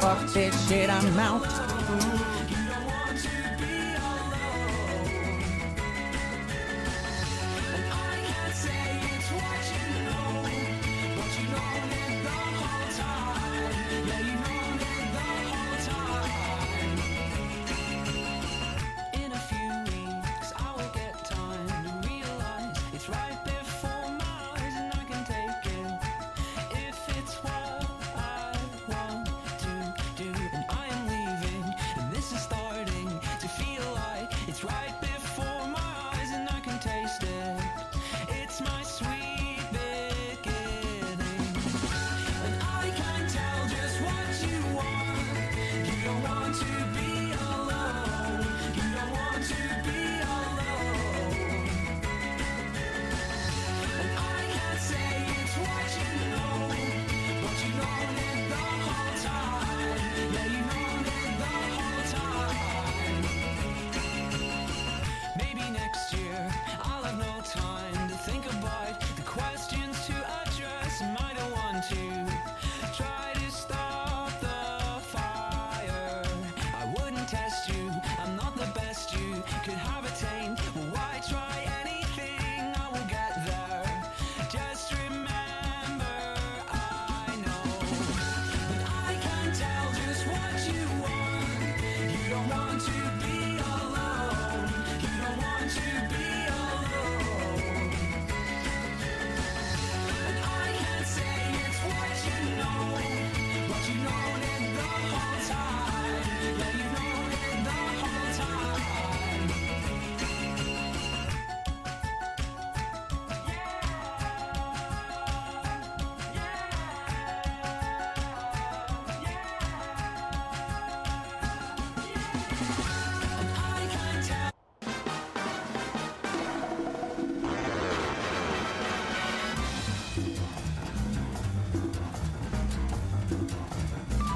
fuck this shit, I'm out.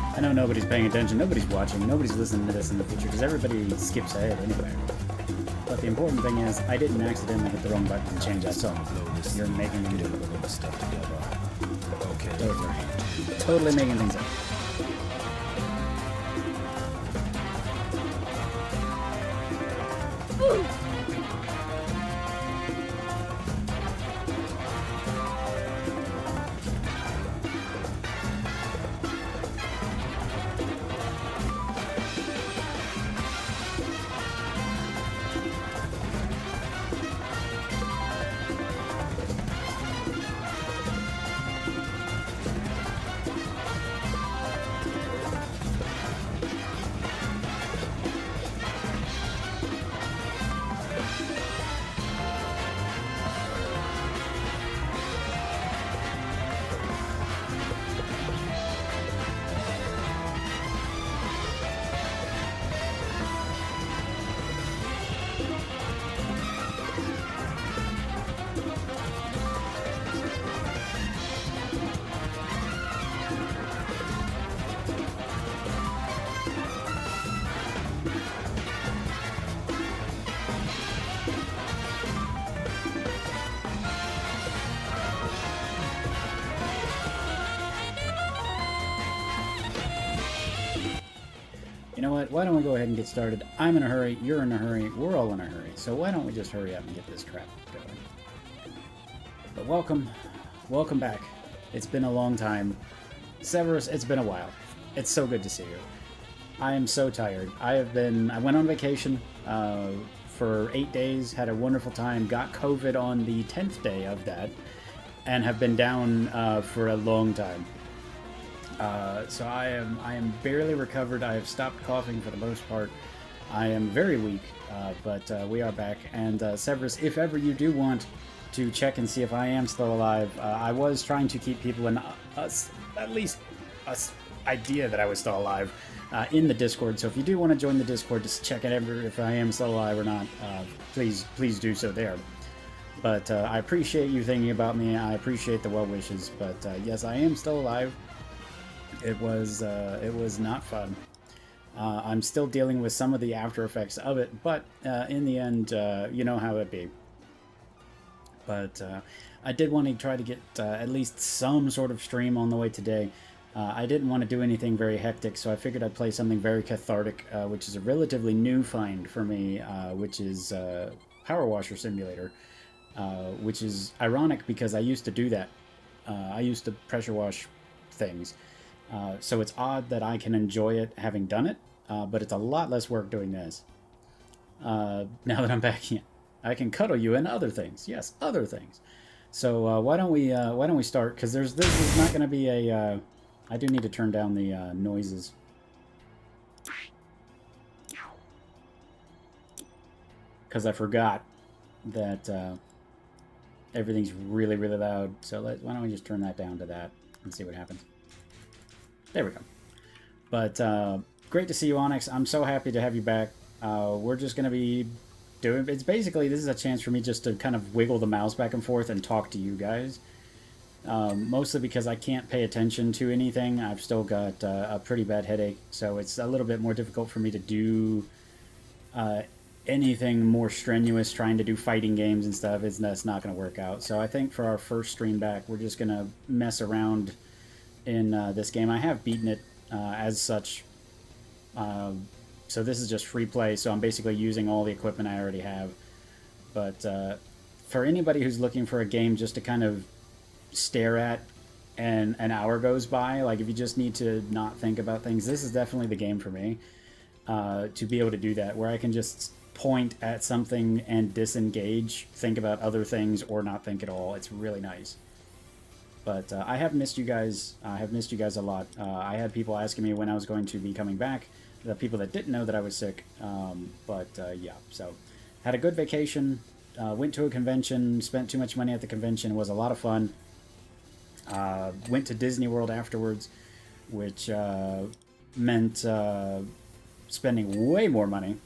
I know nobody's paying attention, nobody's watching, nobody's listening to this in the future, because everybody skips ahead anyway. But the important thing is, I didn't accidentally hit the wrong button and change that song. You're making them do it. Stuff together. Okay. Totally making things up. You know what? Why don't we go ahead and get started? I'm in a hurry, you're in a hurry, we're all in a hurry. So why don't we just hurry up and get this crap going? But welcome back. It's been a long time. Severus, it's been a while. It's so good to see you. I am so tired. I went on vacation for 8 days, had a wonderful time, got COVID on the 10th day of that, and have been down for a long time. So I am barely recovered. I have stopped coughing for the most part. I am very weak, but we are back. And Severus, if ever you do want to check and see if I am still alive, I was trying to keep people in at least an idea that I was still alive in the Discord. So if you do want to join the Discord, just check it ever if I am still alive or not. Please do so there. But I appreciate you thinking about me. I appreciate the well wishes. But yes, I am still alive. It was not fun. I'm still dealing with some of the after effects of it, but in the end, you know how it be. But I did want to try to get at least some sort of stream on the way today. I didn't want to do anything very hectic, so I figured I'd play something very cathartic, which is a relatively new find for me, which is Power Washer Simulator, which is ironic because I used to do that. I used to pressure wash things. So it's odd that I can enjoy it having done it, but it's a lot less work doing this. Now that I'm back in, I can cuddle you and other things. Yes, other things. So why don't we start? Because this is not going to be a. I do need to turn down the noises. Because I forgot that everything's really, really loud. So why don't we just turn that down to that and see what happens. There we go. But great to see you, Onyx. I'm so happy to have you back. We're just going to be doing... It's basically, this is a chance for me just to kind of wiggle the mouse back and forth and talk to you guys. Mostly because I can't pay attention to anything. I've still got a pretty bad headache, so it's a little bit more difficult for me to do anything more strenuous, trying to do fighting games and stuff. That's not going to work out. So I think for our first stream back, we're just going to mess around in this game. I have beaten it as such. So this is just free play, so I'm basically using all the equipment I already have. But for anybody who's looking for a game just to kind of stare at and an hour goes by, like if you just need to not think about things, this is definitely the game for me. To be able to do that, where I can just point at something and disengage, think about other things, or not think at all. It's really nice. But I have missed you guys. I have missed you guys a lot. I had people asking me when I was going to be coming back. The people that didn't know that I was sick. Yeah, so had a good vacation. Went to a convention. Spent too much money at the convention. It was a lot of fun. Went to Disney World afterwards, which meant spending way more money.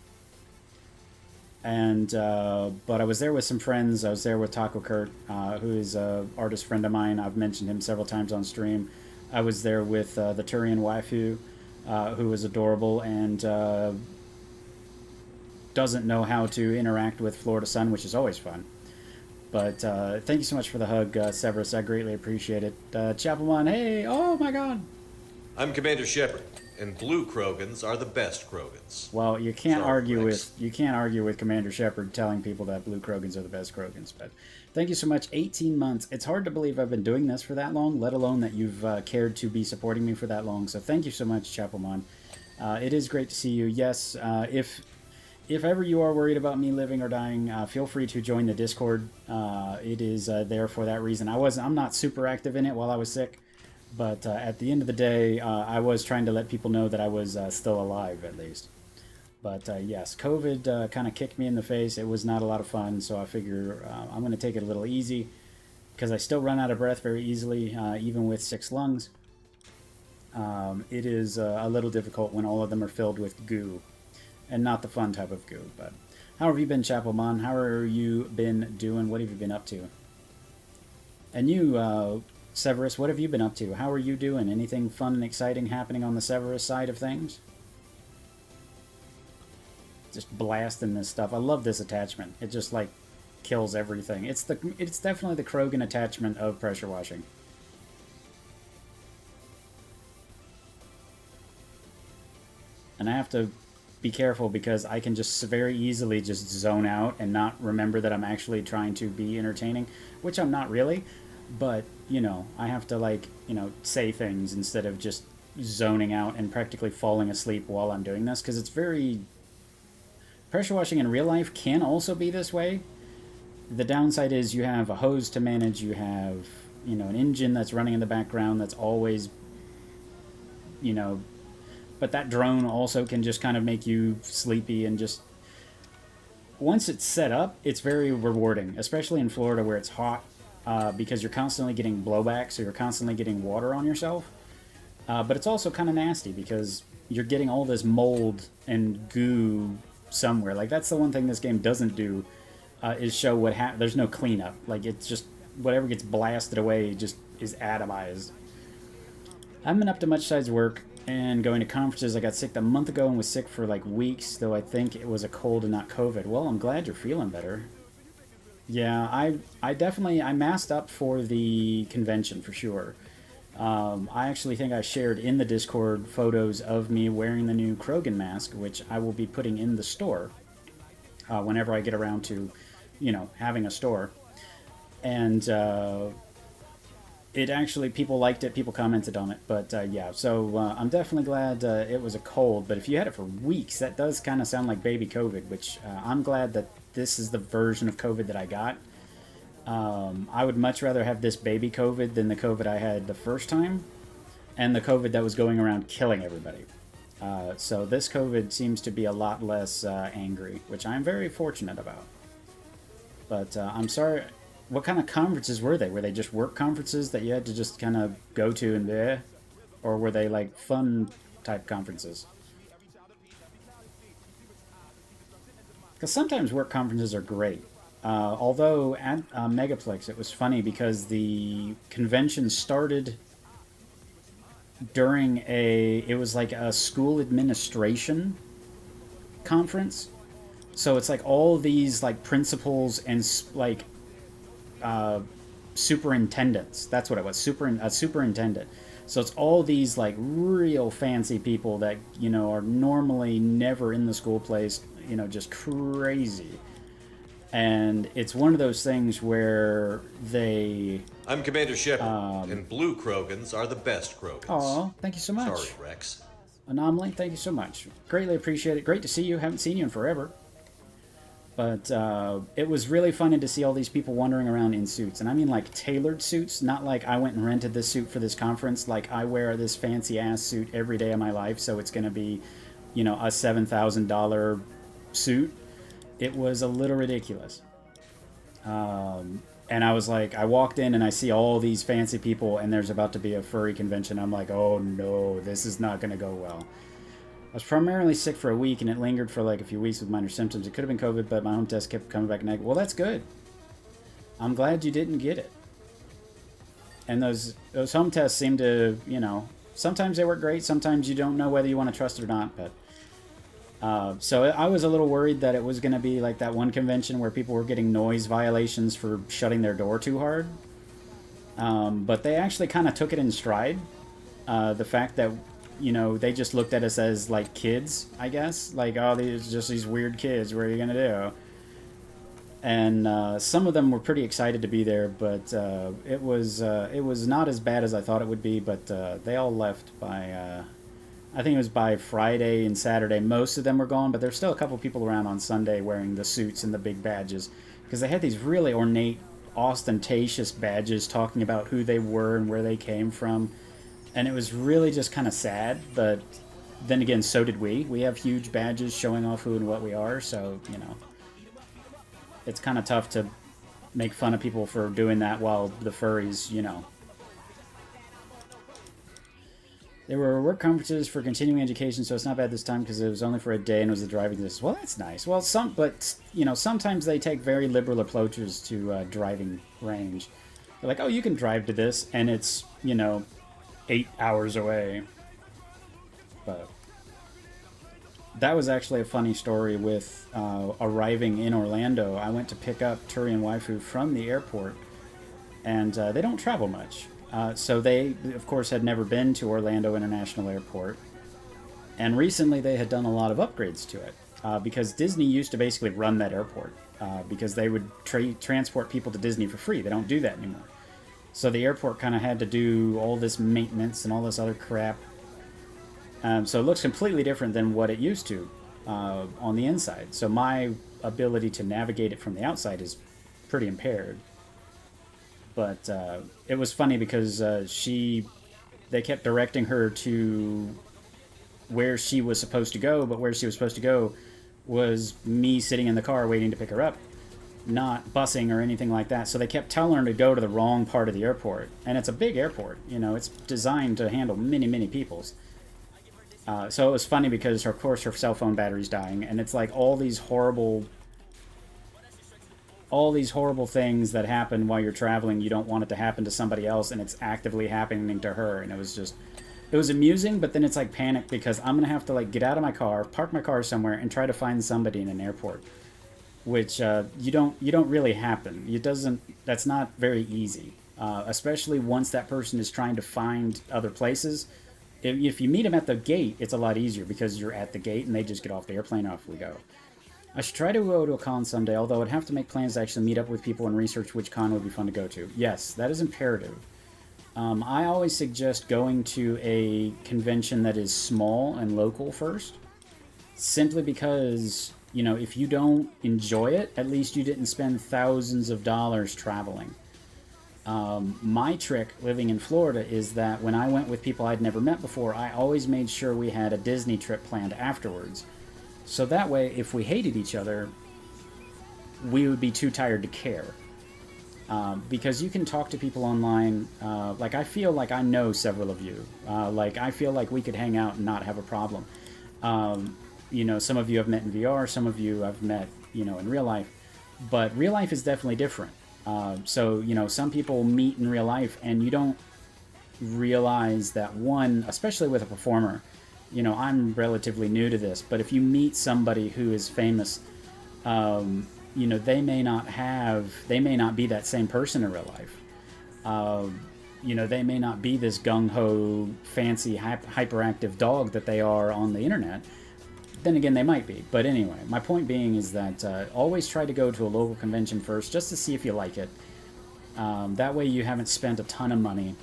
And but I was there with some friends. I was there with Taco Kurt, who is an artist friend of mine. I've mentioned him several times on stream. I was there with the Turian waifu, who was adorable and doesn't know how to interact with Florida Sun, which is always fun. But thank you so much for the hug, Severus. I greatly appreciate it. Chapelmon, hey! Oh my God! I'm Commander Shepard, and blue Krogans are the best Krogans. Well, you can't argue with Commander Shepard telling people that blue Krogans are the best Krogans. But thank you so much. 18 months. It's hard to believe I've been doing this for that long, let alone that you've cared to be supporting me for that long. So thank you so much, Chapelmon. It is great to see you. Yes, if ever you are worried about me living or dying, feel free to join the Discord. It is there for that reason. I'm not super active in it while I was sick, but at the end of the day, I was trying to let people know that I was still alive, at least. But yes, COVID kind of kicked me in the face. It was not a lot of fun, so I figure I'm going to take it a little easy, because I still run out of breath very easily, even with 6 lungs. It is a little difficult when all of them are filled with goo. And not the fun type of goo, but how have you been, Chapelmon? How are you been doing? What have you been up to? And you, Severus, what have you been up to? How are you doing? Anything fun and exciting happening on the Severus side of things? Just blasting this stuff. I love this attachment. It just, like, kills everything. It's definitely the Krogan attachment of pressure washing. And I have to be careful because I can just very easily just zone out and not remember that I'm actually trying to be entertaining, which I'm not really, but, you know, I have to, like, you know, say things instead of just zoning out and practically falling asleep while I'm doing this, because it's very... Pressure washing in real life can also be this way. The downside is you have a hose to manage, you have, you know, an engine that's running in the background that's always, you know... But that drone also can just kind of make you sleepy and just... Once it's set up, it's very rewarding, especially in Florida where it's hot, because you're constantly getting blowback, so you're constantly getting water on yourself. But it's also kind of nasty because you're getting all this mold and goo somewhere. Like, that's the one thing this game doesn't do, is show what there's no cleanup. Like, it's just... Whatever gets blasted away just is atomized. I haven't been up to much besides work and going to conferences. I got sick a month ago and was sick for like weeks, though I think it was a cold and not COVID. Well, I'm glad you're feeling better. Yeah, I definitely, I masked up for the convention for sure. I actually think I shared in the Discord photos of me wearing the new Krogan mask, which I will be putting in the store whenever I get around to, having a store. And it actually, people liked it, people commented on it. But yeah, so I'm definitely glad it was a cold. But if you had it for weeks, that does kind of sound like baby COVID, which I'm glad that this is the version of COVID that I got. I would much rather have this baby COVID than the COVID I had the first time, and the COVID that was going around killing everybody. So this COVID seems to be a lot less angry, which I'm very fortunate about. But I'm sorry, what kind of conferences were they? Were they just work conferences that you had to just kind of go to and there? Or were they like fun type conferences? Because sometimes work conferences are great. Although at Megaplex, it was funny because the convention started during it was like a school administration conference. So it's like all these like principals and like superintendents. That's what it was, superintendent. So it's all these like real fancy people that, are normally never in the school place, just crazy. And it's one of those things where they... I'm Commander Shepard, and blue Krogans are the best Krogans. Oh, thank you so much. Sorry, Rex. Anomaly, thank you so much. Greatly appreciate it. Great to see you. Haven't seen you in forever. But it was really funny to see all these people wandering around in suits. And I mean like tailored suits, not like I went and rented this suit for this conference. Like I wear this fancy-ass suit every day of my life, so it's going to be, a $7,000 suit. It was a little ridiculous. And I was like, I walked in and I see all these fancy people and there's about to be a furry convention. I'm like, oh no, this is not going to go well. I was primarily sick for a week and it lingered for like a few weeks with minor symptoms. It could have been COVID, but my home test kept coming back negative. Well, that's good. I'm glad you didn't get it. And those home tests seem to, sometimes they work great. Sometimes you don't know whether you want to trust it or not, but... so I was a little worried that it was going to be like that one convention where people were getting noise violations for shutting their door too hard. But they actually kind of took it in stride. The fact that, they just looked at us as like kids, I guess. Like, oh, these just these weird kids. What are you going to do? And some of them were pretty excited to be there, but it was not as bad as I thought it would be. But they all left by... I think it was by Friday and Saturday. Most of them were gone, but there's still a couple people around on Sunday wearing the suits and the big badges. Because they had these really ornate, ostentatious badges talking about who they were and where they came from. And it was really just kind of sad, but then again, so did we. We have huge badges showing off who and what we are, so, it's kind of tough to make fun of people for doing that while the furries, There were work conferences for continuing education, so it's not bad this time because it was only for a day and it was the driving distance. Well, that's nice. Well, sometimes they take very liberal approaches to driving range. They're like, oh, you can drive to this, and it's, 8 hours away. But that was actually a funny story with arriving in Orlando. I went to pick up Turi and Waifu from the airport, and they don't travel much. So they, of course, had never been to Orlando International Airport. And recently they had done a lot of upgrades to it. Because Disney used to basically run that airport. Because they would transport people to Disney for free. They don't do that anymore. So the airport kind of had to do all this maintenance and all this other crap. So it looks completely different than what it used to on the inside. So my ability to navigate it from the outside is pretty impaired. But it was funny because they kept directing her to where she was supposed to go, but where she was supposed to go was me sitting in the car waiting to pick her up, not busing or anything like that. So they kept telling her to go to the wrong part of the airport. And it's a big airport, it's designed to handle many, many peoples. So it was funny because, of course, her cell phone battery's dying, and it's like all these horrible things that happen while you're traveling. You don't want it to happen to somebody else, and it's actively happening to her. And it was amusing, but then it's like panic because I'm gonna have to like get out of my car, park my car somewhere, and try to find somebody in an airport, which you don't really happen. That's not very easy. especially once that person is trying to find other places. If you meet them at the gate, it's a lot easier because you're at the gate and they just get off the airplane, off we go. I should try to go to a con someday, although I'd have to make plans to actually meet up with people and research which con would be fun to go to. Yes, that is imperative. I always suggest going to a convention that is small and local first, simply because, you know, if you don't enjoy it, at least you didn't spend thousands of dollars traveling. My trick living in Florida is that when I went with people I'd never met before, I always made sure we had a Disney trip planned afterwards. So that way, if we hated each other, we would be too tired to care. Because you can talk to people online. Like, I feel like I know several of you. Like, I feel like we could hang out and not have a problem. You know, some of you I've met in VR, some of you I've met, you know, in real life. But real life is definitely different. So, you know, some people meet in real life and you don't realize that, one, especially with a performer, you know, I'm relatively new to this, but if you meet somebody who is famous, you know, they may not be that same person in real life. You know, they may not be this gung-ho, fancy, hyperactive dog that they are on the internet. Then again, they might be. But anyway, my point being is that always try to go to a local convention first, just to see if you like it. That way you haven't spent a ton of money.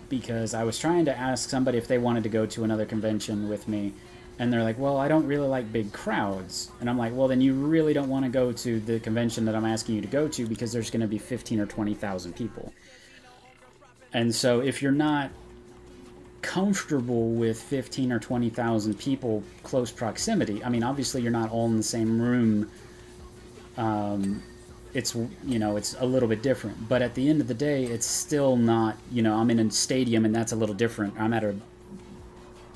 Because I was trying to ask somebody if they wanted to go to another convention with me, and they're like, well, I don't really like big crowds. And I'm like, well, then you really don't want to go to the convention that I'm asking you to go to, because there's going to be 15 or 20,000 people. And so if you're not comfortable with 15 or 20,000 people close proximity, I mean, obviously you're not all in the same room. It's, you know, it's a little bit different, but at the end of the day, it's still not, you know, I'm in a stadium and that's a little different. I'm at a,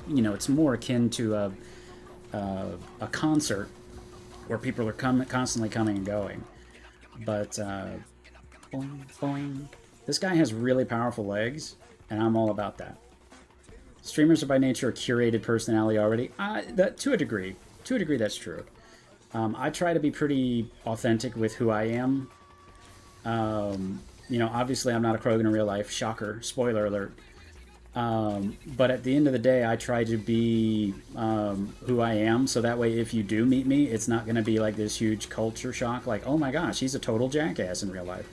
you know, it's more akin to a concert where people are constantly coming and going. But boing, boing. This guy has really powerful legs, and I'm all about that. Streamers are by nature a curated personality already. That to a degree, that's true. I try to be pretty authentic with who I am. You know, obviously I'm not a Krogan in real life. Shocker. Spoiler alert. But at the end of the day, I try to be who I am. So that way, if you do meet me, it's not going to be like this huge culture shock. Like, oh my gosh, he's a total jackass in real life.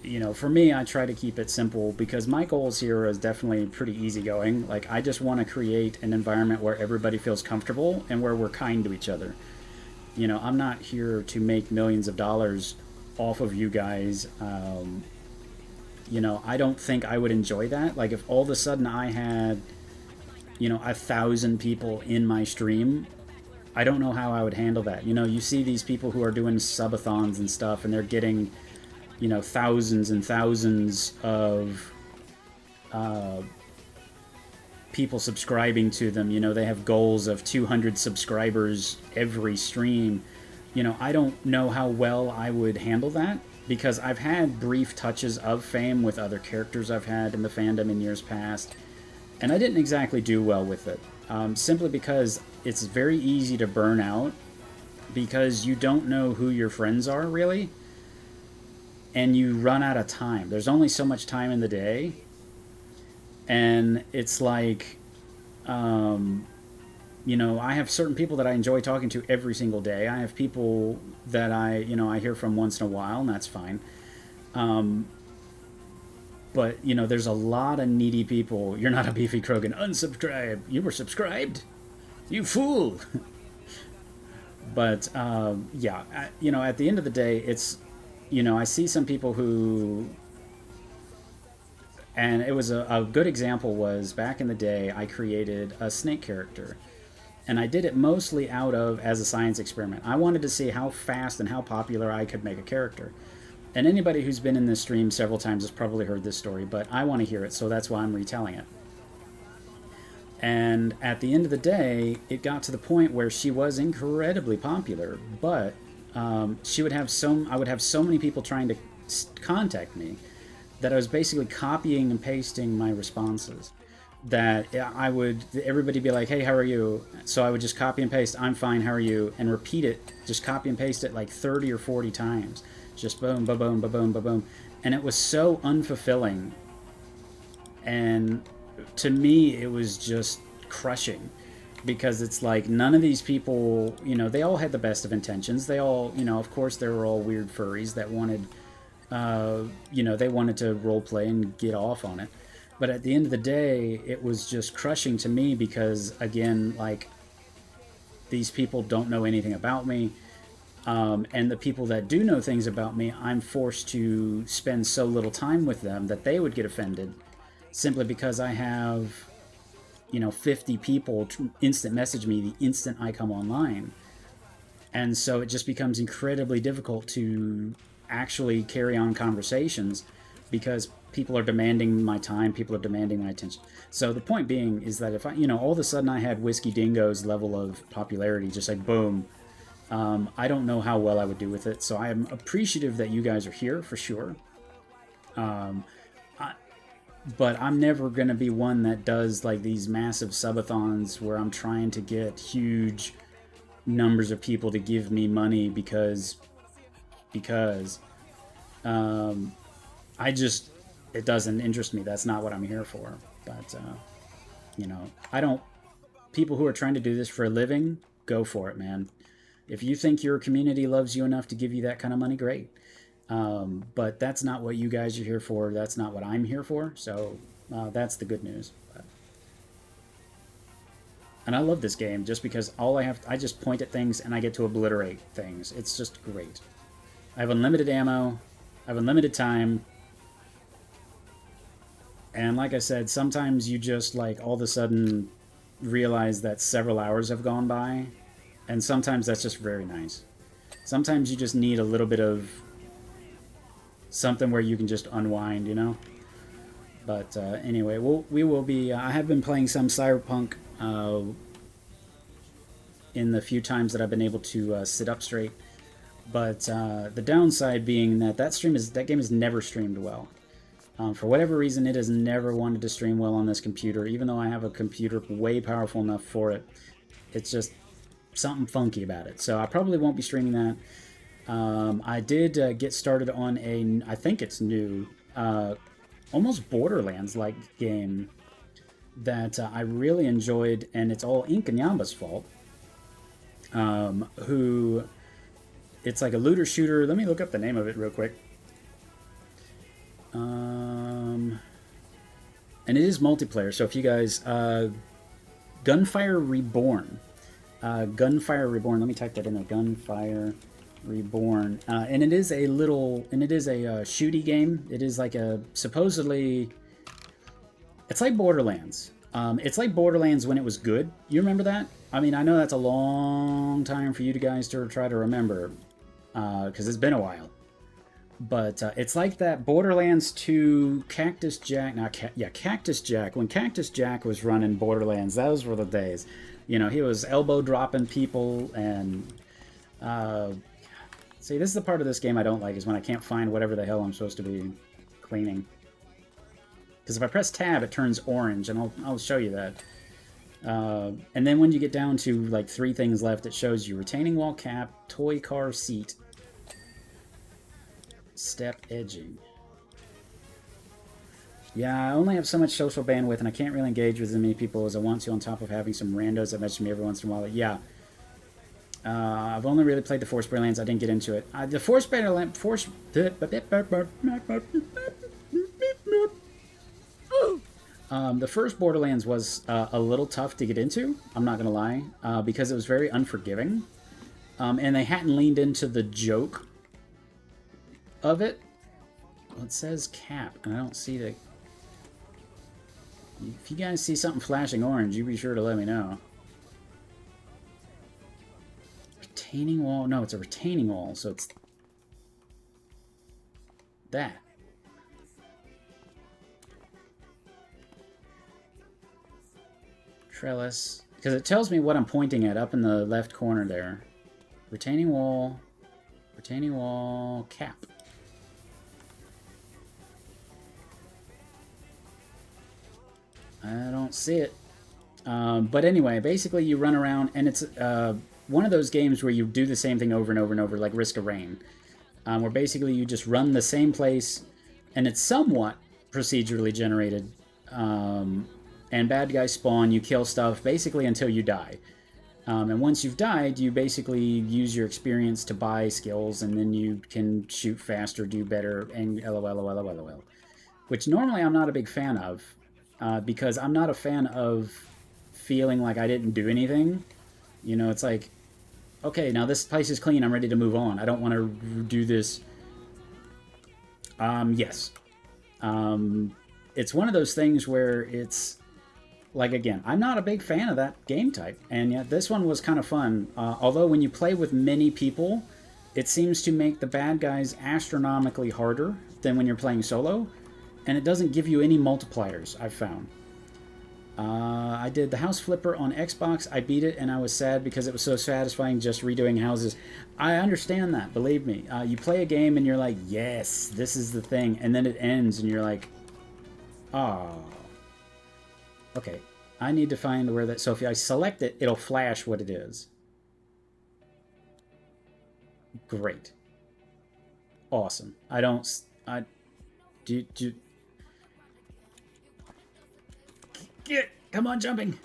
You know, for me, I try to keep it simple because my goals here is definitely pretty easygoing. Like, I just want to create an environment where everybody feels comfortable and where we're kind to each other. You know, I'm not here to make millions of dollars off of you guys. You know, I don't think I would enjoy that. Like, if all of a sudden I had, you know, 1,000 people in my stream, I don't know how I would handle that. You know, you see these people who are doing subathons and stuff, and they're getting, you know, thousands and thousands of people subscribing to them. You know, they have goals of 200 subscribers every stream. You know, I don't know how well I would handle that, because I've had brief touches of fame with other characters I've had in the fandom in years past, and I didn't exactly do well with it. Simply because it's very easy to burn out, because you don't know who your friends are, really. And you run out of time. There's only so much time in the day. And it's like, you know, I have certain people that I enjoy talking to every single day. I have people that I hear from once in a while, and that's fine. But, you know, there's a lot of needy people. You're not a beefy Krogan. Unsubscribe. You were subscribed? You fool! But, yeah, you know, at the end of the day, it's, you know, I see some people who, and it was a good example was back in the day, I created a snake character, and I did it mostly as a science experiment. I wanted to see how fast and how popular I could make a character. And anybody who's been in this stream several times has probably heard this story, but I want to hear it, so that's why I'm retelling it. And at the end of the day, it got to the point where she was incredibly popular, but I would have so many people trying to contact me that I was basically copying and pasting my responses. That everybody be like, hey, how are you? So I would just copy and paste, I'm fine, how are you? And repeat it, just copy and paste it like 30 or 40 times. Just boom, ba boom, ba boom, ba boom. And it was so unfulfilling. And to me, it was just crushing. Because it's like none of these people, you know, they all had the best of intentions. They all, you know, of course, they were all weird furries that wanted, you know, they wanted to role play and get off on it. But at the end of the day, it was just crushing to me because, again, like, these people don't know anything about me. And the people that do know things about me, I'm forced to spend so little time with them that they would get offended simply because I have, you know, 50 people instant message me the instant I come online. And so it just becomes incredibly difficult to actually carry on conversations because people are demanding my time, people are demanding my attention. So the point being is that if I, you know, all of a sudden I had Whiskey Dingo's level of popularity, just like boom, I don't know how well I would do with it. So I am appreciative that you guys are here for sure. But I'm never going to be one that does like these massive subathons where I'm trying to get huge numbers of people to give me money because I just, it doesn't interest me. That's not what I'm here for. But, you know, I don't, people who are trying to do this for a living, go for it, man. If you think your community loves you enough to give you that kind of money, great. But that's not what you guys are here for. That's not what I'm here for. So that's the good news. And I love this game just because I just point at things and I get to obliterate things. It's just great. I have unlimited ammo. I have unlimited time. And like I said, sometimes you just like all of a sudden realize that several hours have gone by. And sometimes that's just very nice. Sometimes you just need a little bit of something where you can just unwind, you know? But anyway, we will be... I have been playing some Cyberpunk in the few times that I've been able to sit up straight. But the downside being that that game is never streamed well. For whatever reason, it has never wanted to stream well on this computer, even though I have a computer way powerful enough for it. It's just something funky about it. So I probably won't be streaming that. I did get started on I think it's new, almost Borderlands-like game that I really enjoyed, and it's all Ink and Yamba's fault. It's like a looter shooter. Let me look up the name of it real quick. And it is multiplayer, so if you guys... Gunfire Reborn. Gunfire Reborn. Let me type that in there. Gunfire Reborn. And it is a shooty game. It is like a... Supposedly... It's like Borderlands. It's like Borderlands when it was good. You remember that? I mean, I know that's a long time for you guys to try to remember. Because it's been a while. But it's like that Borderlands 2 Cactus Jack. Cactus Jack. When Cactus Jack was running Borderlands, those were the days. You know, he was elbow dropping people and... see, this is the part of this game I don't like, is when I can't find whatever the hell I'm supposed to be cleaning. Because if I press tab, it turns orange, and I'll show you that. And then when you get down to like 3 things left, it shows you retaining wall cap, toy car seat, step edging. Yeah, I only have so much social bandwidth, and I can't really engage with as many people as I want to, on top of having some randos that message me every once in a while. Yeah. I've only really played the Force Borderlands. I didn't get into it. The Force Borderlands... the first Borderlands was a little tough to get into, I'm not going to lie, because it was very unforgiving. And they hadn't leaned into the joke of it. Well, it says cap, and I don't see the... If you guys see something flashing orange, you be sure to let me know. Retaining wall? No, it's a retaining wall, so it's... that. Trellis. Because it tells me what I'm pointing at up in the left corner there. Retaining wall, cap. I don't see it. But anyway, basically you run around, and it's one of those games where you do the same thing over and over and over, like Risk of Rain. where basically you just run the same place, and it's somewhat procedurally generated. And bad guys spawn, you kill stuff basically until you die. And once you've died, you basically use your experience to buy skills, and then you can shoot faster, do better, and lol. Which normally I'm not a big fan of, because I'm not a fan of feeling like I didn't do anything. You know, it's like, okay, now this place is clean, I'm ready to move on. I don't want to do this. Yes. It's one of those things where it's, like, again, I'm not a big fan of that game type, and yet this one was kind of fun. Although when you play with many people, it seems to make the bad guys astronomically harder than when you're playing solo, and it doesn't give you any multipliers, I've found. I did the House Flipper on Xbox. I beat it, and I was sad because it was so satisfying just redoing houses. I understand that, believe me. You play a game, and you're like, yes, this is the thing, and then it ends, and you're like, oh. Okay, I need to find where that... So if I select it, it'll flash what it is. Great. Awesome. Get! Come on, jumping!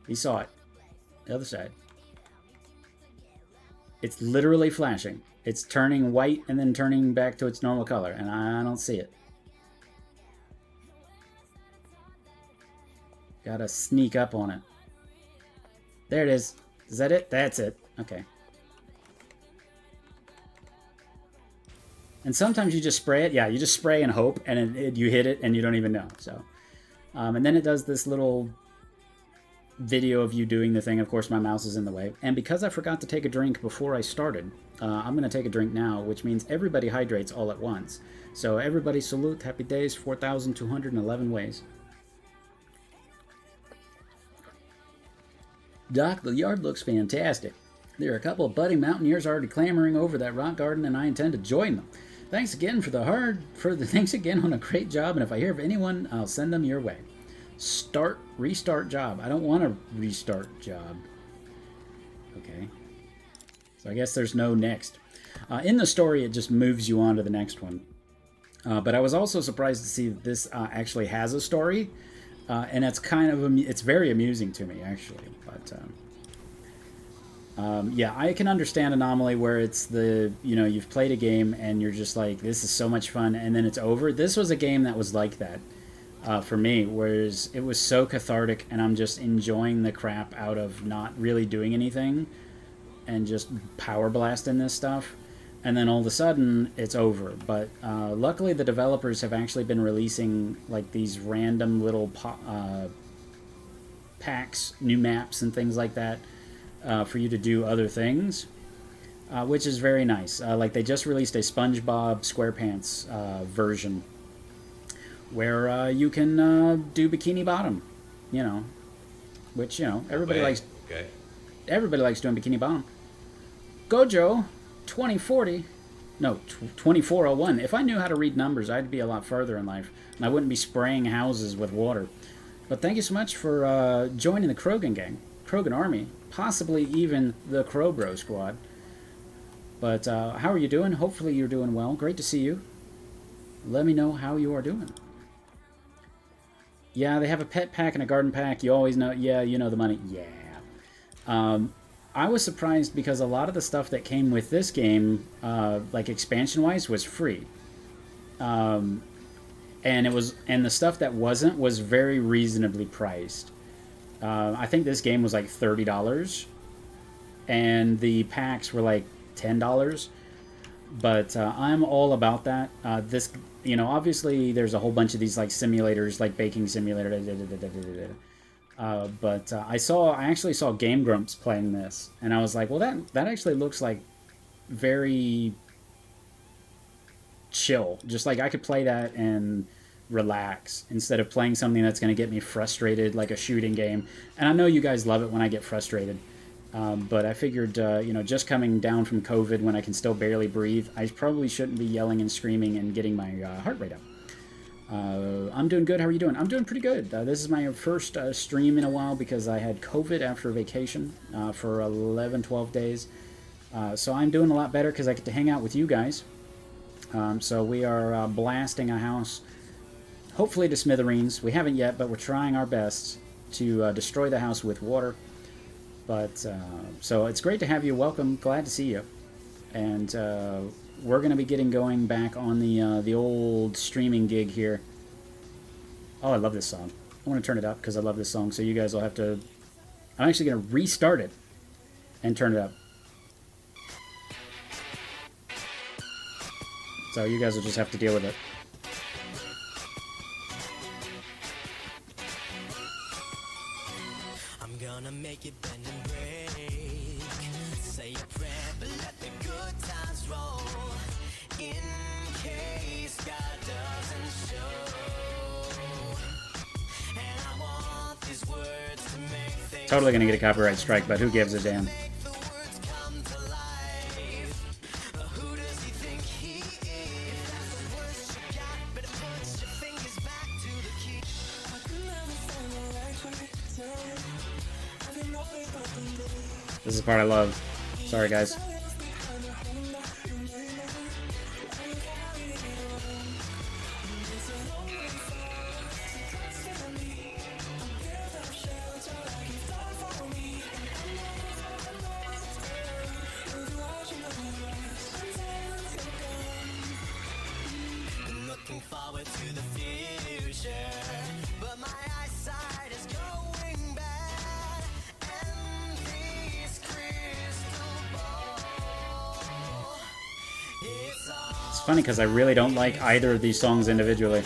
He saw it. The other side. It's literally flashing. It's turning white and then turning back to its normal color, and I don't see it. Gotta sneak up on it. There it is. Is that it? That's it. Okay. And sometimes you just spray it. Yeah, you just spray and hope, and you hit it, and you don't even know. So, and then it does this little video of you doing the thing. Of course, my mouse is in the way. And because I forgot to take a drink before I started, I'm going to take a drink now, which means everybody hydrates all at once. So everybody salute. Happy days. 4,211 ways. Doc, the yard looks fantastic. There are a couple of budding mountaineers already clamoring over that rock garden, and I intend to join them. Thanks again thanks again on a great job, and if I hear of anyone, I'll send them your way. Restart job. I don't want a restart job. Okay. So I guess there's no next. In the story, it just moves you on to the next one. But I was also surprised to see that this actually has a story. And it's it's very amusing to me, actually. But yeah, I can understand Anomaly where it's you've played a game and you're just like, this is so much fun, and then it's over. This was a game that was like that for me, whereas it was so cathartic, and I'm just enjoying the crap out of not really doing anything and just power blasting this stuff. And then all of a sudden, it's over. But luckily, the developers have actually been releasing like these random little packs, new maps, and things like that for you to do other things, which is very nice. Like they just released a SpongeBob SquarePants version where you can do Bikini Bottom, which everybody likes. Okay. Everybody likes doing Bikini Bottom. Gojo. 2040, no, 2401. If I knew how to read numbers, I'd be a lot further in life, and I wouldn't be spraying houses with water. But thank you so much for joining the Krogan gang, Krogan army, possibly even the Crowbro squad. But how are you doing? Hopefully you're doing well. Great to see you. Let me know how you are doing. Yeah, they have a pet pack and a garden pack. You always know. Yeah, you know the money. Yeah. I was surprised because a lot of the stuff that came with this game, like expansion-wise, was free, and the stuff that wasn't was very reasonably priced. I think this game was like $30, and the packs were like $10. But I'm all about that. Obviously there's a whole bunch of these like simulators, like baking simulator. But I actually saw Game Grumps playing this, and I was like, well, that actually looks like very chill. Just like I could play that and relax instead of playing something that's going to get me frustrated, like a shooting game. And I know you guys love it when I get frustrated, but I figured, just coming down from COVID when I can still barely breathe, I probably shouldn't be yelling and screaming and getting my heart rate up. I'm doing good. How are you doing? I'm doing pretty good. This is my first stream in a while because I had COVID after vacation for 11, 12 days. So I'm doing a lot better because I get to hang out with you guys. So we are blasting a house, hopefully to smithereens. We haven't yet, but we're trying our best to destroy the house with water. But so it's great to have you. Welcome. Glad to see you. And we're going to be getting going back on the old streaming gig here. Oh, I love this song. I want to turn it up because I love this song. So you guys will have to... I'm actually going to restart it and turn it up. So you guys will just have to deal with it. I'm gonna make it bend and break. Say a prayer, but let the good times roll. In case God doesn't show. And I want these words to make things Totally gonna get a copyright strike, but who gives a damn? make the words come to life. Who does he think he is? That's the worst you got, but put your fingers back to the key. I could never find the right way to tell you. I've been always open to This is the part I love. Sorry, guys. looking forward to the future, but my eyesight is going bad, and this crystal ball, it's all It's funny because I really don't like either of these songs individually.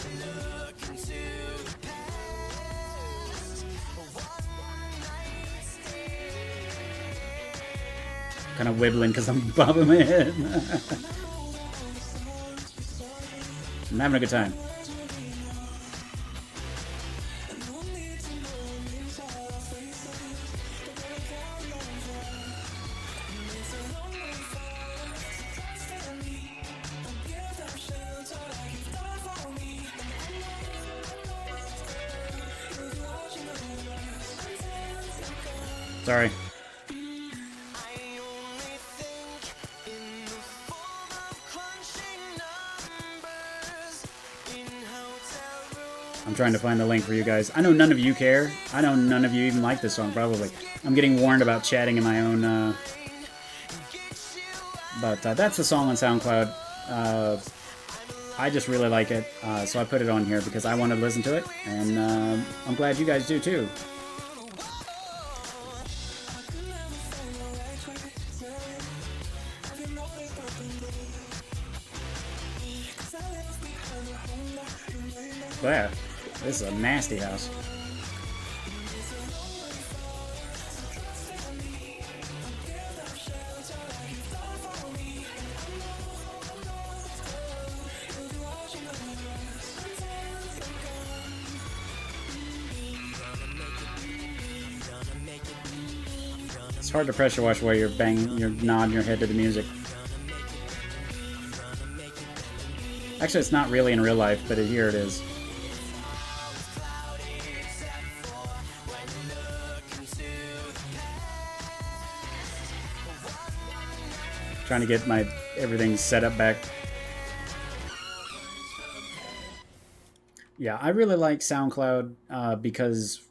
looking to the past. One night stand. Kind of wibbling because I'm bobbing my head. I'm having a good time. Sorry. I'm trying to find the link for you guys. I know none of you care. I know none of you even like this song, probably. I'm getting warned about chatting in my own... But that's the song on SoundCloud. I just really like it, so I put it on here because I wanted to listen to it, and I'm glad you guys do too. But yeah, this is a nasty house. It's hard to pressure wash while you're nodding your head to the music. Actually, it's not really in real life, but here it is. Trying to get my everything set up back. Yeah, I really like SoundCloud because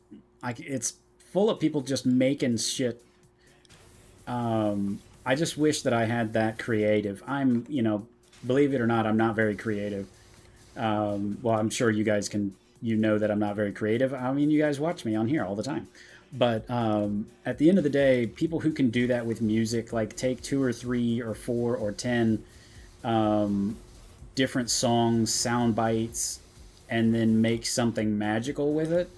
it's full of people just making shit. I just wish that I had that creative. I'm, believe it or not, I'm not very creative. Well, I'm sure you guys know that I'm not very creative. I mean, you guys watch me on here all the time. But at the end of the day, people who can do that with music, like take 2 or 3 or 4 or 10 different songs, sound bites, and then make something magical with it.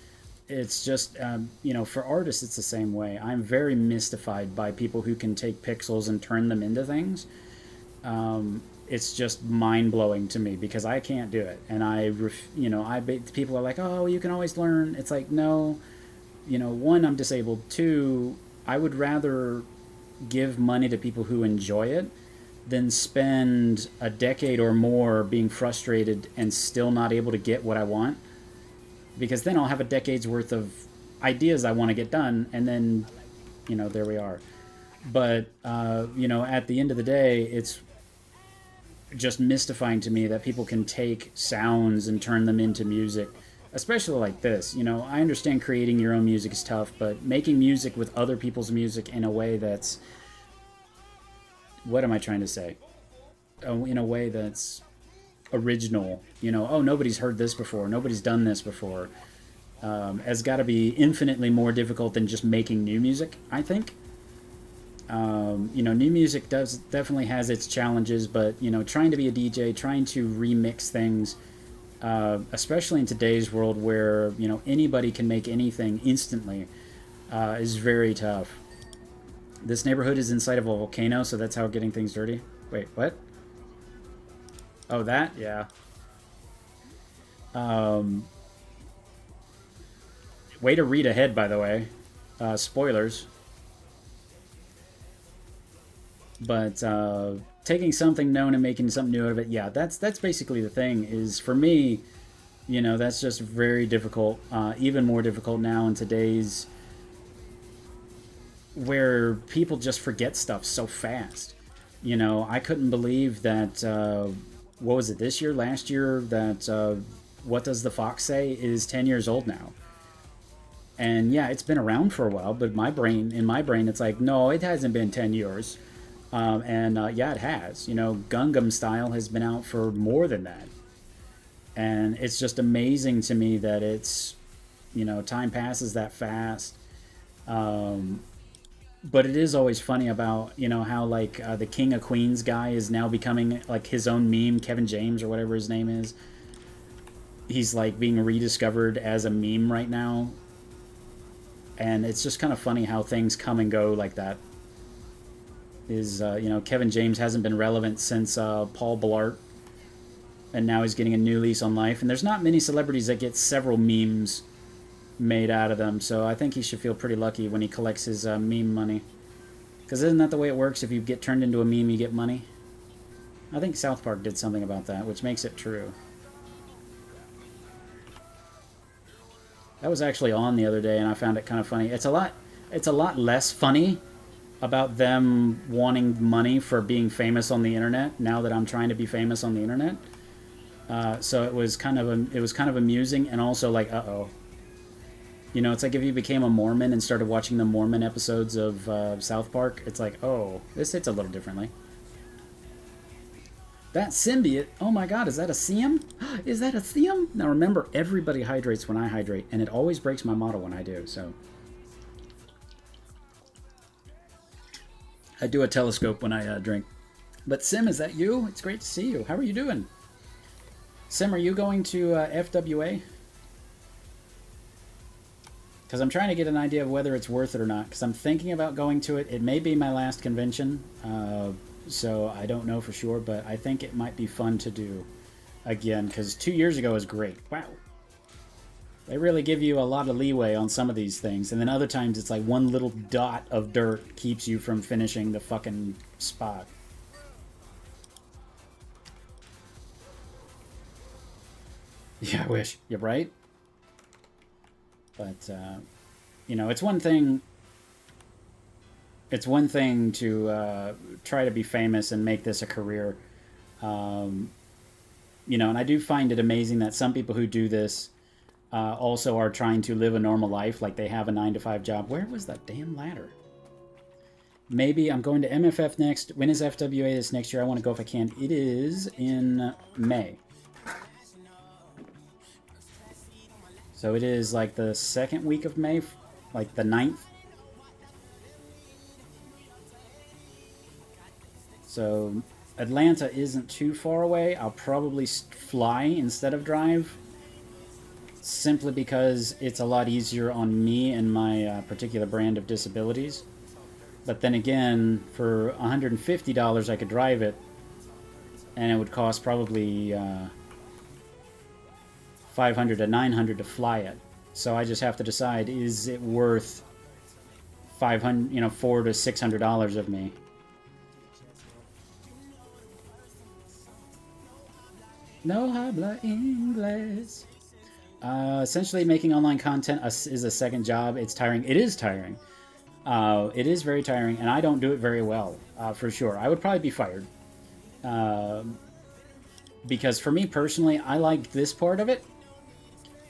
It's just, for artists, it's the same way. I'm very mystified by people who can take pixels and turn them into things. It's just mind-blowing to me because I can't do it. And people are like, oh, you can always learn. It's like, no, 1, I'm disabled. 2, I would rather give money to people who enjoy it than spend a decade or more being frustrated and still not able to get what I want. Because then I'll have a decade's worth of ideas I want to get done, and then, there we are. But, you know, at the end of the day, it's just mystifying to me that people can take sounds and turn them into music, especially like this. You know, I understand creating your own music is tough, but making music with other people's music in a way that's, what am I trying to say? In a way that's original, you know, oh, nobody's heard this before, nobody's done this before, has got to be infinitely more difficult than just making new music, I think. You know, new music definitely has its challenges, but, you know, trying to be a DJ, trying to remix things, especially in today's world where, you know, anybody can make anything instantly, is very tough. This neighborhood is inside of a volcano, so that's how getting things dirty. Wait, what? Oh, that? Yeah. Way to read ahead, by the way. Spoilers. But taking something known and making something new out of it, yeah, that's basically the thing. Is for me, you know, that's just very difficult. Even more difficult now in today's, where people just forget stuff so fast. You know, I couldn't believe that. What was it, this year, last year? That What Does the Fox Say is 10 years old now. And yeah, it's been around for a while, but in my brain, it's like, no, it hasn't been 10 years. Yeah, it has. You know, Gangnam Style has been out for more than that. And it's just amazing to me that it's, you know, time passes that fast. But it is always funny about, you know, how, like, the King of Queens guy is now becoming, like, his own meme, Kevin James or whatever his name is. He's, like, being rediscovered as a meme right now. And it's just kind of funny how things come and go like that. Is, you know, Kevin James hasn't been relevant since Paul Blart. And now he's getting a new lease on life. And there's not many celebrities that get several memes made out of them, so I think he should feel pretty lucky when he collects his meme money. Because isn't that the way it works? If you get turned into a meme, you get money? I think South Park did something about that, which makes it true. That was actually on the other day, and I found it kind of funny. It's a lot less funny about them wanting money for being famous on the internet now that I'm trying to be famous on the internet. So it was kind of amusing, and also like, uh-oh. You know, it's like if you became a Mormon and started watching the Mormon episodes of South Park, it's like, oh, this hits a little differently. That symbiote, oh my god, is that a Siam? Is that a Siam? Now remember, everybody hydrates when I hydrate, and it always breaks my model when I do, so. I do a telescope when I drink. But Sim, is that you? It's great to see you. How are you doing? Sim, are you going to FWA? Because I'm trying to get an idea of whether it's worth it or not. Because I'm thinking about going to it. It may be my last convention. So I don't know for sure. But I think it might be fun to do again. Because 2 years ago was great. Wow. They really give you a lot of leeway on some of these things. And then other times it's like one little dot of dirt keeps you from finishing the fucking spot. Yeah, I wish. You're right. But, you know, it's one thing to try to be famous and make this a career. You know, and I do find it amazing that some people who do this also are trying to live a normal life, like they have a 9-to-5 job. Where was that damn ladder? Maybe I'm going to MFF next. When is FWA this next year? I want to go if I can. It is in May. So it is like the second week of May, like the 9th. So Atlanta isn't too far away. I'll probably fly instead of drive, simply because it's a lot easier on me and my particular brand of disabilities. But then again, for $150 I could drive it, and it would cost probably $500 to $900 to fly it. So I just have to decide, is it worth $400 to $600 of me? No habla inglés. Essentially, making online content is a second job. It's tiring. It is tiring. It is very tiring, and I don't do it very well, for sure. I would probably be fired. Because for me personally, I like this part of it.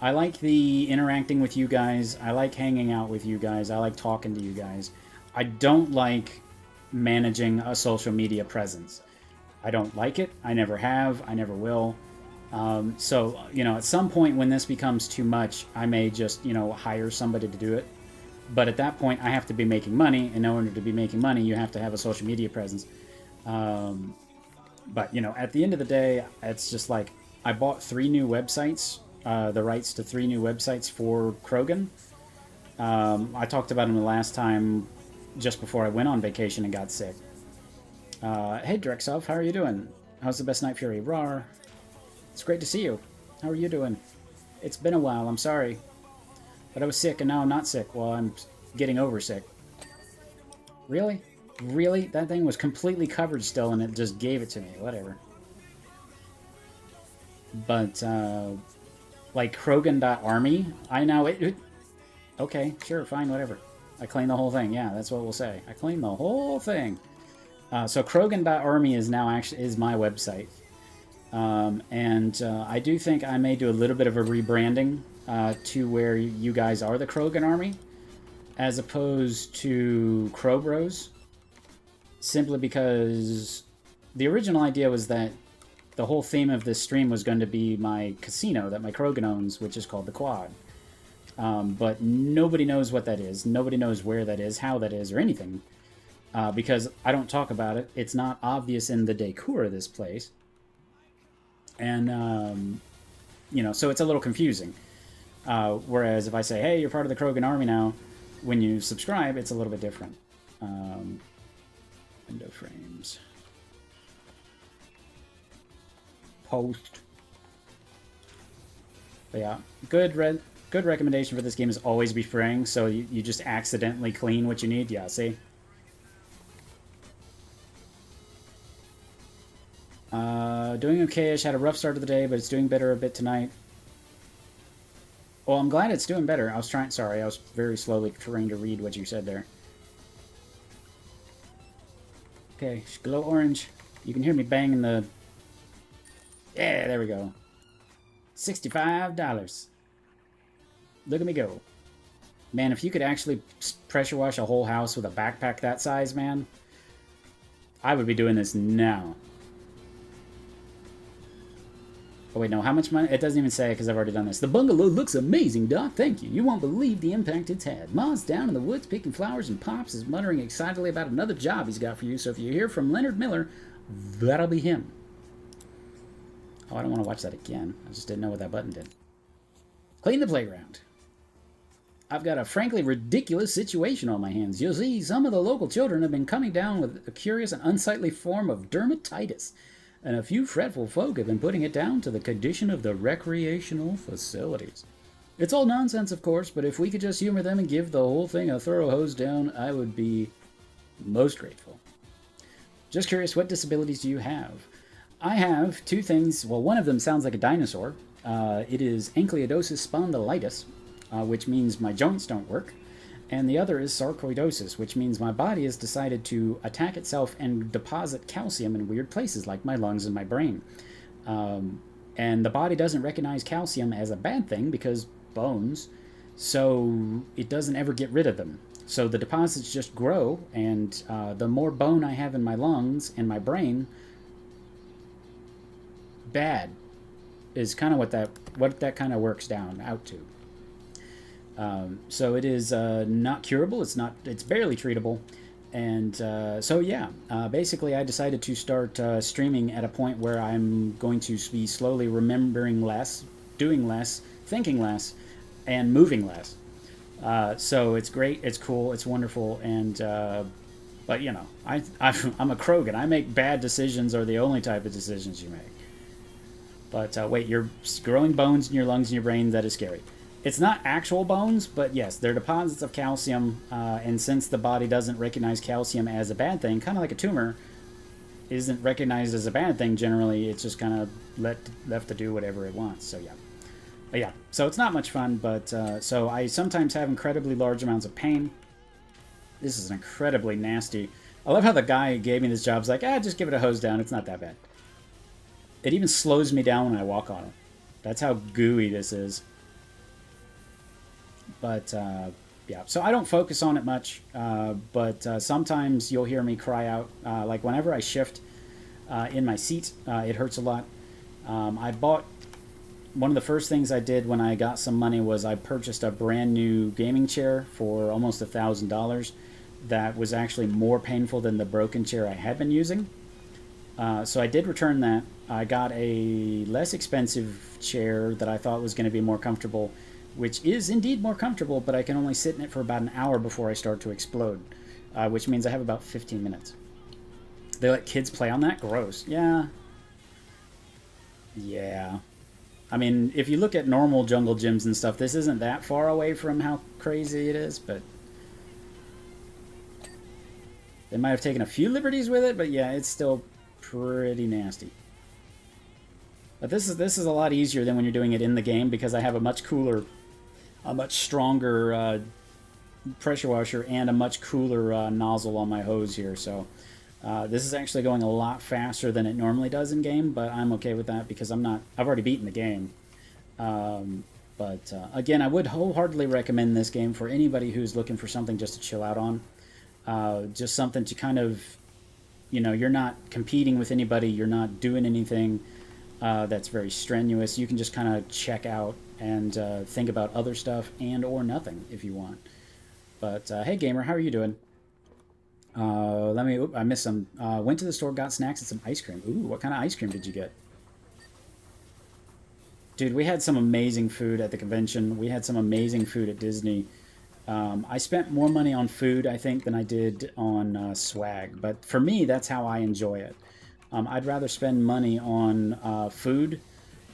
I like the interacting with you guys. I like hanging out with you guys. I like talking to you guys. I don't like managing a social media presence. I don't like it. I never have. I never will. So, you know, at some point when this becomes too much, I may just, you know, hire somebody to do it. But at that point, I have to be making money. And in order to be making money, you have to have a social media presence. But, you know, at the end of the day, it's just like I bought 3 new websites, the rights to 3 new websites for Krogan. I talked about them the last time just before I went on vacation and got sick. Hey, Drexov, how are you doing? How's the best night, Fury? Rawr. It's great to see you. How are you doing? It's been a while, I'm sorry. But I was sick, and now I'm not sick. Well, I'm getting over sick. Really? Really? That thing was completely covered still, and it just gave it to me. Whatever. But, like, Krogan.army, I now... Okay, sure, fine, whatever. I claim the whole thing. Yeah, that's what we'll say. I claim the whole thing. So Krogan.army is now actually is my website. And I do think I may do a little bit of a rebranding to where you guys are the Krogan Army, as opposed to Crowbros, simply because the original idea was that the whole theme of this stream was going to be my casino that my Krogan owns, which is called the Quad. But nobody knows what that is. Nobody knows where that is, how that is, or anything. Because I don't talk about it. It's not obvious in the decor of this place. And, you know, so it's a little confusing. Whereas if I say, hey, you're part of the Krogan Army now, when you subscribe, it's a little bit different. Window frames. Post. But yeah, good recommendation for this game is always be spraying, so you just accidentally clean what you need. Yeah, see? Doing okay-ish. Had a rough start of the day, but it's doing better a bit tonight. Well, I'm glad it's doing better. I was very slowly trying to read what you said there. Okay, glow orange. You can hear me banging the... Yeah, there we go. $65. Look at me go. Man, if you could actually pressure wash a whole house with a backpack that size, man, I would be doing this now. Oh, wait, no. How much money? It doesn't even say because I've already done this. The bungalow looks amazing, Doc. Thank you. You won't believe the impact it's had. Ma's down in the woods picking flowers, and Pops is muttering excitedly about another job he's got for you. So if you hear from Leonard Miller, that'll be him. Oh, I don't want to watch that again. I just didn't know what that button did. Clean the playground. I've got a frankly ridiculous situation on my hands. You'll see, some of the local children have been coming down with a curious and unsightly form of dermatitis. And a few fretful folk have been putting it down to the condition of the recreational facilities. It's all nonsense, of course, but if we could just humor them and give the whole thing a thorough hose down, I would be most grateful. Just curious, what disabilities do you have? I have 2 things. Well, one of them sounds like a dinosaur. It is ankylosis spondylitis, which means my joints don't work. And the other is sarcoidosis, which means my body has decided to attack itself and deposit calcium in weird places like my lungs and my brain. And the body doesn't recognize calcium as a bad thing because bones, so it doesn't ever get rid of them. So the deposits just grow, and the more bone I have in my lungs and my brain, bad is kind of what that kind of works down out to. So it is not curable. It's barely treatable. And so yeah, basically I decided to start streaming at a point where I'm going to be slowly remembering less, doing less, thinking less, and moving less. So it's great, it's cool, it's wonderful, and but you know, I'm a Krogan. I make bad decisions, or the only type of decisions you make. But wait, you're growing bones in your lungs and your brain. That is scary. It's not actual bones, but yes, they're deposits of calcium, and since the body doesn't recognize calcium as a bad thing, kind of like a tumor isn't recognized as a bad thing generally, it's just kind of left to do whatever it wants, so yeah. But yeah, so it's not much fun, but so I sometimes have incredibly large amounts of pain, This is incredibly nasty. I love how the guy who gave me this job is like, just give it a hose down. It's not that bad. It even slows me down when I walk on it. That's how gooey this is. But, yeah. So I don't focus on it much. But sometimes you'll hear me cry out. Like whenever I shift in my seat, it hurts a lot. I bought... One of the first things I did when I got some money was I purchased a brand new gaming chair for almost $1,000 that was actually more painful than the broken chair I had been using. So I did return that. I got a less expensive chair that I thought was going to be more comfortable, which is indeed more comfortable, but I can only sit in it for about an hour before I start to explode, which means I have about 15 minutes. They let kids play on that? Gross. Yeah. Yeah. I mean, if you look at normal jungle gyms and stuff, this isn't that far away from how crazy it is, but they might have taken a few liberties with it, but yeah, it's still pretty nasty. But this is a lot easier than when you're doing it in the game because I have a much cooler, a much stronger pressure washer and a much cooler nozzle on my hose here, so this is actually going a lot faster than it normally does in game, but I'm okay with that because I've already beaten the game. But again, I would wholeheartedly recommend this game for anybody who's looking for something just to chill out on. Just something to kind of, you're not competing with anybody, you're not doing anything that's very strenuous. You can just kind of check out and think about other stuff and or nothing if you want. But hey gamer, how are you doing? I missed some. Went to the store, got snacks and some ice cream. Ooh, what kind of ice cream did you get? Dude, we had some amazing food at the convention. We had some amazing food at Disney. I spent more money on food, I think, than I did on swag. But for me, that's how I enjoy it. I'd rather spend money on food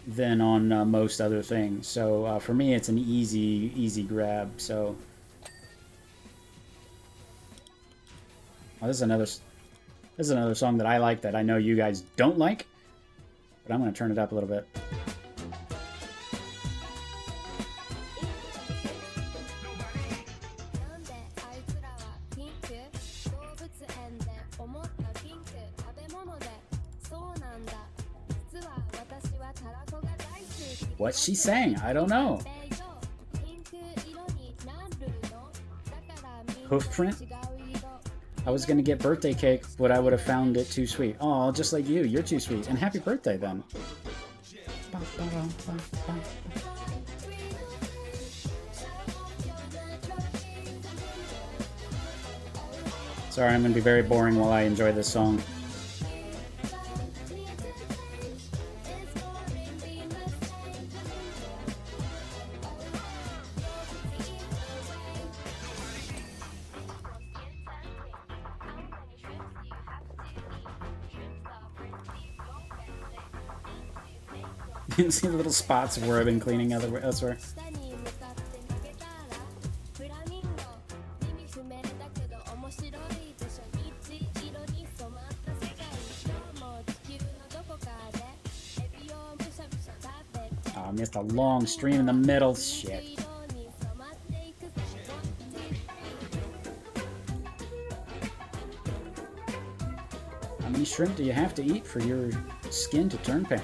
than on most other things. So for me, it's an easy grab. So... Oh, this is another song that I like that I know you guys don't like, but I'm going to turn it up a little bit. What's she saying? I don't know. Hoof print? I was going to get birthday cake, but I would have found it too sweet. Oh, just like you. You're too sweet. And happy birthday, then. Sorry, I'm going to be very boring while I enjoy this song. You can see the little spots of where I've been cleaning elsewhere. Oh, I missed a long stream in the middle. Shit. How many shrimp do you have to eat for your skin to turn pink?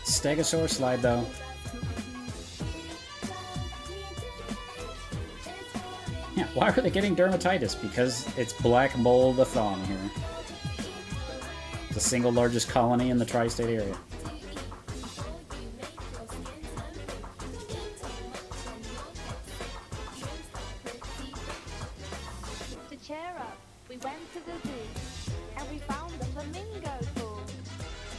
Stegosaurus slide though. Yeah, why are they getting dermatitis? Because it's black mold-a-thon here. The single largest colony in the tri-state area. To cheer up, we went to the zoo and we found the flamingo pool.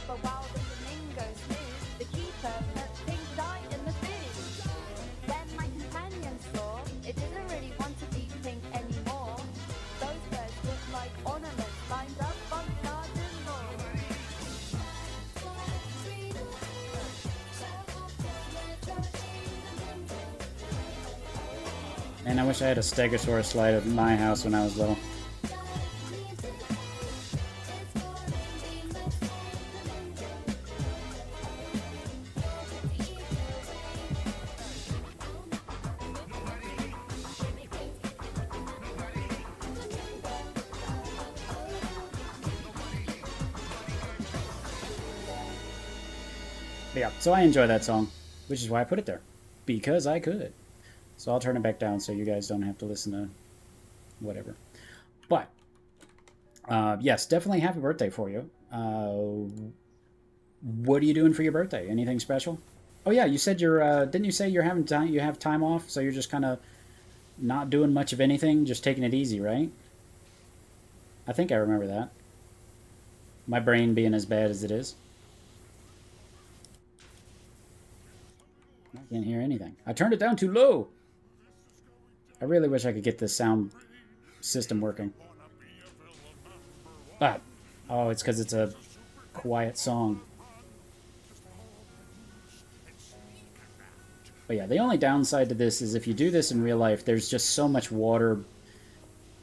But while the flamingos moved, the keeper let pink dye in the food. Then my companion saw it didn't really want to be pink anymore. Those birds looked like ornaments lined up on the garden lawn. Man, I wish I had a Stegosaurus slide at my house when I was little. But yeah, so I enjoy that song, which is why I put it there. Because I could. So I'll turn it back down so you guys don't have to listen to whatever. But, yes, definitely happy birthday for you. What are you doing for your birthday? Anything special? Oh yeah, you said you're, didn't you say you're having time, you have time off, so you're just kind of not doing much of anything, just taking it easy, right? I think I remember that. My brain being as bad as it is. I can't hear anything. I turned it down too low. I really wish I could get this sound system working. But, oh, it's because it's a quiet song. But yeah, the only downside to this is if you do this in real life, there's just so much water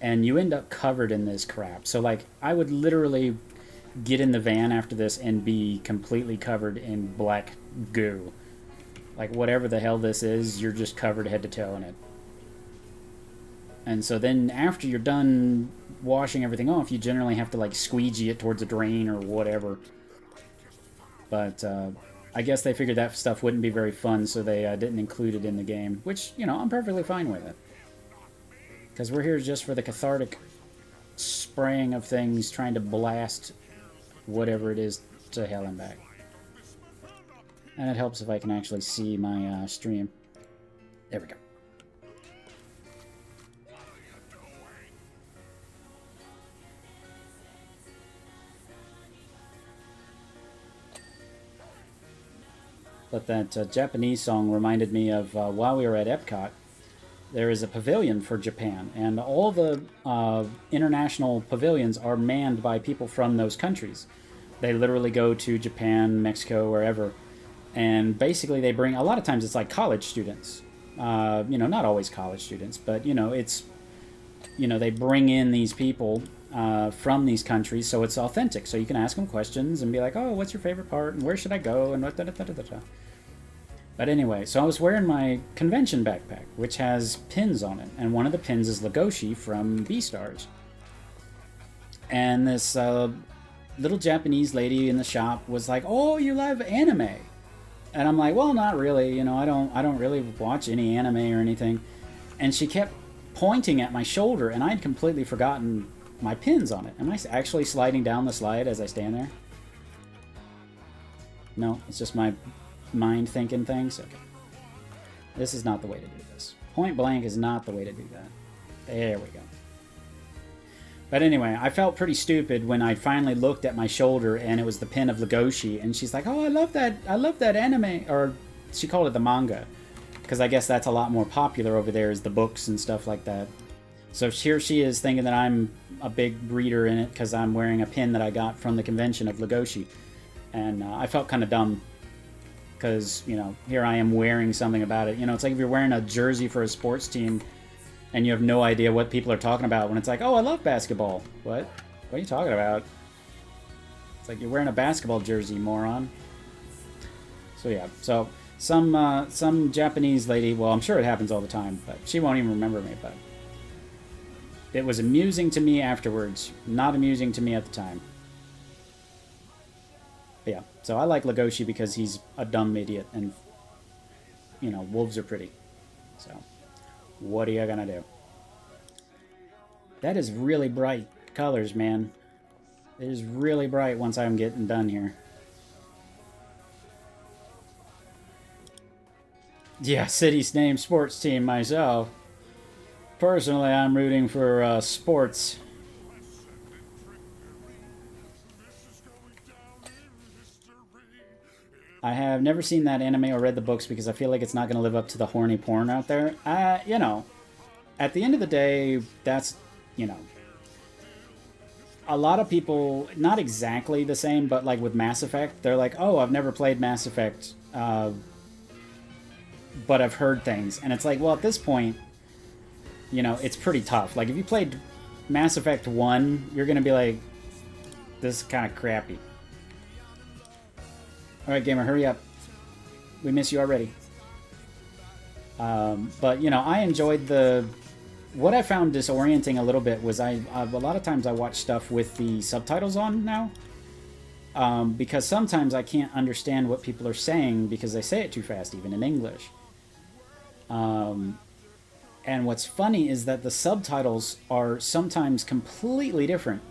and you end up covered in this crap. So, like, I would literally get in the van after this and be completely covered in black goo. Like, whatever the hell this is, you're just covered head to toe in it. And so then after you're done washing everything off, you generally have to, like, squeegee it towards a drain or whatever. But, I guess they figured that stuff wouldn't be very fun, so they didn't include it in the game. Which, you know, I'm perfectly fine with it. Because we're here just for the cathartic spraying of things, trying to blast whatever it is to hell and back. And it helps if I can actually see my stream. There we go. But that Japanese song reminded me of while we were at Epcot, there is a pavilion for Japan, and all the international pavilions are manned by people from those countries. They literally go to Japan, Mexico, wherever, and basically they bring, a lot of times it's like college students. You know, not always college students, but, you know, it's, you know, they bring in these people from these countries, so it's authentic. So you can ask them questions and be like, oh, what's your favorite part, and where should I go, and what da da da da da. But anyway, so I was wearing my convention backpack, which has pins on it, and one of the pins is Legoshi from Beastars. And this little Japanese lady in the shop was like, "Oh, you love anime?" And I'm like, "Well, not really. You know, I don't really watch any anime or anything." And she kept pointing at my shoulder, and I'd completely forgotten my pins on it. Am I actually sliding down the slide as I stand there? No, it's just my mind thinking things. Okay. This is not the way to do this. Point blank is not the way to do that. There we go. But anyway, I felt pretty stupid when I finally looked at my shoulder and it was the pin of Legoshi, and she's like, "Oh, I love that anime," or she called it the manga, because I guess that's a lot more popular over there, is the books and stuff like that. So here she is thinking that I'm a big reader in it because I'm wearing a pin that I got from the convention of Legoshi. And I felt kind of dumb because, you know, here I am wearing something about it. You know, it's like if you're wearing a jersey for a sports team and you have no idea what people are talking about when it's like, "Oh, I love basketball." What? What are you talking about? It's like you're wearing a basketball jersey, moron. So yeah, so some Japanese lady, well, I'm sure it happens all the time, but she won't even remember me, but it was amusing to me afterwards, not amusing to me at the time. But yeah, so I like Legoshi because he's a dumb idiot, and, you know, wolves are pretty. So, what are you gonna do? That is really bright colors, man. It is really bright once I'm getting done here. Yeah, city's name sports team myself. Personally, I'm rooting for sports. I have never seen that anime or read the books because I feel like it's not going to live up to the horny porn out there. You know, at the end of the day, that's, you know, a lot of people, not exactly the same, but like with Mass Effect, they're like, "Oh, I've never played Mass Effect, but I've heard things." And it's like, well, at this point, you know, it's pretty tough. Like, if you played Mass Effect 1, you're going to be like, "This is kind of crappy." Alright, gamer, hurry up. We miss you already. But, you know, I enjoyed the... What I found disorienting a little bit was a lot of times I watch stuff with the subtitles on now. because sometimes I can't understand what people are saying because they say it too fast, even in English. And what's funny is that the subtitles are sometimes completely different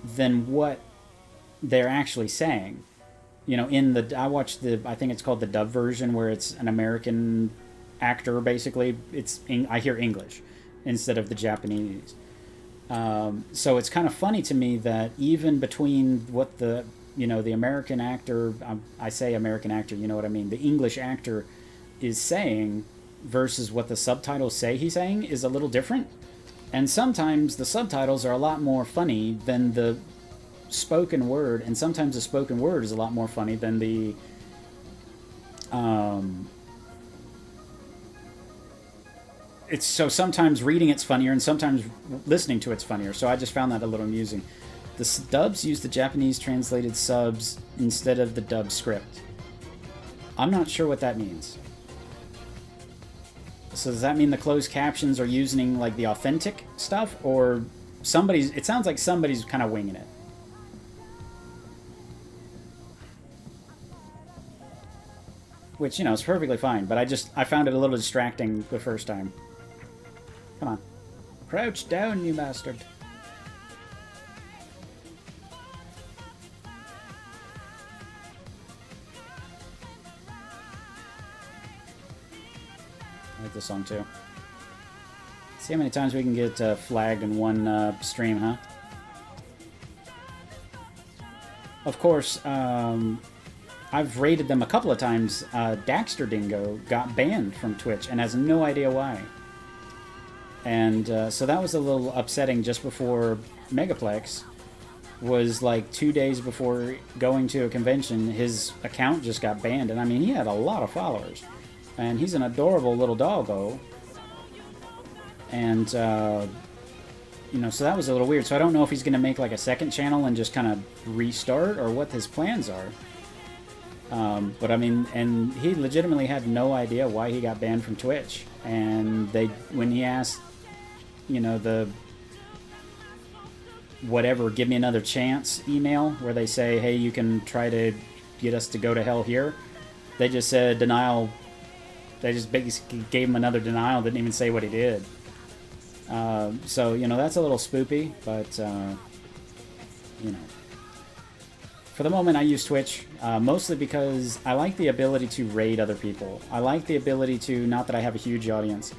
than what they're actually saying. You know, I watched I think it's called the dub version, where it's an American actor, basically. I hear English instead of the Japanese. So it's kind of funny to me that even between what the American actor, I say American actor, you know what I mean, the English actor is saying versus what the subtitles say he's saying is a little different. And sometimes the subtitles are a lot more funny than the spoken word, and sometimes the spoken word is a lot more funny than the it's so sometimes reading it's funnier and sometimes listening to it's funnier. So I just found that a little amusing. The dubs use the Japanese translated subs instead of the dub script. I'm not sure what that means. So does that mean the closed captions are using like the authentic stuff, or it sounds like somebody's kind of winging it. Which, is perfectly fine, but I found it a little distracting the first time. Come on. Crouch down, you bastard. I like this song too. See how many times we can get flagged in one stream, huh? Of course, I've rated them a couple of times. Daxter Dingo got banned from Twitch and has no idea why. And so that was a little upsetting just before Megaplex. Was like 2 days before going to a convention, his account just got banned. And I mean, he had a lot of followers. And he's an adorable little doggo. And, so that was a little weird. So I don't know if he's going to make like a second channel and just kind of restart or what his plans are. But I mean, and he legitimately had no idea why he got banned from Twitch. And when he asked, the whatever, give me another chance email where they say, hey, you can try to get us to go to hell here, they just said denial. They just basically gave him another denial, didn't even say what he did. So, that's a little spoopy, but, for the moment I use Twitch, mostly because I like the ability to raid other people. I like the ability to, not that I have a huge audience,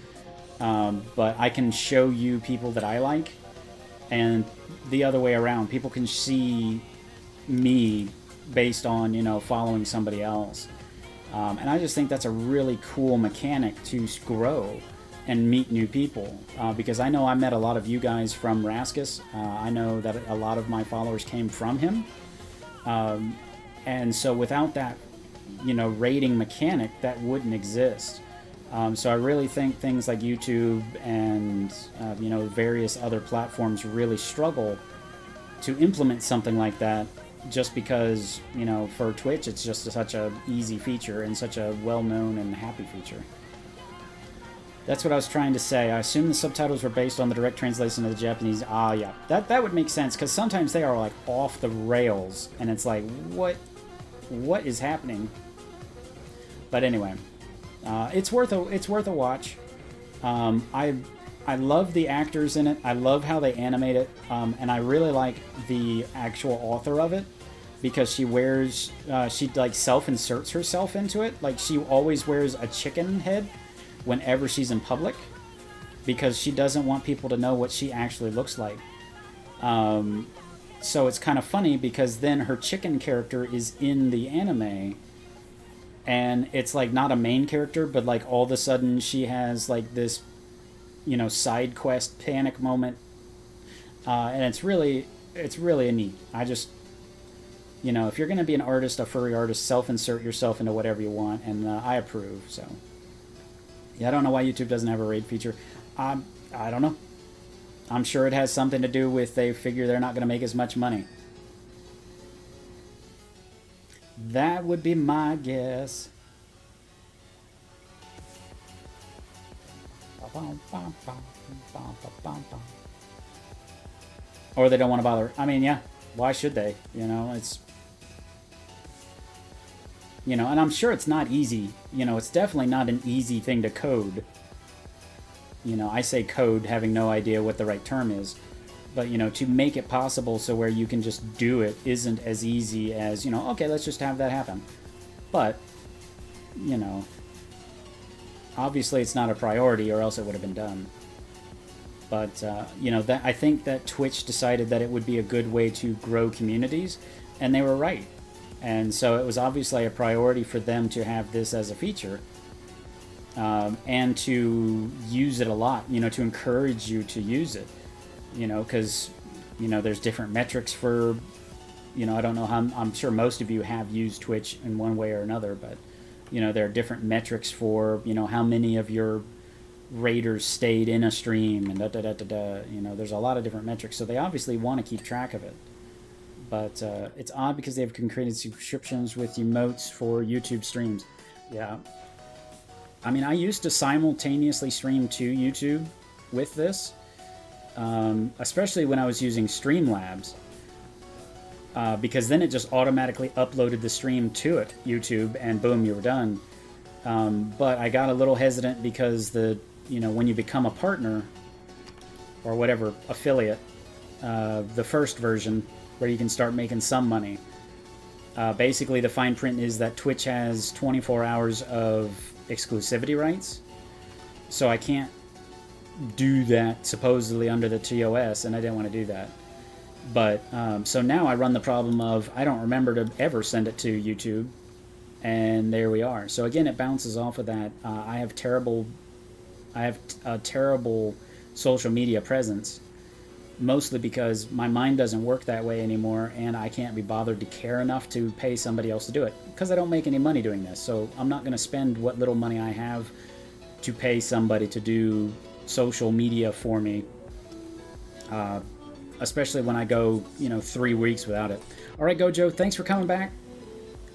but I can show you people that I like, and the other way around. People can see me based on, following somebody else. And I just think that's a really cool mechanic to grow and meet new people. Because I know I met a lot of you guys from Raskus. I know that a lot of my followers came from him. And so without that, rating mechanic, that wouldn't exist. So I really think things like YouTube and, various other platforms really struggle to implement something like that, just because, for Twitch, it's just such a easy feature and such a well-known and happy feature. That's what I was trying to say. I assume the subtitles were based on the direct translation of the Japanese. Ah, yeah. That would make sense, because sometimes they are, like, off the rails, and it's like, what is happening? But anyway, it's worth a watch. I love the actors in it. I love how they animate it, and I really like the actual author of it, because she like self-inserts herself into it. Like, she always wears a chicken head whenever she's in public, because she doesn't want people to know what she actually looks like. So it's kind of funny, because then her chicken character is in the anime, and it's like not a main character, but like all of a sudden she has like this, side quest panic moment, and it's really a neat. I just, if you're going to be an artist, a furry artist, self-insert yourself into whatever you want, and I approve. So yeah, I don't know why YouTube doesn't have a raid feature. I don't know. I'm sure it has something to do with they figure they're not going to make as much money. That would be my guess. Or they don't want to bother. I mean, yeah, why should they? It's You know, and I'm sure it's not easy. You know, it's definitely not an easy thing to code. You know, I say code having no idea what the right term is. But, you know, to make it possible so where you can just do it isn't as easy as, you know, okay, let's just have that happen. But, you know, obviously it's not a priority or else it would have been done. But, you know, I think that Twitch decided that it would be a good way to grow communities, and they were right. And so it was obviously a priority for them to have this as a feature, and to use it a lot, you know, to encourage you to use it. You know, because, you know, there's different metrics for, you know, I don't know how, I'm sure most of you have used Twitch in one way or another, but, you know, there are different metrics for, you know, how many of your raiders stayed in a stream and da-da-da-da-da. You know, there's a lot of different metrics, so they obviously want to keep track of it. But it's odd because they've created subscriptions with emotes for YouTube streams. Yeah. I mean, I used to simultaneously stream to YouTube with this. Especially when I was using Streamlabs, because then it just automatically uploaded the stream to it, YouTube, and boom, you were done. But I got a little hesitant because you know, when you become a partner or whatever affiliate, the first version where you can start making some money, basically the fine print is that Twitch has 24 hours of exclusivity rights, so I can't do that supposedly under the TOS, and I didn't want to do that. But so now I run the problem of I don't remember to ever send it to YouTube, and there we are. So again, it bounces off of that. I have a terrible social media presence, mostly because my mind doesn't work that way anymore, and I can't be bothered to care enough to pay somebody else to do it, because I don't make any money doing this. So I'm not going to spend what little money I have to pay somebody to do social media for me, especially when I go, you know, 3 weeks without it. All right, Gojo, thanks for coming back.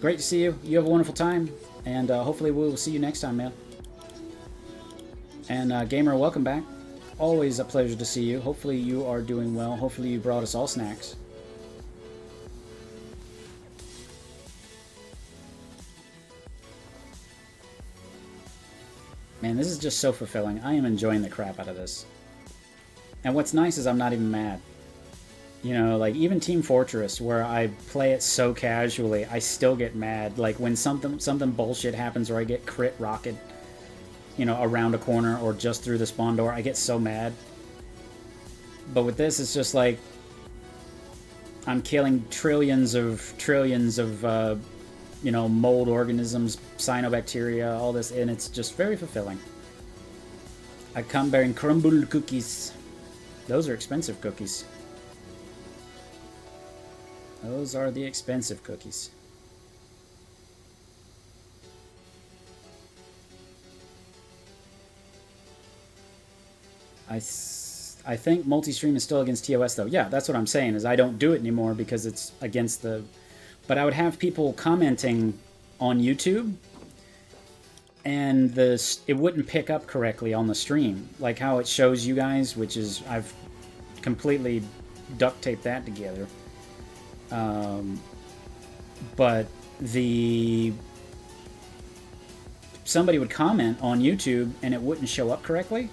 Great to see you. You have a wonderful time, and hopefully we'll see you next time, man. And Gamer, welcome back. Always a pleasure to see you. Hopefully you are doing well. Hopefully you brought us all snacks. Man, this is just so fulfilling. I am enjoying the crap out of this. And what's nice is I'm not even mad. You know, like, even Team Fortress, where I play it so casually, I still get mad. Like, when something bullshit happens, or I get crit rocket, you know, around a corner, or just through the spawn door, I get so mad. But with this, it's just like, I'm killing trillions of, you know, mold organisms, cyanobacteria, all this, and it's just very fulfilling. I come bearing crumbled cookies. Those are expensive cookies. Those are the expensive cookies. I think multi-stream is still against TOS, though. Yeah, that's what I'm saying, is I don't do it anymore because it's against the... But I would have people commenting on YouTube, and it wouldn't pick up correctly on the stream. Like how it shows you guys, which is... I've completely duct taped that together. But somebody would comment on YouTube, and it wouldn't show up correctly.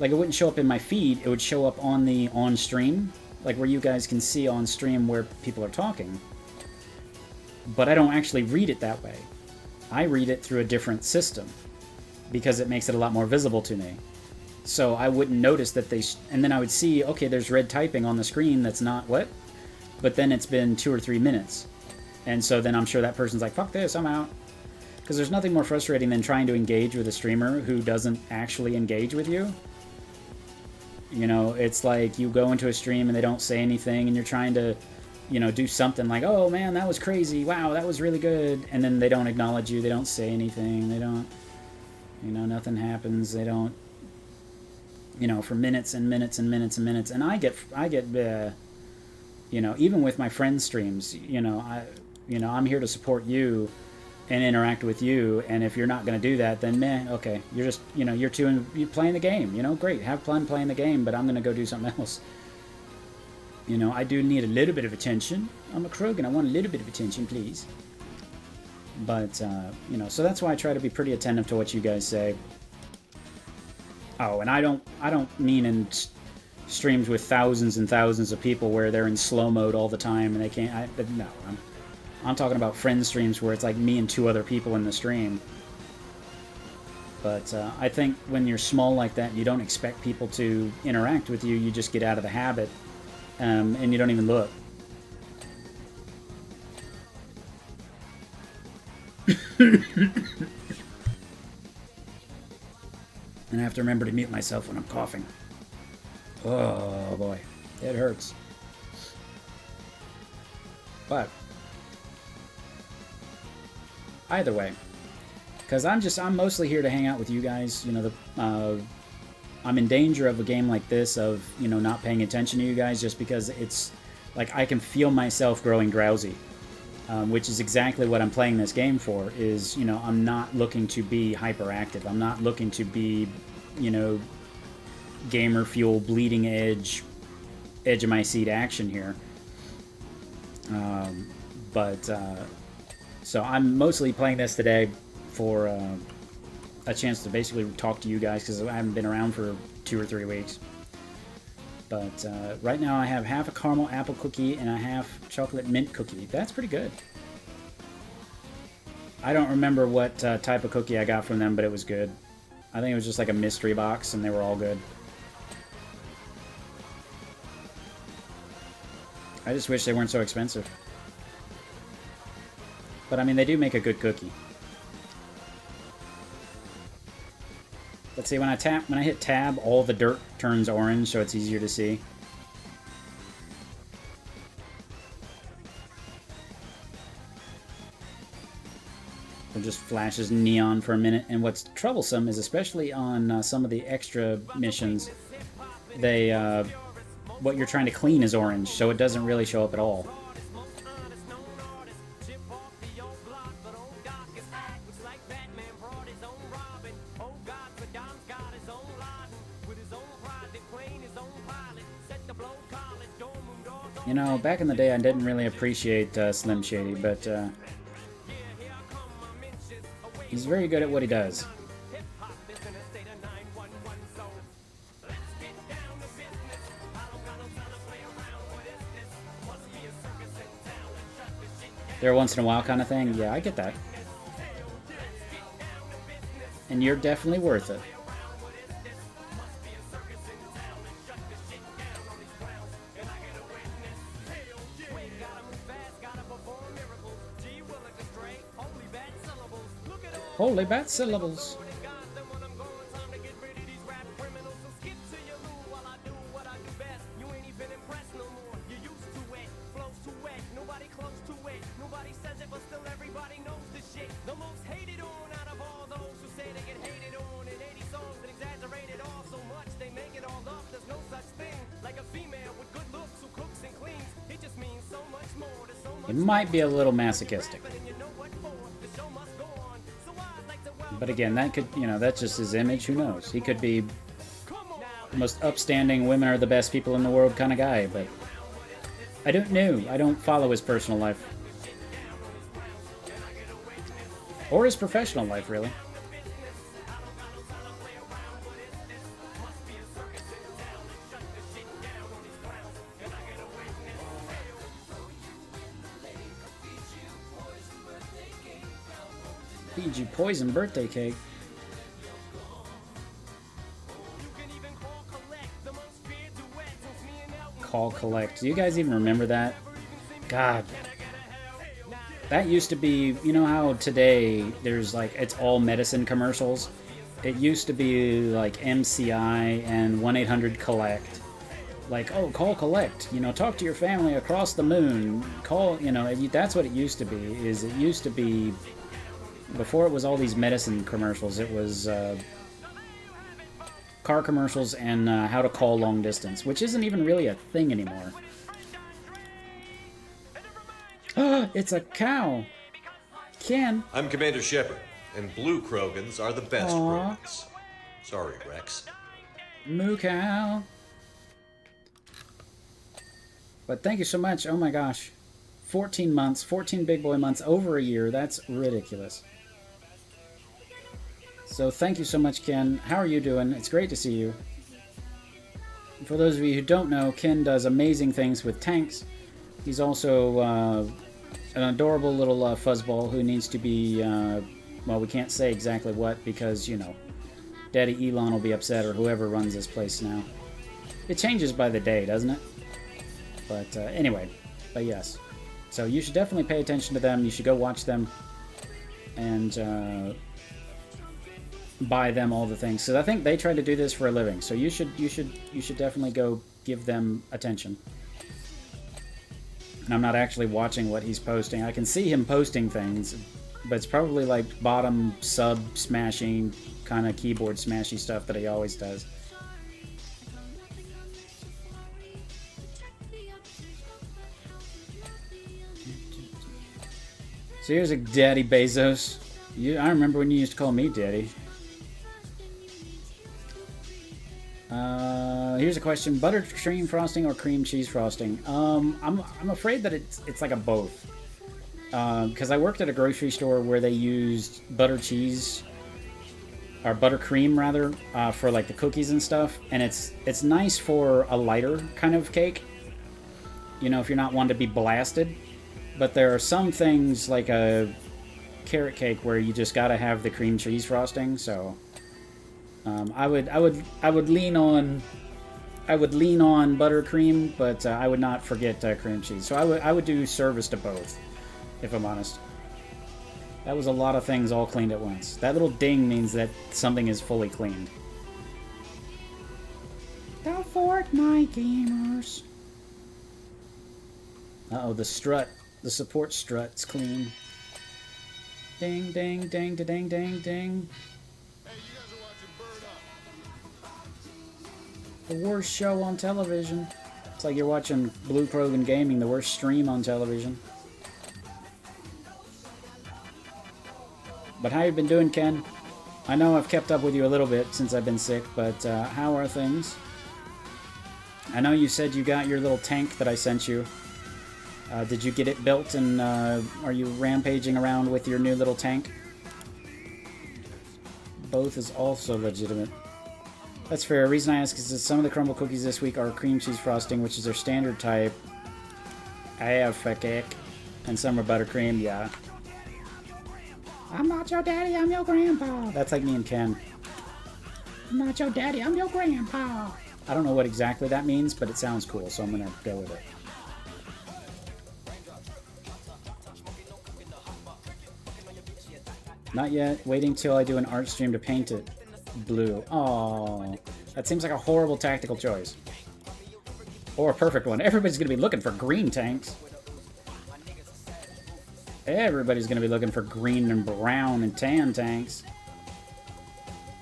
Like, it wouldn't show up in my feed, it would show up on the on-stream, like where you guys can see on-stream where people are talking. But I don't actually read it that way. I read it through a different system, because it makes it a lot more visible to me. So I wouldn't notice that and then I would see, okay, there's red typing on the screen that's not what? But then it's been 2 or 3 minutes. And so then I'm sure that person's like, fuck this, I'm out. Because there's nothing more frustrating than trying to engage with a streamer who doesn't actually engage with you. You know, it's like you go into a stream and they don't say anything, and you're trying to, you know, do something like, oh man, that was crazy, wow, that was really good, and then they don't acknowledge you, they don't say anything, they don't, you know, nothing happens, they don't, you know, for minutes and minutes and minutes and minutes, and I get, you know, even with my friends' streams, you know, I'm here to support you and interact with you, and if you're not going to do that, then meh, okay, you're just, you know, you're playing the game, you know, great, have fun playing the game, but I'm going to go do something else. You know, I do need a little bit of attention. I'm a Krogan, I want a little bit of attention, please. But, you know, so that's why I try to be pretty attentive to what you guys say. Oh, and I don't mean in streams with thousands and thousands of people where they're in slow mode all the time and they can't. No, I'm talking about friend streams where it's like me and 2 other people in the stream. But I think when you're small like that, you don't expect people to interact with you. You just get out of the habit, and you don't even look. And I have to remember to mute myself when I'm coughing. Oh boy, it hurts. But either way, because I'm mostly here to hang out with you guys. You know, I'm in danger of a game like this of, you know, not paying attention to you guys just because it's like I can feel myself growing drowsy. Which is exactly what I'm playing this game for, is, you know, I'm not looking to be hyperactive. I'm not looking to be, you know, gamer fuel, bleeding edge of my seat action here. So I'm mostly playing this today for a chance to basically talk to you guys, because I haven't been around for 2 or 3 weeks. But right now I have half a caramel apple cookie and a half chocolate mint cookie. That's pretty good. I don't remember what type of cookie I got from them, but it was good. I think it was just like a mystery box, and they were all good. I just wish they weren't so expensive. But I mean, they do make a good cookie. Let's see, when I hit tab, all the dirt turns orange, so it's easier to see. It just flashes neon for a minute, and what's troublesome is, especially on some of the extra missions, they what you're trying to clean is orange, so it doesn't really show up at all. You know, back in the day I didn't really appreciate Slim Shady, but he's very good at what he does. There once in a while kind of thing? Yeah, I get that. And you're definitely worth it. Holy bat syllables. It might be a little masochistic. But again, that could, you know, that's just his image. Who knows? He could be the most upstanding, women are the best people in the world kind of guy, but I don't know. I don't follow his personal life. Or his professional life, really. Feed you poison birthday cake. Call collect. Do you guys even remember that? God. That used to be, you know how today there's like, it's all medicine commercials? It used to be like MCI and 1-800-COLLECT. Like, oh, call collect, you know, talk to your family across the moon. Call, you know, that's what it used to be, is it used to be, before it was all these medicine commercials, it was car commercials and how to call long distance, which isn't even really a thing anymore. It's a cow. Ken. I'm Commander Shepard, and blue Krogans are the best Aww. Krogans. Sorry, Rex. Moo cow. But thank you so much, oh my gosh, 14 months, 14 big boy months, over a year. That's ridiculous. So thank you so much, Ken. How are you doing? It's great to see you. For those of you who don't know, Ken does amazing things with tanks. He's also an adorable little fuzzball who needs to be, well, we can't say exactly what because, you know, Daddy Elon will be upset, or whoever runs this place now. It changes by the day, doesn't it? But anyway, but yes. So you should definitely pay attention to them. You should go watch them and buy them all the things. So I think they try to do this for a living. So you should definitely go give them attention. And I'm not actually watching what he's posting. I can see him posting things, but it's probably like bottom sub smashing, kind of keyboard smashy stuff that he always does. So here's a Daddy Bezos. I remember when you used to call me Daddy. Here's a question: buttercream frosting or cream cheese frosting? I'm afraid that it's like a both. Because I worked at a grocery store where they used butter cheese, or buttercream rather, for like the cookies and stuff, and it's nice for a lighter kind of cake. You know, if you're not one to be blasted. But there are some things like a carrot cake where you just gotta have the cream cheese frosting. So I would lean on buttercream, but I would not forget cream cheese. So I would do service to both, if I'm honest. That was a lot of things all cleaned at once. That little ding means that something is fully cleaned. The Fortnite gamers. Uh-oh, the strut. The support strut's clean. Ding, ding, ding, da, ding, ding, ding. The worst show on television. It's like you're watching Blue Krogan Gaming, the worst stream on television. But how you been doing, Ken? I know I've kept up with you a little bit since I've been sick, but how are things? I know you said you got your little tank that I sent you. Did you get it built, and are you rampaging around with your new little tank? Both is also legitimate. That's fair. The reason I ask is that some of the crumble cookies this week are cream cheese frosting, which is their standard type. I have cake. And some are buttercream, yeah. I'm not your daddy, I'm your grandpa. That's like me and Ken. I'm not your daddy, I'm your grandpa. I don't know what exactly that means, but it sounds cool, so I'm gonna go with it. Not yet. Waiting till I do an art stream to paint it blue. Oh, that seems like a horrible tactical choice. Or a perfect one. Everybody's going to be looking for green tanks. Everybody's going to be looking for green and brown and tan tanks.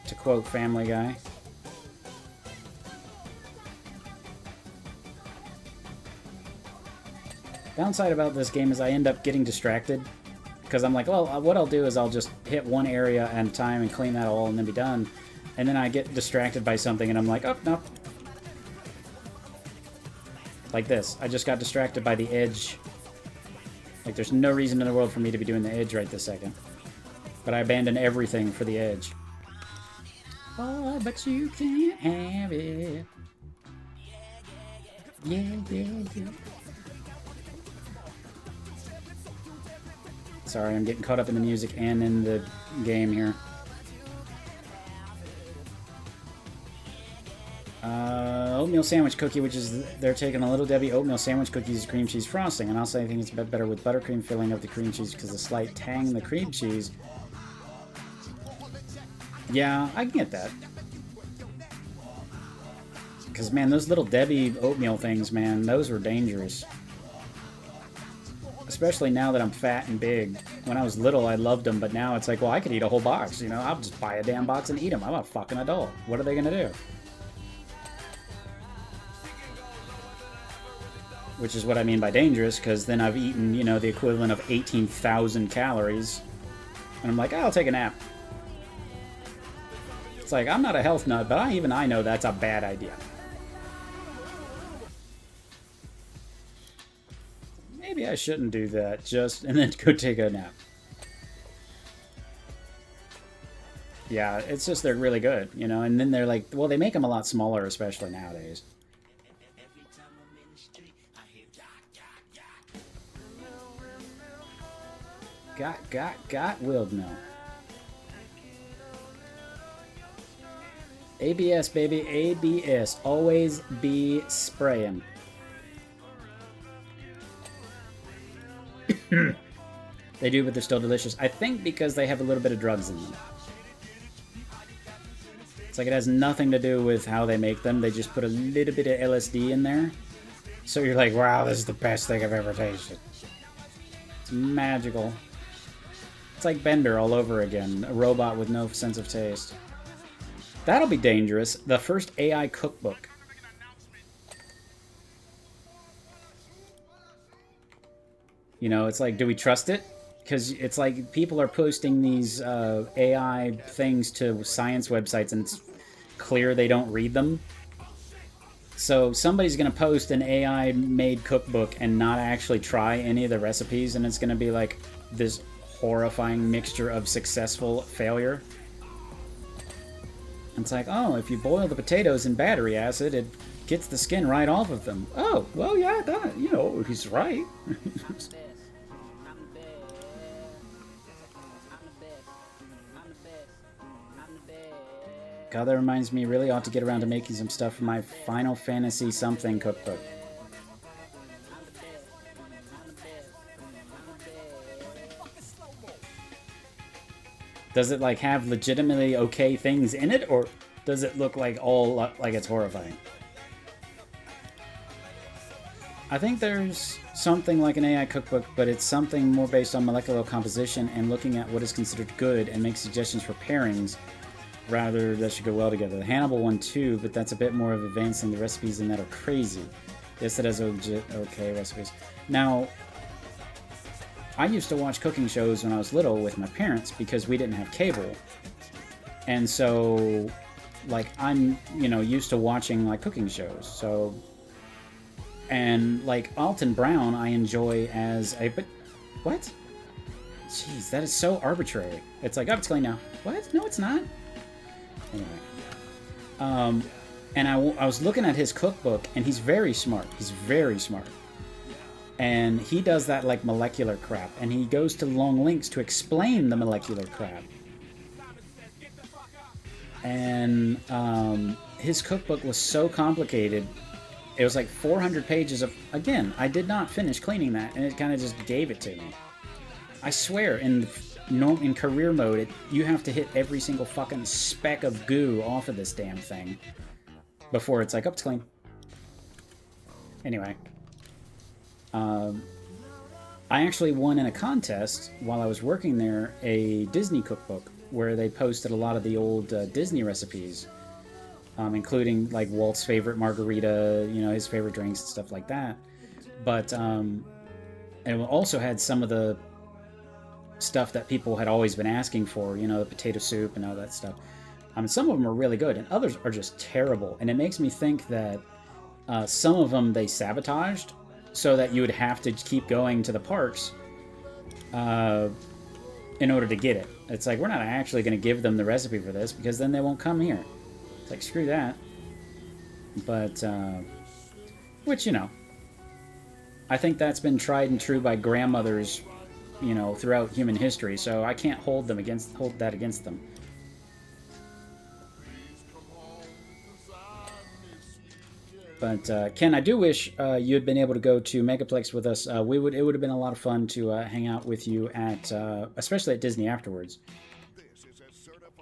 To quote Family Guy. Downside about this game is I end up getting distracted. Because I'm like, well, what I'll do is I'll just hit one area at a time and clean that all and then be done. And then I get distracted by something and I'm like, oh, no. Like this. I just got distracted by the edge. Like, there's no reason in the world for me to be doing the edge right this second. But I abandoned everything for the edge. Oh, but you can't have it. Yeah, yeah, yeah. Sorry, I'm getting caught up in the music and in the game here. Oatmeal sandwich cookie, which is they're taking a Little Debbie oatmeal sandwich cookies cream cheese frosting, and also I think it's a bit better with buttercream filling of the cream cheese because the slight tang in the cream cheese. Yeah, I can get that. Because, man, those Little Debbie oatmeal things, man, those were dangerous. Especially now that I'm fat and big. When I was little, I loved them, but now it's like, well, I could eat a whole box, you know? I'll just buy a damn box and eat them. I'm a fucking adult. What are they gonna do? Which is what I mean by dangerous, because then I've eaten, you know, the equivalent of 18,000 calories. And I'm like, oh, I'll take a nap. It's like, I'm not a health nut, but I know that's a bad idea. Maybe maybe I shouldn't do that. Just and then go take a nap. Yeah, it's just they're really good, you know. And then they're like, well, they make them a lot smaller, especially nowadays. Got willed mill. ABS, baby, ABS. Always be spraying. They do, but they're still delicious. I think because they have a little bit of drugs in them. It's like it has nothing to do with how they make them. They just put a little bit of LSD in there. So you're like, wow, this is the best thing I've ever tasted. It's magical. It's like Bender all over again. A robot with no sense of taste. That'll be dangerous. The first AI cookbook. You know, it's like, do we trust it? Because it's like people are posting these AI things to science websites and it's clear they don't read them. So somebody's going to post an AI-made cookbook and not actually try any of the recipes, and it's going to be like this horrifying mixture of successful failure. It's like, oh, if you boil the potatoes in battery acid, it gets the skin right off of them. Oh, well, yeah, that, you know, he's right. God, that reminds me, really ought to get around to making some stuff for my Final Fantasy something cookbook. Does it, like, have legitimately okay things in it, or does it look like all, like it's horrifying? I think there's something like an AI cookbook, but it's something more based on molecular composition and looking at what is considered good and make suggestions for pairings, rather that should go well together. The Hannibal one too, but that's a bit more of advancing the recipes in that are crazy. Yes, it has legit okay recipes. Now, I used to watch cooking shows when I was little with my parents because we didn't have cable. And so, like, I'm, you know, used to watching, like, cooking shows. So, and, like, Alton Brown I enjoy as a, but, what? Jeez, that is so arbitrary. It's like, oh, it's clean now. What? No, it's not. Anyway. And I was looking at his cookbook, and he's very smart. He's very smart. And he does that, like, molecular crap. And he goes to long links to explain the molecular crap. And his cookbook was so complicated. It was like 400 pages of... Again, I did not finish cleaning that, and it kind of just gave it to me. I swear, in career mode, you have to hit every single fucking speck of goo off of this damn thing before it's like, oh, it's clean. Anyway. I actually won in a contest while I was working there a Disney cookbook where they posted a lot of the old Disney recipes, including like Walt's favorite margarita, you know, his favorite drinks and stuff like that. But it also had some of the stuff that people had always been asking for, you know, the potato soup and all that stuff. Some of them are really good and others are just terrible. And it makes me think that some of them they sabotaged so that you would have to keep going to the parks in order to get it. It's like, we're not actually going to give them the recipe for this because then they won't come here. It's like, screw that. But, which, you know, I think that's been tried and true by grandmothers, you know, throughout human history, so I can't hold that against them. But Ken, I do wish you had been able to go to Megaplex with us. It would have been a lot of fun to hang out with you at, especially at Disney afterwards.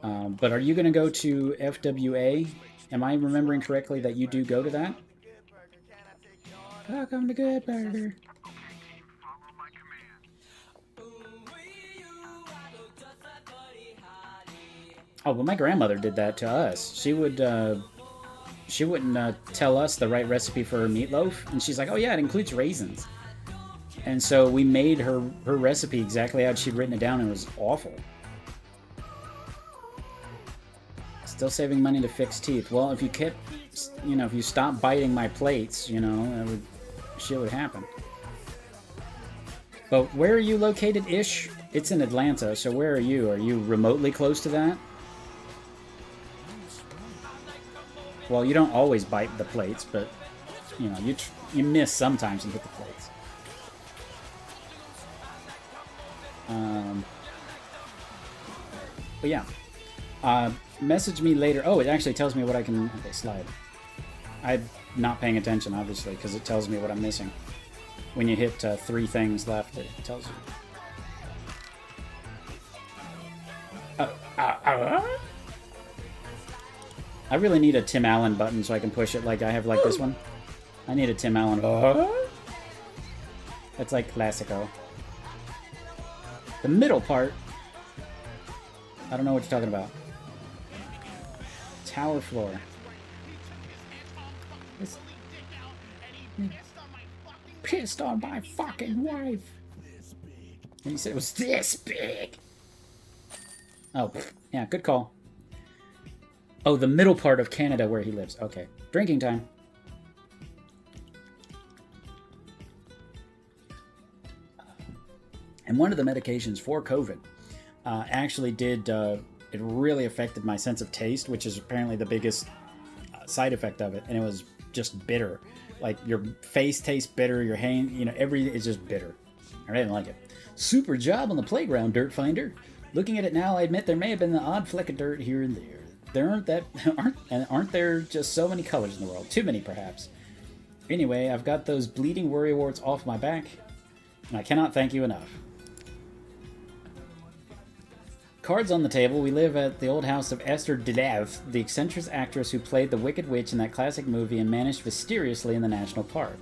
But are you going to go to FWA? Am I remembering correctly that you do go to that? Welcome to Good Burger. Oh, well, my grandmother did that to us. She wouldn't tell us the right recipe for her meatloaf, and she's like, "Oh yeah, it includes raisins." And so we made her recipe exactly how she'd written it down, and it was awful. Still saving money to fix teeth. Well, if you kept, you know, if you stopped biting my plates, you know, shit would happen. But where are you located-ish? It's in Atlanta, so where are you? Are you remotely close to that? Well, you don't always bite the plates, but, you know, you miss sometimes and hit the plates. But yeah. Message me later. Oh, it actually tells me what I can... Okay, slide. I'm not paying attention, obviously, because it tells me what I'm missing. When you hit 3 things left, it tells you. I really need a Tim Allen button so I can push it like I have like this one. I need a Tim Allen. That's like classico. The middle part. I don't know what you're talking about. Tower floor. It's pissed on my fucking wife. And he said it was this big. Oh, yeah, good call. Oh, the middle part of Canada where he lives. Okay. Drinking time. And one of the medications for COVID actually did, it really affected my sense of taste, which is apparently the biggest side effect of it. And it was just bitter. Like, your face tastes bitter, your hand, you know, everything is just bitter. I didn't like it. Super job on the playground, Dirt Finder. Looking at it now, I admit there may have been an odd fleck of dirt here and there. Aren't there just so many colors in the world? Too many, perhaps. Anyway, I've got those bleeding worry warts off my back, and I cannot thank you enough. Cards on the table, we live at the old house of Esther Dedav, the eccentric actress who played the Wicked Witch in that classic movie and vanished mysteriously in the National Park.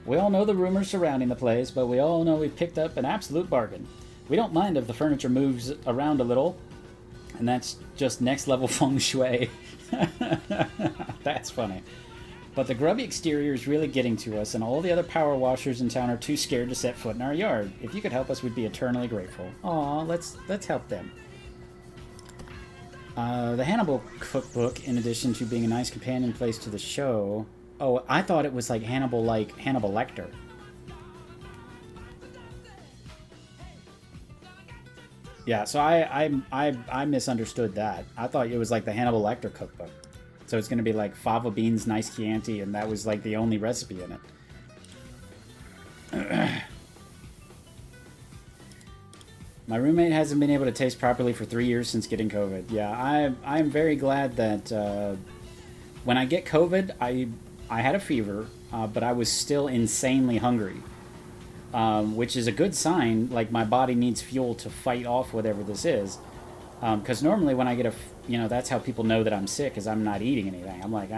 We all know the rumors surrounding the place, but we all know we've picked up an absolute bargain. We don't mind if the furniture moves around a little, and that's just next level feng shui. That's funny. But the grubby exterior is really getting to us, and all the other power washers in town are too scared to set foot in our yard. If you could help us, we'd be eternally grateful. Aw, let's help them. The Hannibal cookbook, in addition to being a nice companion place to the show... Oh, I thought it was like Hannibal Lecter. Yeah, so I misunderstood that. I thought it was like the Hannibal Lecter cookbook. So it's going to be like fava beans, nice Chianti, and that was like the only recipe in it. My roommate hasn't been able to taste properly for 3 years since getting COVID. Yeah, I'm very glad that when I get COVID, I had a fever, but I was still insanely hungry. Which is a good sign, like my body needs fuel to fight off whatever this is. Because normally when I get that's how people know that I'm sick, is I'm not eating anything. I'm like,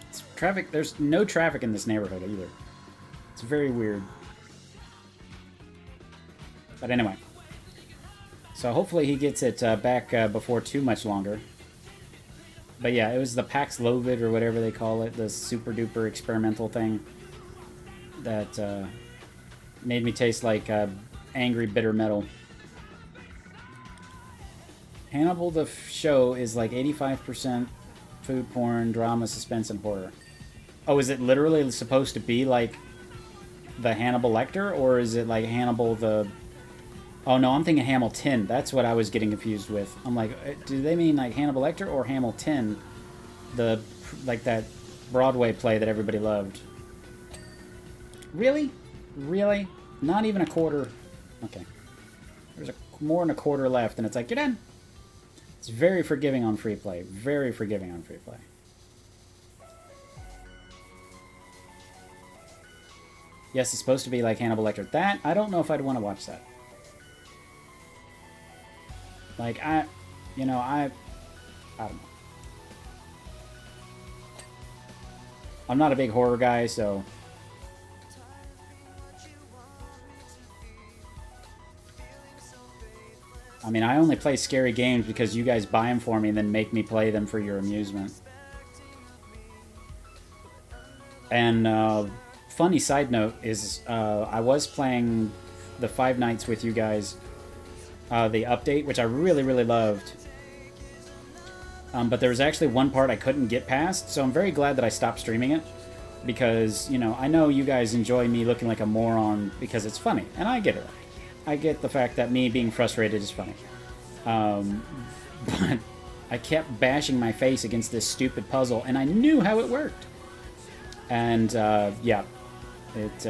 It's traffic, there's no traffic in this neighborhood either. It's very weird. But anyway. So hopefully he gets it back before too much longer. But yeah, it was the Paxlovid or whatever they call it, the super duper experimental thing that made me taste like angry bitter metal. Hannibal the show is like 85% food porn, drama, suspense, and horror. Oh, is it literally supposed to be like the Hannibal Lecter, or is it like Hannibal the... Oh no, I'm thinking Hamilton. That's what I was getting confused with. I'm like, do they mean like Hannibal Lecter or Hamilton? Like that Broadway play that everybody loved. Really? Really? Not even a quarter? Okay. There's more than a quarter left, and it's like, get in! It's very forgiving on free play. Very forgiving on free play. Yes, it's supposed to be like Hannibal Lecter. That, I don't know if I'd want to watch that. Like, I don't know. I'm not a big horror guy, so... I mean, I only play scary games because you guys buy them for me and then make me play them for your amusement. And, funny side note is, I was playing the Five Nights with you guys, the update, which I really, really loved. But there was actually one part I couldn't get past, so I'm very glad that I stopped streaming it. because, you know, I know you guys enjoy me looking like a moron because it's funny, and I get it. I get the fact that me being frustrated is funny. But I kept bashing my face against this stupid puzzle, and I knew how it worked. And, yeah, it's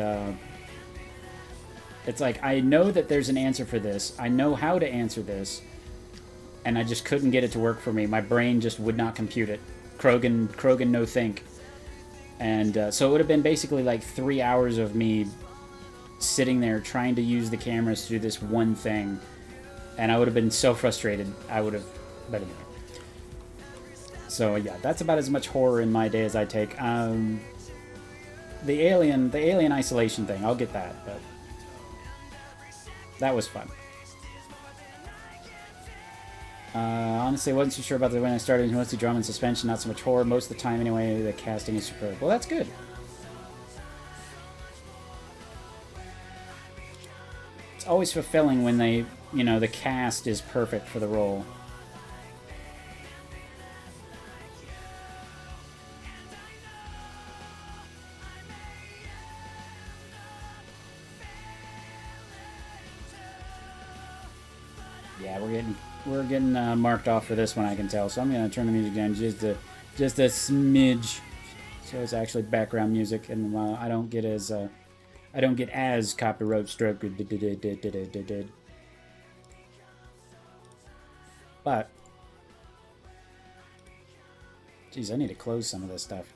like, I know that there's an answer for this. I know how to answer this, and I just couldn't get it to work for me. My brain just would not compute it. Krogan no think. And so it would have been basically like 3 hours of me sitting there trying to use the cameras to do this one thing. And I would have been so frustrated. I would have... But anyway. So yeah, that's about as much horror in my day as I take. The alien isolation thing, I'll get that, but that was fun. Honestly, I wasn't too sure about it when I started. Mostly drama and suspension, not so much horror. Most of the time, anyway, the casting is superb. Well, that's good. It's always fulfilling when they, you know, the cast is perfect for the role. Yeah, we're getting marked off for this one, I can tell. So I'm gonna turn the music down just a smidge, so it's actually background music, and I don't get as copyright struck. But geez, I need to close some of this stuff.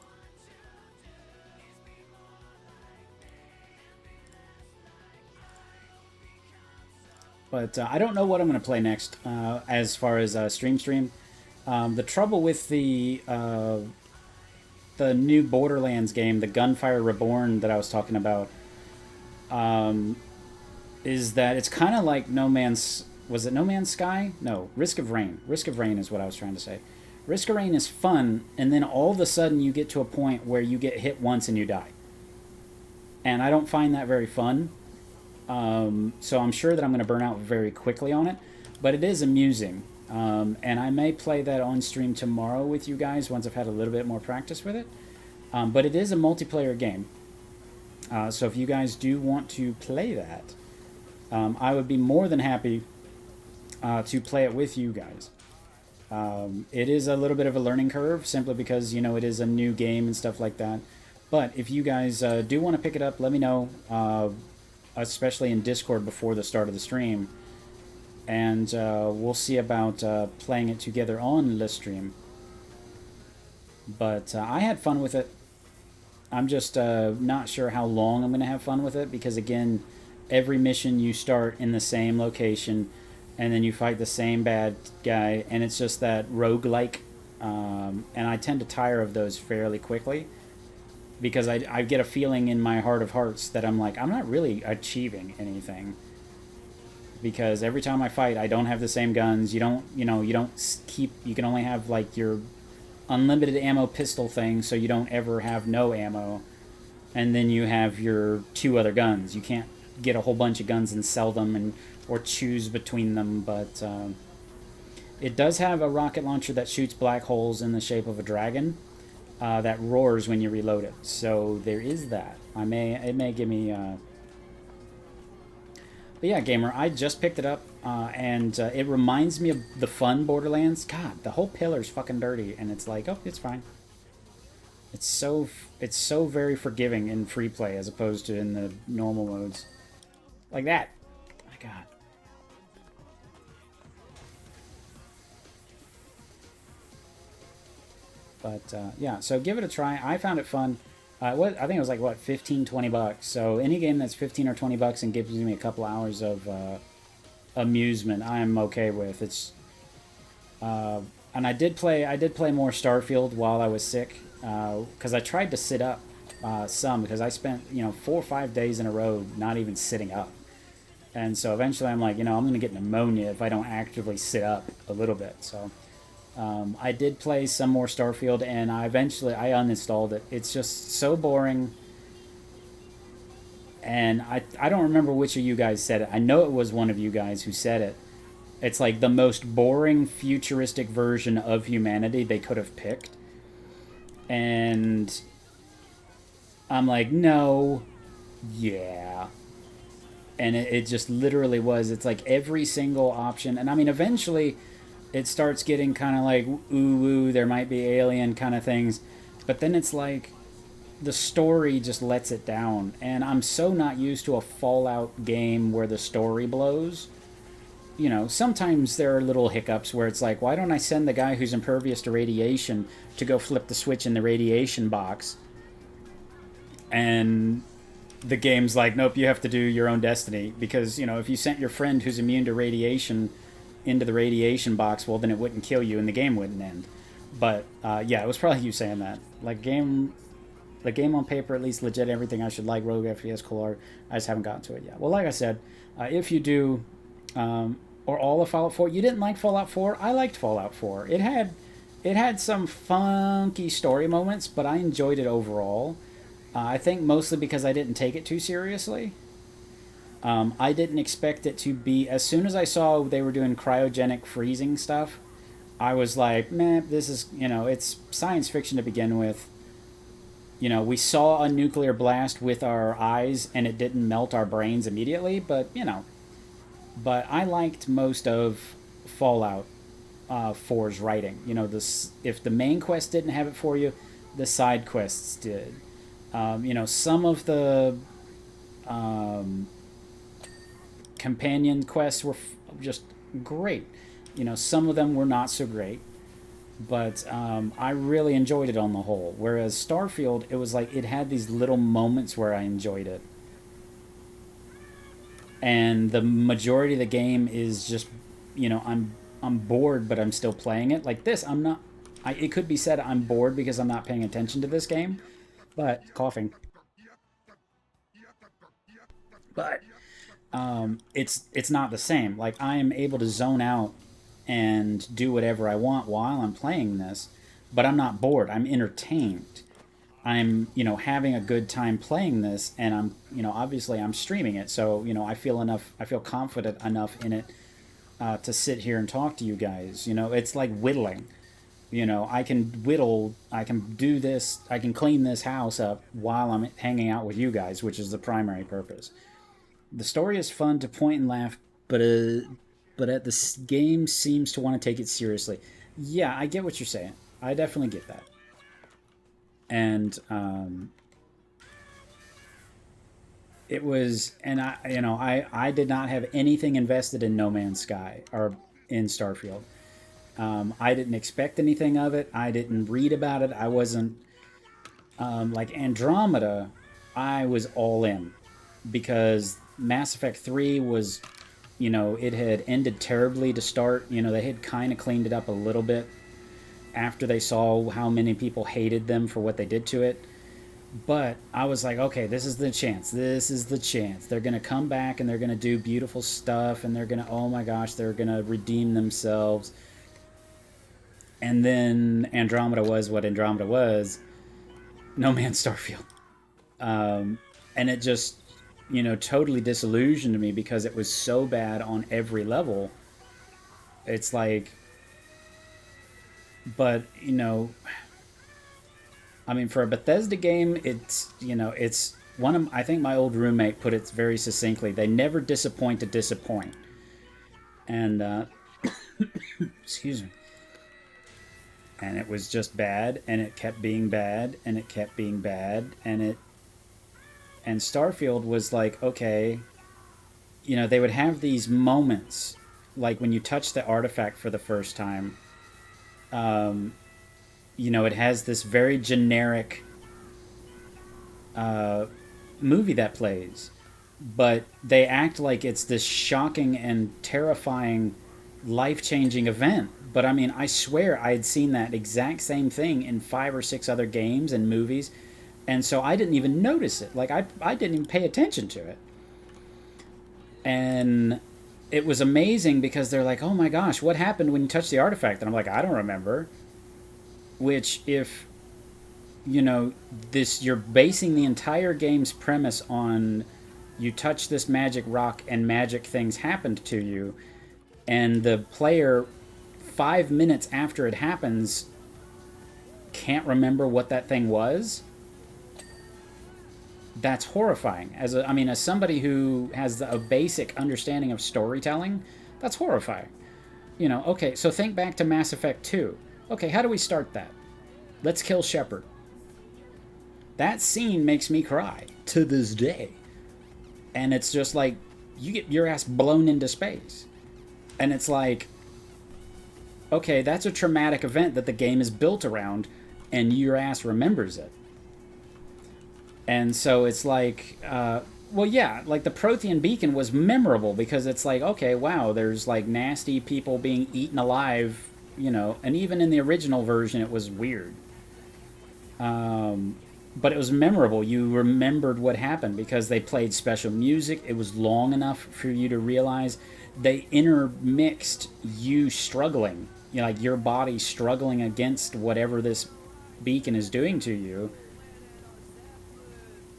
But I don't know what I'm going to play next as far as stream. The trouble with the new Borderlands game, the Gunfire Reborn that I was talking about, is that it's kind of like No Man's... Was it No Man's Sky? No, Risk of Rain. Risk of Rain is what I was trying to say. Risk of Rain is fun, and then all of a sudden you get to a point where you get hit once and you die. And I don't find that very fun. So I'm sure that I'm going to burn out very quickly on it, but it is amusing. And I may play that on stream tomorrow with you guys once I've had a little bit more practice with it. But it is a multiplayer game. So if you guys do want to play that, I would be more than happy to play it with you guys. It is a little bit of a learning curve simply because, you know, it is a new game and stuff like that. But if you guys do want to pick it up, let me know. Especially in Discord before the start of the stream, and we'll see about playing it together on the stream. But I had fun with it. I'm just not sure how long I'm going to have fun with it, because again, every mission you start in the same location, and then you fight the same bad guy, and it's just that roguelike, and I tend to tire of those fairly quickly. Because I get a feeling in my heart of hearts that I'm like, I'm not really achieving anything. Because every time I fight, I don't have the same guns. You can only have like your unlimited ammo pistol thing, so you don't ever have no ammo. And then you have your 2 other guns. You can't get a whole bunch of guns and sell them or choose between them, but it does have a rocket launcher that shoots black holes in the shape of a dragon. That roars when you reload it. So there is that. It may give me... But yeah, gamer, I just picked it up, and it reminds me of the fun Borderlands. God, the whole pillar's fucking dirty, and it's like, oh, it's fine. It's so very forgiving in free play as opposed to in the normal modes. Like that. My God. But yeah, so give it a try. I found it fun. I think it was like, what, 15, 20 bucks. So any game that's 15 or 20 bucks and gives me a couple hours of amusement, I'm okay with. It's and I did play more Starfield while I was sick, because I tried to sit up some, because I spent 4 or 5 days in a row not even sitting up. And so eventually I'm like, I'm going to get pneumonia if I don't actively sit up a little bit. So I did play some more Starfield, and I uninstalled it. It's just so boring. And I don't remember which of you guys said it. I know it was one of you guys who said it. It's like the most boring futuristic version of humanity they could have picked. And I'm like, no, yeah. And it just literally was. It's like every single option. And I mean, eventually it starts getting kind of like, ooh, there might be alien kind of things. But then it's like the story just lets it down. And I'm so not used to a Fallout game where the story blows. You know, sometimes there are little hiccups where it's like, why don't I send the guy who's impervious to radiation to go flip the switch in the radiation box? And the game's like, nope, you have to do your own destiny. Because, you know, if you sent your friend who's immune to radiation into the radiation box, well, then it wouldn't kill you and the game wouldn't end. But, yeah, it was probably you saying that. Like, the game on paper, at least legit everything I should like, Rogue FPS, cool art. I just haven't gotten to it yet. Well, like I said, if you do, or all of Fallout 4, you didn't like Fallout 4. I liked Fallout 4. It had some funky story moments, but I enjoyed it overall. I think mostly because I didn't take it too seriously. I didn't expect it to be... As soon as I saw they were doing cryogenic freezing stuff, I was like, meh, this is, you know, it's science fiction to begin with. You know, we saw a nuclear blast with our eyes, and it didn't melt our brains immediately, but, you know. But I liked most of Fallout 4's writing. You know, this, if the main quest didn't have it for you, the side quests did. You know, some of the companion quests were just great. You know, some of them were not so great. But I really enjoyed it on the whole. Whereas Starfield, it was like it had these little moments where I enjoyed it. And the majority of the game is just, you know, I'm bored, but I'm still playing it. Like this, I'm not... it could be said I'm bored because I'm not paying attention to this game. But, coughing. But, it's not the same. Like, I am able to zone out and do whatever I want while I'm playing this. But I'm not bored. I'm entertained. I'm, you know, having a good time playing this, and I'm, you know, obviously I'm streaming it, so, you know, I feel confident enough in it to sit here and talk to you guys. You know, it's like whittling. You know, I can whittle, I can do this, I can clean this house up while I'm hanging out with you guys, which is the primary purpose. The story is fun to point and laugh, but the game seems to want to take it seriously. Yeah, I get what you're saying. I definitely get that. And it was, and I did not have anything invested in No Man's Sky or in Starfield. I didn't expect anything of it. I didn't read about it. I wasn't like Andromeda. I was all in because Mass Effect 3 was, you know, it had ended terribly to start. You know, they had kind of cleaned it up a little bit after they saw how many people hated them for what they did to it. But I was like, okay, this is the chance. This is the chance. They're going to come back and they're going to do beautiful stuff and they're going to, oh my gosh, they're going to redeem themselves. And then Andromeda was what Andromeda was. No Man's Starfield. And it just, you know, totally disillusioned me because it was so bad on every level. It's like... But, you know, I mean, for a Bethesda game, it's, you know, it's one of, I think my old roommate put it very succinctly, they never disappoint to disappoint. And, excuse me. And it was just bad, and it kept being bad, and it kept being bad, and Starfield was like, okay, you know, they would have these moments, like when you touch the artifact for the first time. You know, it has this very generic movie that plays, but they act like it's this shocking and terrifying, life-changing event. But I mean, I swear I had seen that exact same thing in 5 or 6 other games and movies, and so I didn't even notice it. Like, I didn't even pay attention to it. And it was amazing because they're like, oh my gosh, what happened when you touched the artifact? And I'm like, I don't remember. Which, if, you know, you're basing the entire game's premise on you touch this magic rock and magic things happened to you, and the player 5 minutes after it happens can't remember what that thing was. That's horrifying. As somebody who has a basic understanding of storytelling, that's horrifying. You know, okay, so think back to Mass Effect 2. Okay, how do we start that? Let's kill Shepard. That scene makes me cry to this day. And it's just like, you get your ass blown into space. And it's like, okay, that's a traumatic event that the game is built around, and your ass remembers it. And so it's like, well, yeah, like the Prothean beacon was memorable because it's like, okay, wow, there's like nasty people being eaten alive, you know, and even in the original version it was weird. But it was memorable. You remembered what happened because they played special music. It was long enough for you to realize. They intermixed you struggling, you know, like your body struggling against whatever this beacon is doing to you.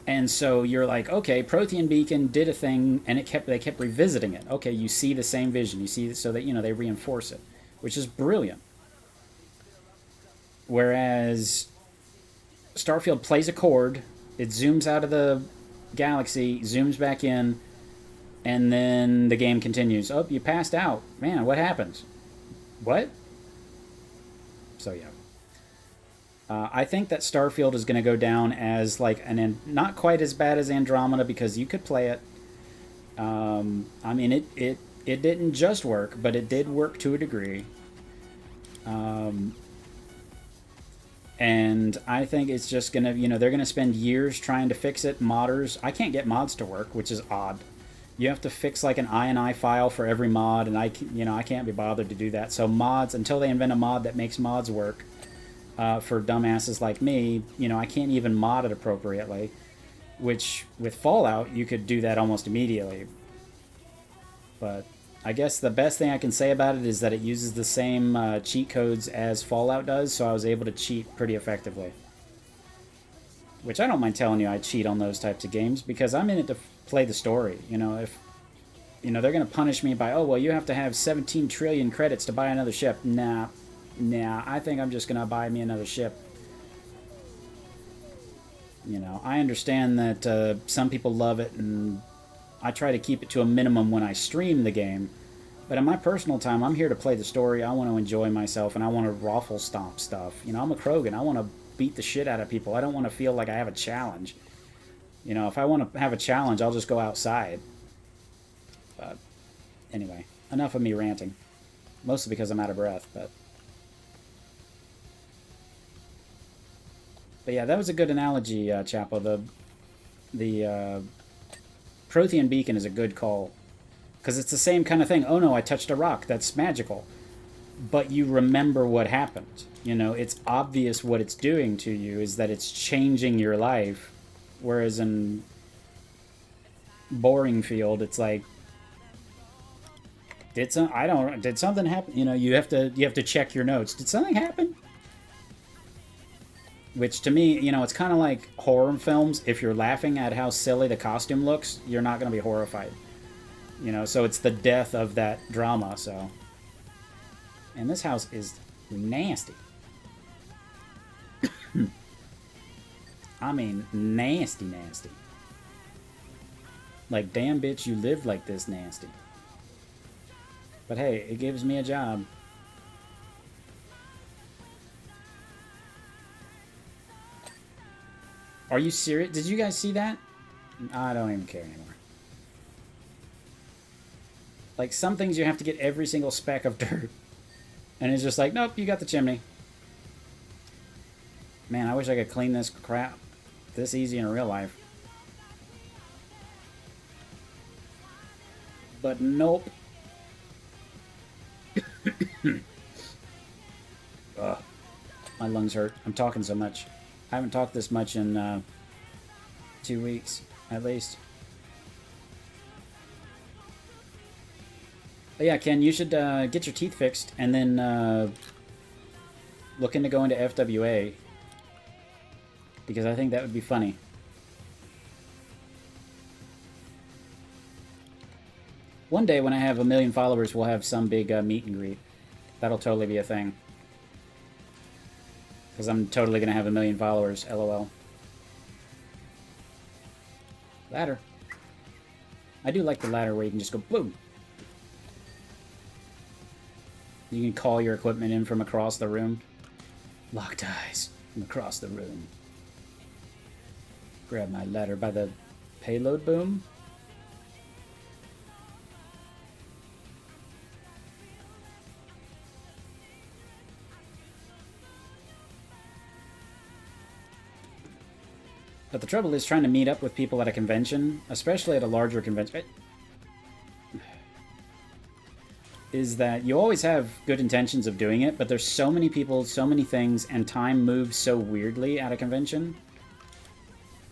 And so you're like, okay, Prothean Beacon did a thing, and they kept revisiting it. Okay, you see the same vision. You see, so that, you know, they reinforce it, which is brilliant. Whereas Starfield plays a chord, it zooms out of the galaxy, zooms back in, and then the game continues. Oh, you passed out. Man, what happens? What? So, yeah. I think that Starfield is going to go down as like not quite as bad as Andromeda because you could play it. I mean, it didn't just work, but it did work to a degree. And I think it's just going to, you know, they're going to spend years trying to fix it. Modders, I can't get mods to work, which is odd. You have to fix like an INI file for every mod, and I can't be bothered to do that. So mods, until they invent a mod that makes mods work, for dumbasses like me, you know, I can't even mod it appropriately, which with Fallout you could do that almost immediately. But I guess the best thing I can say about it is that it uses the same cheat codes as Fallout does, so I was able to cheat pretty effectively. Which I don't mind telling you, I cheat on those types of games because I'm in it to play the story. You know, if you know they're going to punish me by, oh well, you have to have 17 trillion credits to buy another ship. Nah, I think I'm just going to buy me another ship. You know, I understand that some people love it, and I try to keep it to a minimum when I stream the game. But in my personal time, I'm here to play the story. I want to enjoy myself, and I want to raffle stomp stuff. You know, I'm a Krogan. I want to beat the shit out of people. I don't want to feel like I have a challenge. You know, if I want to have a challenge, I'll just go outside. But anyway, enough of me ranting. Mostly because I'm out of breath, but yeah, that was a good analogy, Chapo. The Prothean Beacon is a good call. Because it's the same kind of thing. Oh no, I touched a rock. That's magical. But you remember what happened. You know, it's obvious what it's doing to you is that it's changing your life. Whereas in Boring Field, it's like, did something happen? You know, you have to check your notes. Did something happen? Which to me, you know, it's kind of like horror films. If you're laughing at how silly the costume looks, you're not going to be horrified. You know, so it's the death of that drama, so. And this house is nasty. I mean, nasty. Like, damn bitch, you lived like this nasty. But hey, it gives me a job. Are you serious? Did you guys see that? I don't even care anymore. Like, some things you have to get every single speck of dirt. And it's just like, nope, you got the chimney. Man, I wish I could clean this crap this easy in real life. But nope. Ugh. My lungs hurt. I'm talking so much. I haven't talked this much in 2 weeks, at least. But yeah, Ken, you should get your teeth fixed and then look into going to FWA. Because I think that would be funny. One day when I have 1 million followers, we'll have some big meet and greet. That'll totally be a thing. Because I'm totally going to have 1 million followers, LOL. Ladder. I do like the ladder where you can just go boom. You can call your equipment in from across the room. Locked eyes from across the room. Grab my ladder by the payload boom. But the trouble is trying to meet up with people at a convention, especially at a larger convention, is that you always have good intentions of doing it, but there's so many people, so many things, and time moves so weirdly at a convention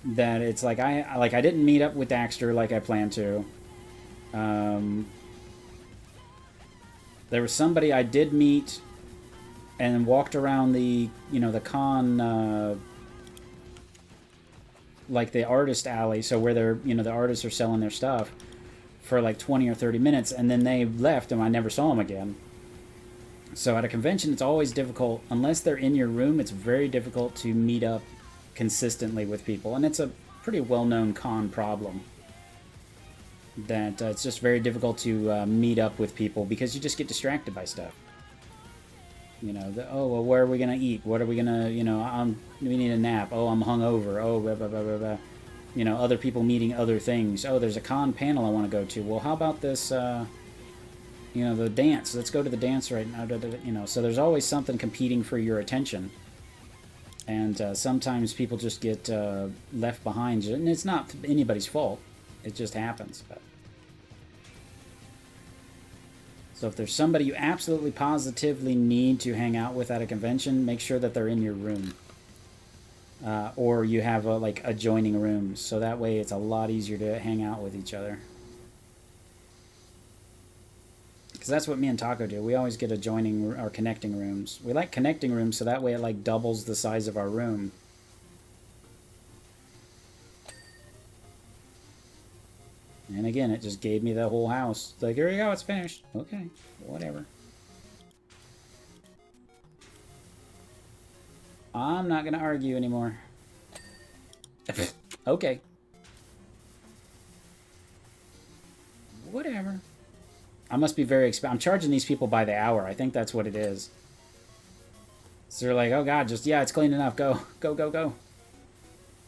that it's like I didn't meet up with Daxter like I planned to. There was somebody I did meet and walked around the the con. Like the artist alley, so where they're the artists are selling their stuff for like 20 or 30 minutes, and then they left and I never saw them again. So at a convention, it's always difficult unless they're in your room. It's very difficult to meet up consistently with people, and it's a pretty well-known con problem that it's just very difficult to meet up with people because you just get distracted by stuff. Oh, well, where are we going to eat? What are we going to, we need a nap. Oh, I'm hungover. Oh, blah, blah, blah, blah, blah. Other people meeting other things. Oh, there's a con panel I want to go to. Well, how about this, the dance? Let's go to the dance right now. So there's always something competing for your attention. And sometimes people just get left behind. And it's not anybody's fault. It just happens. But. So if there's somebody you absolutely positively need to hang out with at a convention, make sure that they're in your room. Or you have like adjoining rooms, so that way it's a lot easier to hang out with each other. Because that's what me and Taco do. We always get adjoining or connecting rooms. We like connecting rooms, so that way it like doubles the size of our room. And again, it just gave me the whole house. Like, here you go, it's finished. Okay, whatever. I'm not going to argue anymore. Okay. Whatever. I must be very expensive. I'm charging these people by the hour. I think that's what it is. So they're like, oh god, just, yeah, it's clean enough. Go, go, go, go.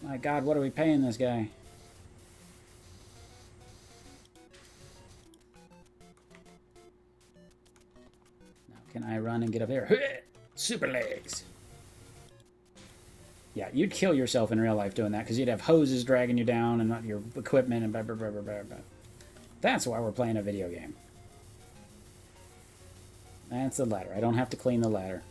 My god, what are we paying this guy? Can I run and get up there? Super legs. Yeah, you'd kill yourself in real life doing that because you'd have hoses dragging you down and not your equipment and blah, blah, blah, blah, blah, blah. That's why we're playing a video game. That's the ladder. I don't have to clean the ladder.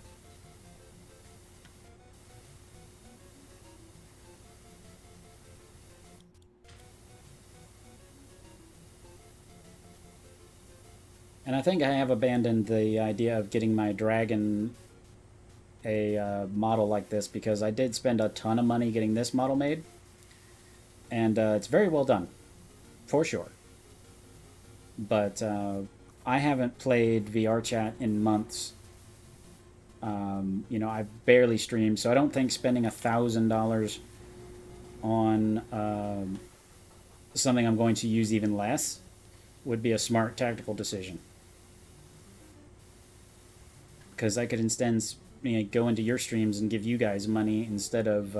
And I think I have abandoned the idea of getting my dragon a model like this because I did spend a ton of money getting this model made. And it's very well done, for sure. But I haven't played VR chat in months. I've barely streamed, so I don't think spending $1,000 on something I'm going to use even less would be a smart tactical decision. Because I could instead go into your streams and give you guys money instead of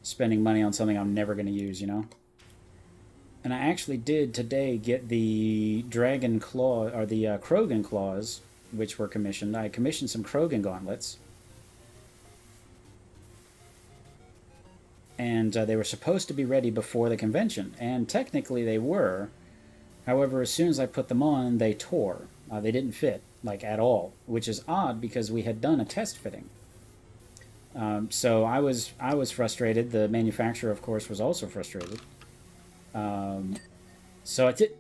spending money on something I'm never going to use, And I actually did today get the Dragon Claw, or the Krogan Claws, which were commissioned. I commissioned some Krogan gauntlets. And they were supposed to be ready before the convention. And technically they were. However, as soon as I put them on, they tore. They didn't fit, like, at all, which is odd because we had done a test fitting. So I was frustrated. The manufacturer, of course, was also frustrated. So I did...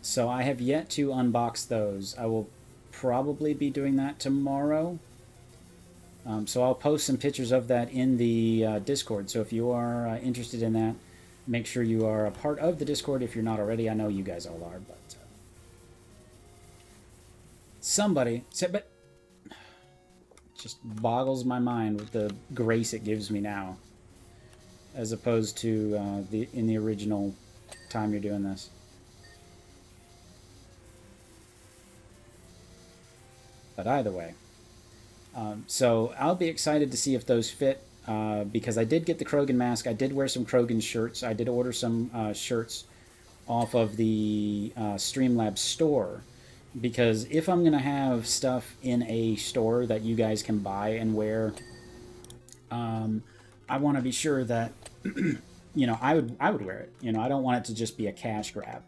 so I have yet to unbox those. I will probably be doing that tomorrow. So I'll post some pictures of that in the Discord. So if you are interested in that, make sure you are a part of the Discord if you're not already. I know you guys all are, but... somebody said, but... Just boggles my mind with the grace it gives me now, as opposed to in the original time you're doing this. But either way, so I'll be excited to see if those fit, because I did get the Krogan mask. I did wear some Krogan shirts. I did order some shirts off of the Streamlabs store, because if I'm going to have stuff in a store that you guys can buy and wear, I want to be sure that, you know, I would wear it. You know, I don't want it to just be a cash grab.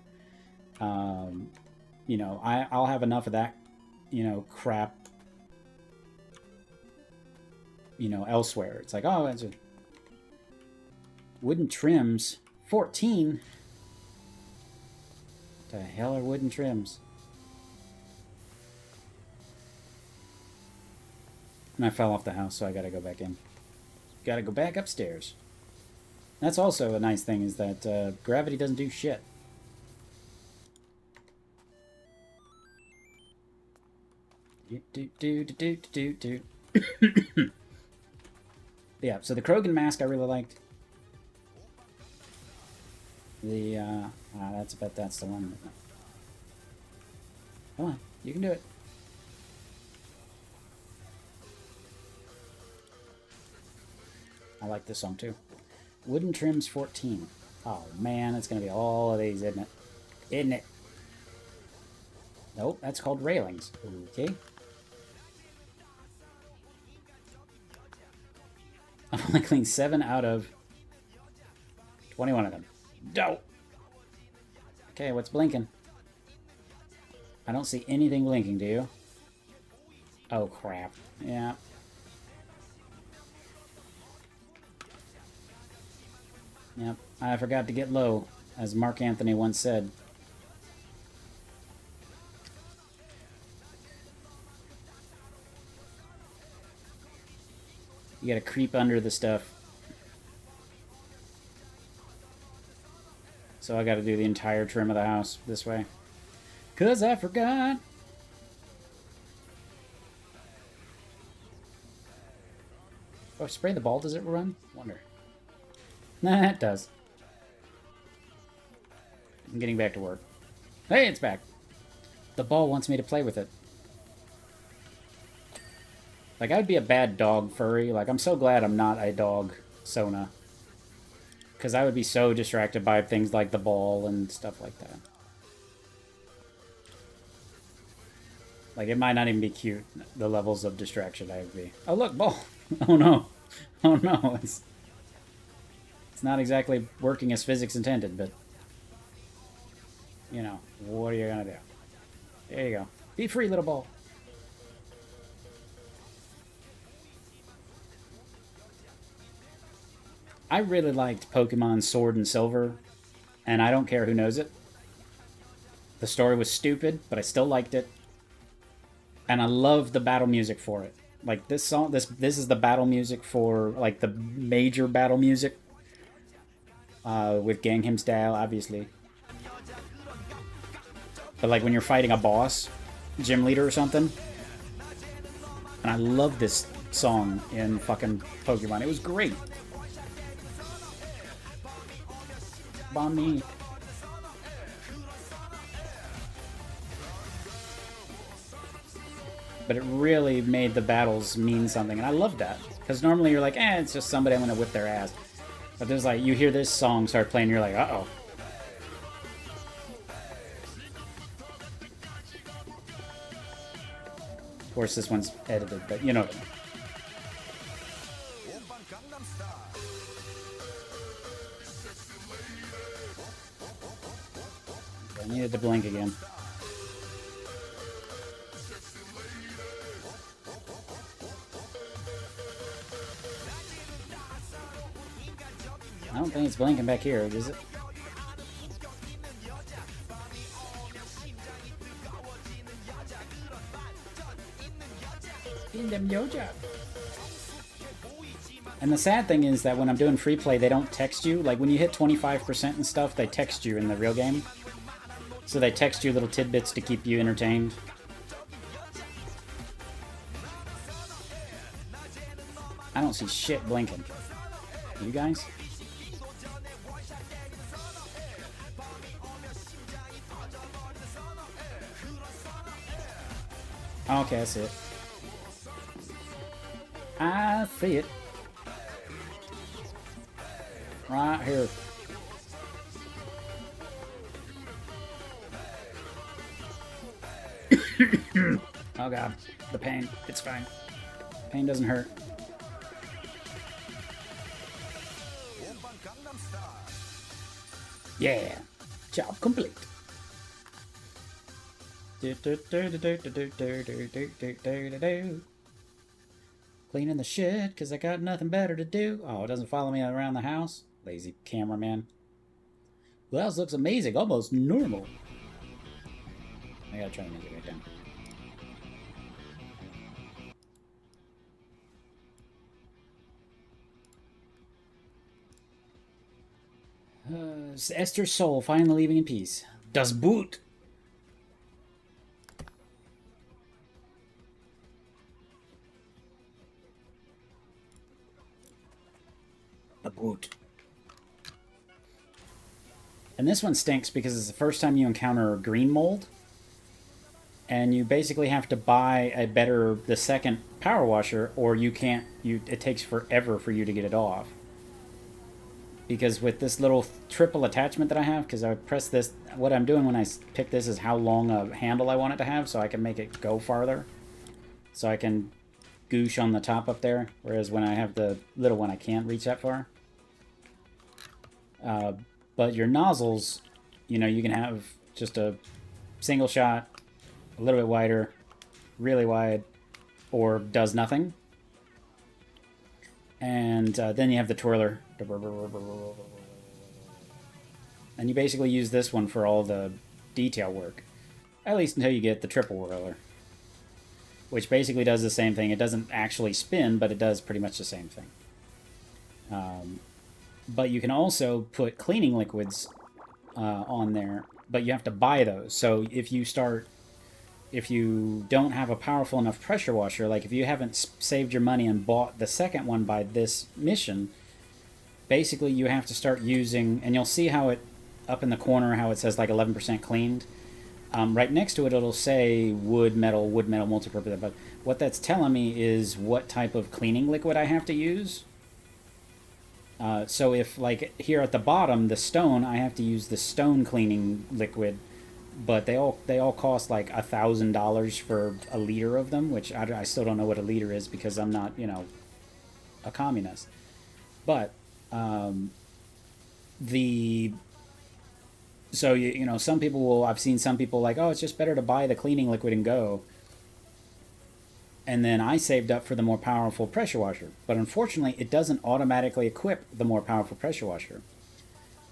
You know, I'll have enough of that, you know, crap, you know, elsewhere. It's like, oh, it's a wooden trims, 14. The hell are wooden trims? And I fell off the house, so I gotta go back in. Gotta go back upstairs. That's also a nice thing, is that gravity doesn't do shit. Yeah, so the Krogan mask I really liked. The, that's the one. Come on, you can do it. I like this song too. Wooden trims 14. Oh man, it's gonna be all of these, isn't it? Isn't it? Nope, that's called railings. Okay. I've only cleaned 7 out of 21 of them. Dope. Okay, what's blinking? I don't see anything blinking, do you? Oh crap. Yeah. Yep, I forgot to get low, as Mark Anthony once said. You gotta creep under the stuff. So I gotta do the entire trim of the house this way. 'Cause I forgot. Oh, spray the ball, does it run? Wonder. Nah, it does. I'm getting back to work. Hey, it's back. The ball wants me to play with it. Like, I'd be a bad dog furry. Like, I'm so glad I'm not a dog Sona. Because I would be so distracted by things like the ball and stuff like that. Like, it might not even be cute, the levels of distraction I would be. Oh, look, ball! Oh, no. Oh, no. It's not exactly working as physics intended, but... You know, what are you gonna do? There you go. Be free, little ball. I really liked Pokemon Sword and Silver, and I don't care who knows it. The story was stupid, but I still liked it. And I love the battle music for it. Like, this song, this is the battle music for, like, the major battle music. With Gangnam Style, obviously. But, like, when you're fighting a boss, gym leader or something. And I love this song in fucking Pokemon. It was great. Bomb me. But it really made the battles mean something, and I love that. Because normally you're like, it's just somebody, I'm gonna whip their ass. But there's like, you hear this song start playing, you're like, uh-oh. Of course, this one's edited, but you know what I mean. I needed to blink again. I don't think it's blinking back here, is it? And the sad thing is that when I'm doing free play, they don't text you. Like, when you hit 25% and stuff, they text you in the real game. So they text you little tidbits to keep you entertained. I don't see shit blinking. You guys? Okay, I see it. I see it. Right here. Oh god, the pain. It's fine. Pain doesn't hurt. Yeah, job complete. Cleaning the shit because I got nothing better to do. Oh, it doesn't follow me around the house. Lazy cameraman. The house looks amazing, almost normal. I gotta turn the music right down. Esther's soul finally leaving in peace. Das Boot. The Boot. And this one stinks because it's the first time you encounter green mold. And you basically have to buy the second power washer, or you can't, it takes forever for you to get it off. Because with this little triple attachment that I have, because I press this, what I'm doing when I pick this is how long a handle I want it to have, so I can make it go farther. So I can goosh on the top up there, whereas when I have the little one, I can't reach that far. But your nozzles, you know, you can have just a single shot, a little bit wider, really wide, or does nothing. And then you have the twirler. And you basically use this one for all the detail work. At least until you get the triple whirler. Which basically does the same thing. It doesn't actually spin, but it does pretty much the same thing. But you can also put cleaning liquids on there, but you have to buy those. So if you don't have a powerful enough pressure washer, like if you haven't saved your money and bought the second one by this mission, basically you have to start using, and you'll see how it, up in the corner, how it says like 11% cleaned. Right next to it, it'll say wood, metal, multi-purpose. But what that's telling me is what type of cleaning liquid I have to use. So if, like, here at the bottom, the stone, I have to use the stone cleaning liquid, but they all cost like $1,000 for a liter of them, which I still don't know what a liter is because I'm not, you know, a communist. But so you know, some people will, I've seen some people like, oh, it's just better to buy the cleaning liquid and go. And then I saved up for the more powerful pressure washer. But unfortunately, it doesn't automatically equip the more powerful pressure washer.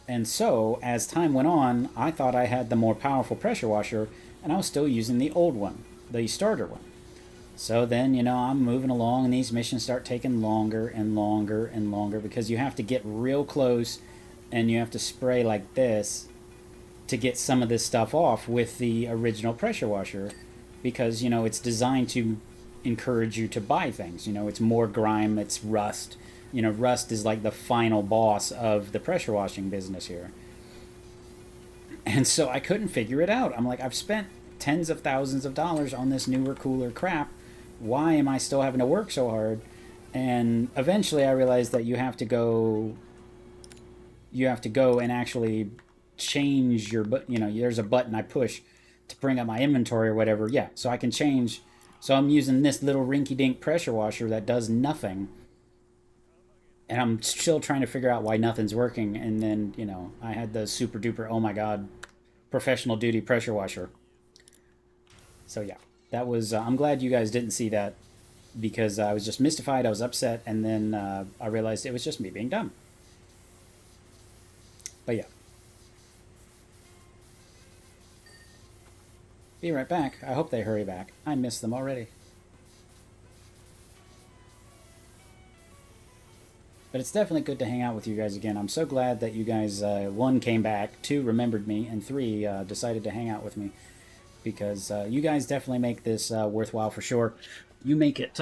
And so, as time went on, I thought I had the more powerful pressure washer, and I was still using the old one, the starter one. So then, you know, I'm moving along, and these missions start taking longer and longer and longer, because you have to get real close, and you have to spray like this to get some of this stuff off with the original pressure washer, because, you know, it's designed to encourage you to buy things. You know, it's more grime, it's rust. You know, rust is like the final boss of the pressure washing business here. And so I couldn't figure it out. I'm like, I've spent tens of thousands of dollars on this newer, cooler crap. Why am I still having to work so hard? And eventually I realized that you have to go and actually change your, you know, there's a button I push to bring up my inventory or whatever. Yeah, so I can change. So I'm using this little rinky-dink pressure washer that does nothing. And I'm still trying to figure out why nothing's working. And then, you know, I had the super duper, oh my god, professional duty pressure washer. So yeah, that was, I'm glad you guys didn't see that, because I was just mystified, I was upset, and then I realized it was just me being dumb. But yeah. Be right back. I hope they hurry back. I miss them already. But it's definitely good to hang out with you guys again. I'm so glad that you guys, 1, came back, 2, remembered me, and 3, decided to hang out with me. Because you guys definitely make this worthwhile for sure. You make it...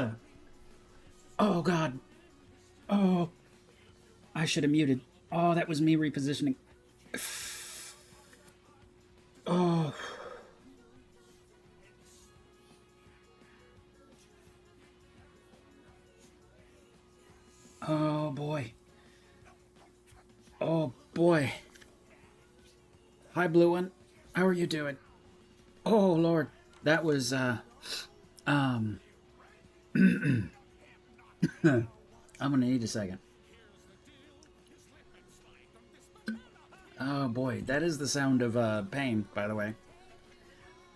oh, God. Oh, I should have muted. Oh, that was me repositioning. Oh. Oh, boy. Oh, boy. Hi, Blue One. How are you doing? Oh, Lord. That was, I'm gonna need a second. Oh, boy. That is the sound of, pain, by the way.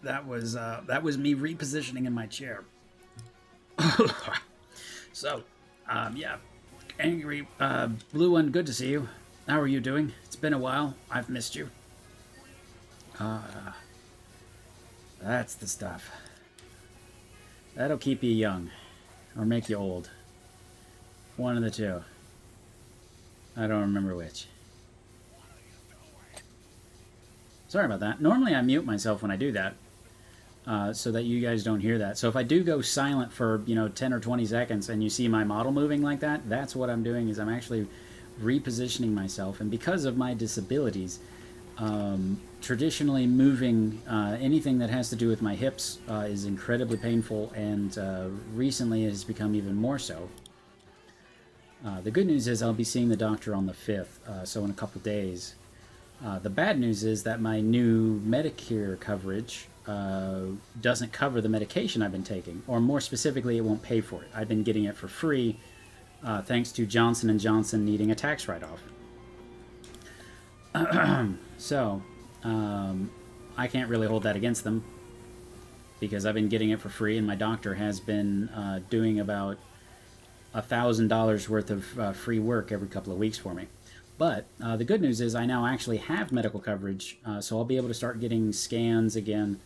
That was me repositioning in my chair. So, yeah. Angry, Blue One, good to see you. How are you doing? It's been a while. I've missed you. That's the stuff. That'll keep you young. Or make you old. One of the two. I don't remember which. Sorry about that. Normally I mute myself when I do that. So that you guys don't hear that. So if I do go silent for, 10 or 20 seconds and you see my model moving like that, that's what I'm doing, is I'm actually repositioning myself. And because of my disabilities, traditionally moving anything that has to do with my hips is incredibly painful, and recently it has become even more so. The good news is I'll be seeing the doctor on the 5th, so in a couple days. The bad news is that my new Medicare coverage doesn't cover the medication I've been taking, or more specifically, it won't pay for it. I've been getting it for free thanks to Johnson & Johnson needing a tax write-off. So, I can't really hold that against them, because I've been getting it for free, and my doctor has been doing about $1,000 worth of free work every couple of weeks for me. But the good news is I now actually have medical coverage, so I'll be able to start getting scans again,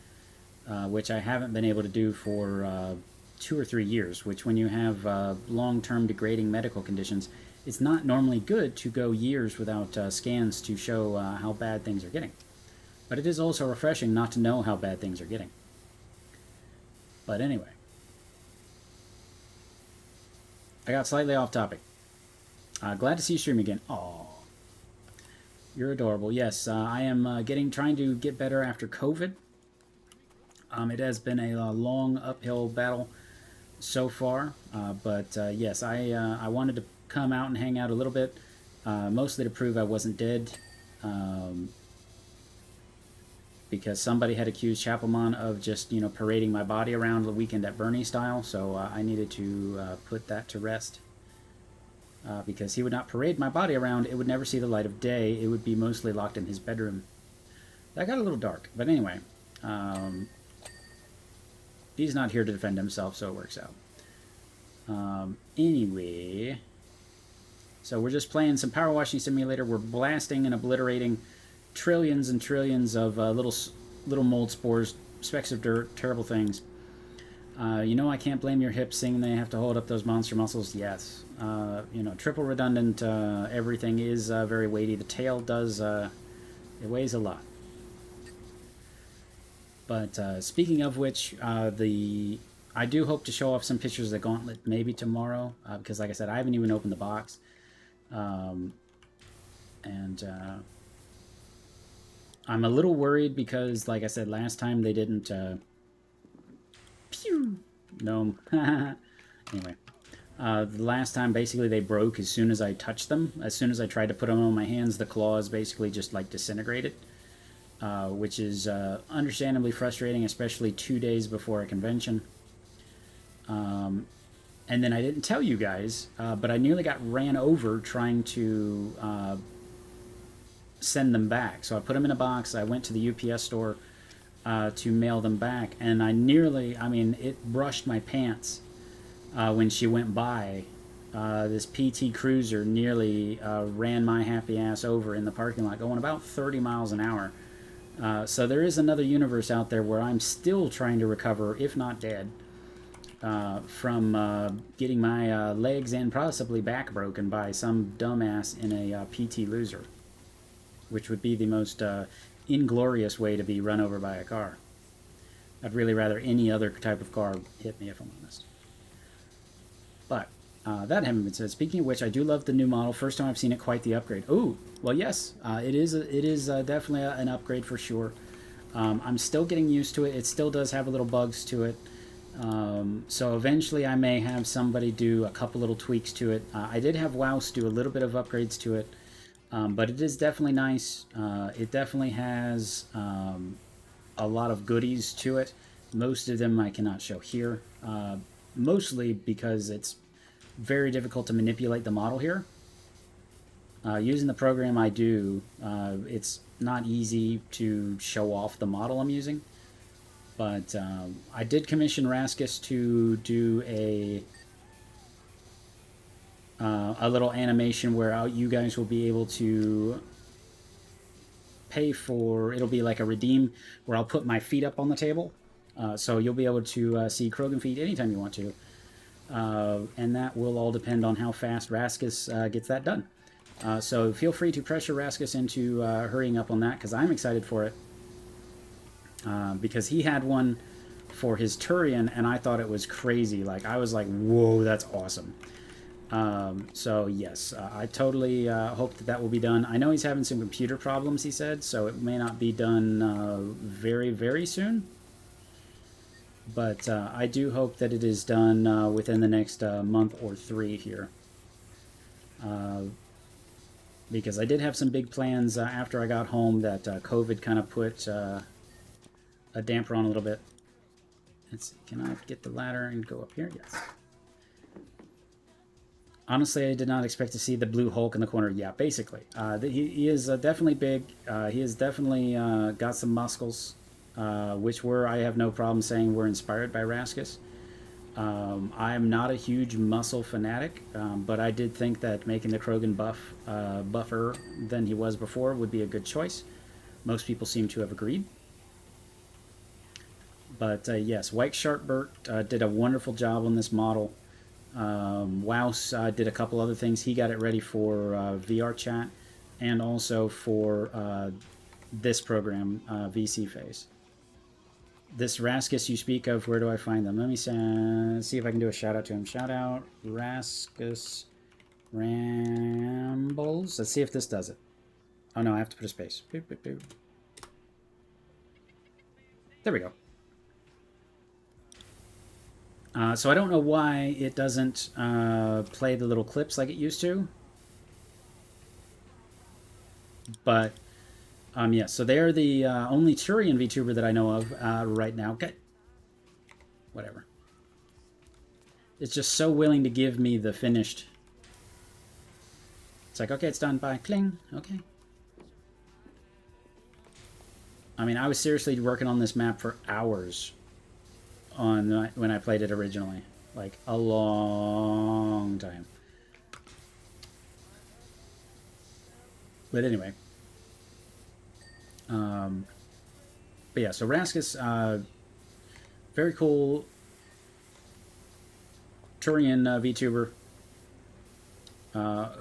which I haven't been able to do for 2 or 3 years, which when you have long-term degrading medical conditions, it's not normally good to go years without scans to show how bad things are getting. But it is also refreshing not to know how bad things are getting. But anyway. I got slightly off topic. Glad to see you stream again. Aww. You're adorable. Yes, I am trying to get better after COVID. It has been a long uphill battle so far, but yes, I wanted to come out and hang out a little bit, mostly to prove I wasn't dead, because somebody had accused Chapelmon of just, parading my body around the Weekend at Bernie style, so I needed to put that to rest. Because he would not parade my body around, it would never see the light of day, it would be mostly locked in his bedroom. That got a little dark, but anyway, he's not here to defend himself, so it works out. Anyway, so we're just playing some Power Washing Simulator. We're blasting and obliterating trillions and trillions of little mold spores, specks of dirt, terrible things. I can't blame your hips seeing they have to hold up those monster muscles. Yes. Triple redundant, everything is very weighty. The tail does, it weighs a lot. But speaking of which, I do hope to show off some pictures of the Gauntlet maybe tomorrow, because like I said, I haven't even opened the box. I'm a little worried because, like I said, last time they didn't... Pew! No. Anyway. The last time, basically, they broke as soon as I touched them. As soon as I tried to put them on my hands, the claws basically just, disintegrated. Which is understandably frustrating, especially 2 days before a convention. And then I didn't tell you guys, but I nearly got ran over trying to send them back. So I put them in a box, I went to the UPS store to mail them back, and it brushed my pants when she went by. This PT Cruiser nearly ran my happy ass over in the parking lot, going about 30 miles an hour. So there is another universe out there where I'm still trying to recover, if not dead, from getting my legs and possibly back broken by some dumbass in a PT Loser, which would be the most inglorious way to be run over by a car. I'd really rather any other type of car hit me, if I'm honest. But That haven't been said. Speaking of which, I do love the new model. First time I've seen it, quite the upgrade. Oh, well, yes, it is. It is definitely an upgrade for sure. I'm still getting used to it. It still does have a little bugs to it. So eventually, I may have somebody do a couple little tweaks to it. I did have Wouse do a little bit of upgrades to it, but it is definitely nice. It definitely has a lot of goodies to it. Most of them I cannot show here, mostly because it's very difficult to manipulate the model here. Using the program I do, it's not easy to show off the model I'm using. But I did commission Raskus to do a little animation where you guys will be able to pay for, it'll be like a redeem where I'll put my feet up on the table. So you'll be able to see Krogan feet anytime you want to. And that will all depend on how fast Raskus gets that done. So feel free to pressure Raskus into hurrying up on that, because I'm excited for it. Because he had one for his Turian, and I thought it was crazy. Like, I was like, whoa, that's awesome. So yes, I totally hope that that will be done. I know he's having some computer problems, he said, so it may not be done very, very soon. But I do hope that it is done within the next month or 3 here. Because I did have some big plans after I got home that COVID kind of put a damper on a little bit. Let's see, can I get the ladder and go up here? Yes. Honestly, I did not expect to see the blue Hulk in the corner. Yeah, basically. He is definitely big. He has definitely got some muscles, which I have no problem saying, were inspired by Raskus. I am not a huge muscle fanatic, but I did think that making the Krogan buffer than he was before would be a good choice. Most people seem to have agreed. But yes, White Sharpbert did a wonderful job on this model. Wouse did a couple other things. He got it ready for VR chat and also for this program, VC Phase. This Raskus you speak of, where do I find them? Let me see if I can do a shout out to him. Shout out Raskus Rambles. Let's see if this does it. Oh no, I have to put a space. Boop, boop, boop. There we go. So I don't know why it doesn't play the little clips like it used to. But, yeah, so they're the only Turian VTuber that I know of right now. Okay. Whatever. It's just so willing to give me the finished. It's like, okay, it's done. Bye. Cling. Okay. I mean, I was seriously working on this map for hours when I played it originally, like a long time. But anyway, but yeah, so Raskus, very cool Turian VTuber,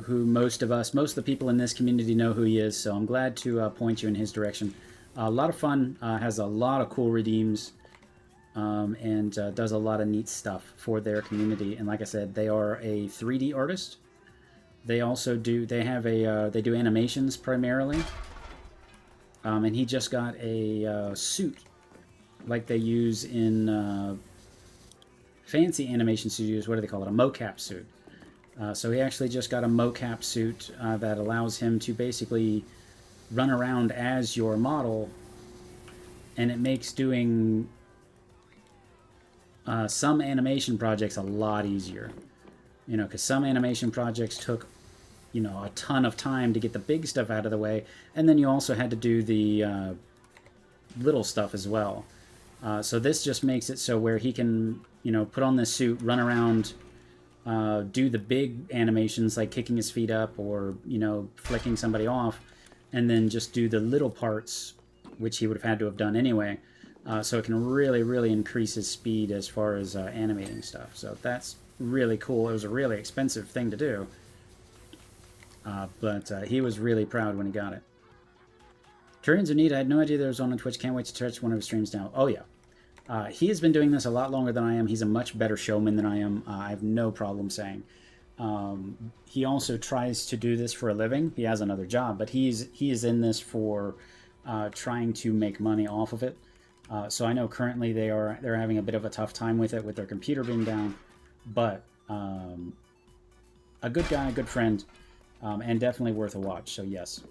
who most of the people in this community know who he is. So I'm glad to point you in his direction. A lot of fun, has a lot of cool redeems. And does a lot of neat stuff for their community. And like I said, they are a 3D artist. They also do, they do animations primarily. And he just got a suit like they use in fancy animation studios. What do they call it? A mocap suit. So he actually just got a mocap suit that allows him to basically run around as your model. And it makes doing some animation projects a lot easier, you know, because some animation projects took, you know, a ton of time to get the big stuff out of the way, and then you also had to do the little stuff as well. So this just makes it so where he can, you know, put on this suit, run around, do the big animations like kicking his feet up or, you know, flicking somebody off, and then just do the little parts, which he would have had to have done anyway. So it can really, really increase his speed as far as animating stuff. So that's really cool. It was a really expensive thing to do. But he was really proud when he got it. Turians are neat. I had no idea there was on Twitch. Can't wait to touch one of his streams now. Oh, yeah. He has been doing this a lot longer than I am. He's a much better showman than I am. I have no problem saying. He also tries to do this for a living. He has another job, but he is in this for trying to make money off of it. So I know currently they're having a bit of a tough time with it, with their computer being down. But a good guy, a good friend, and definitely worth a watch. So yes,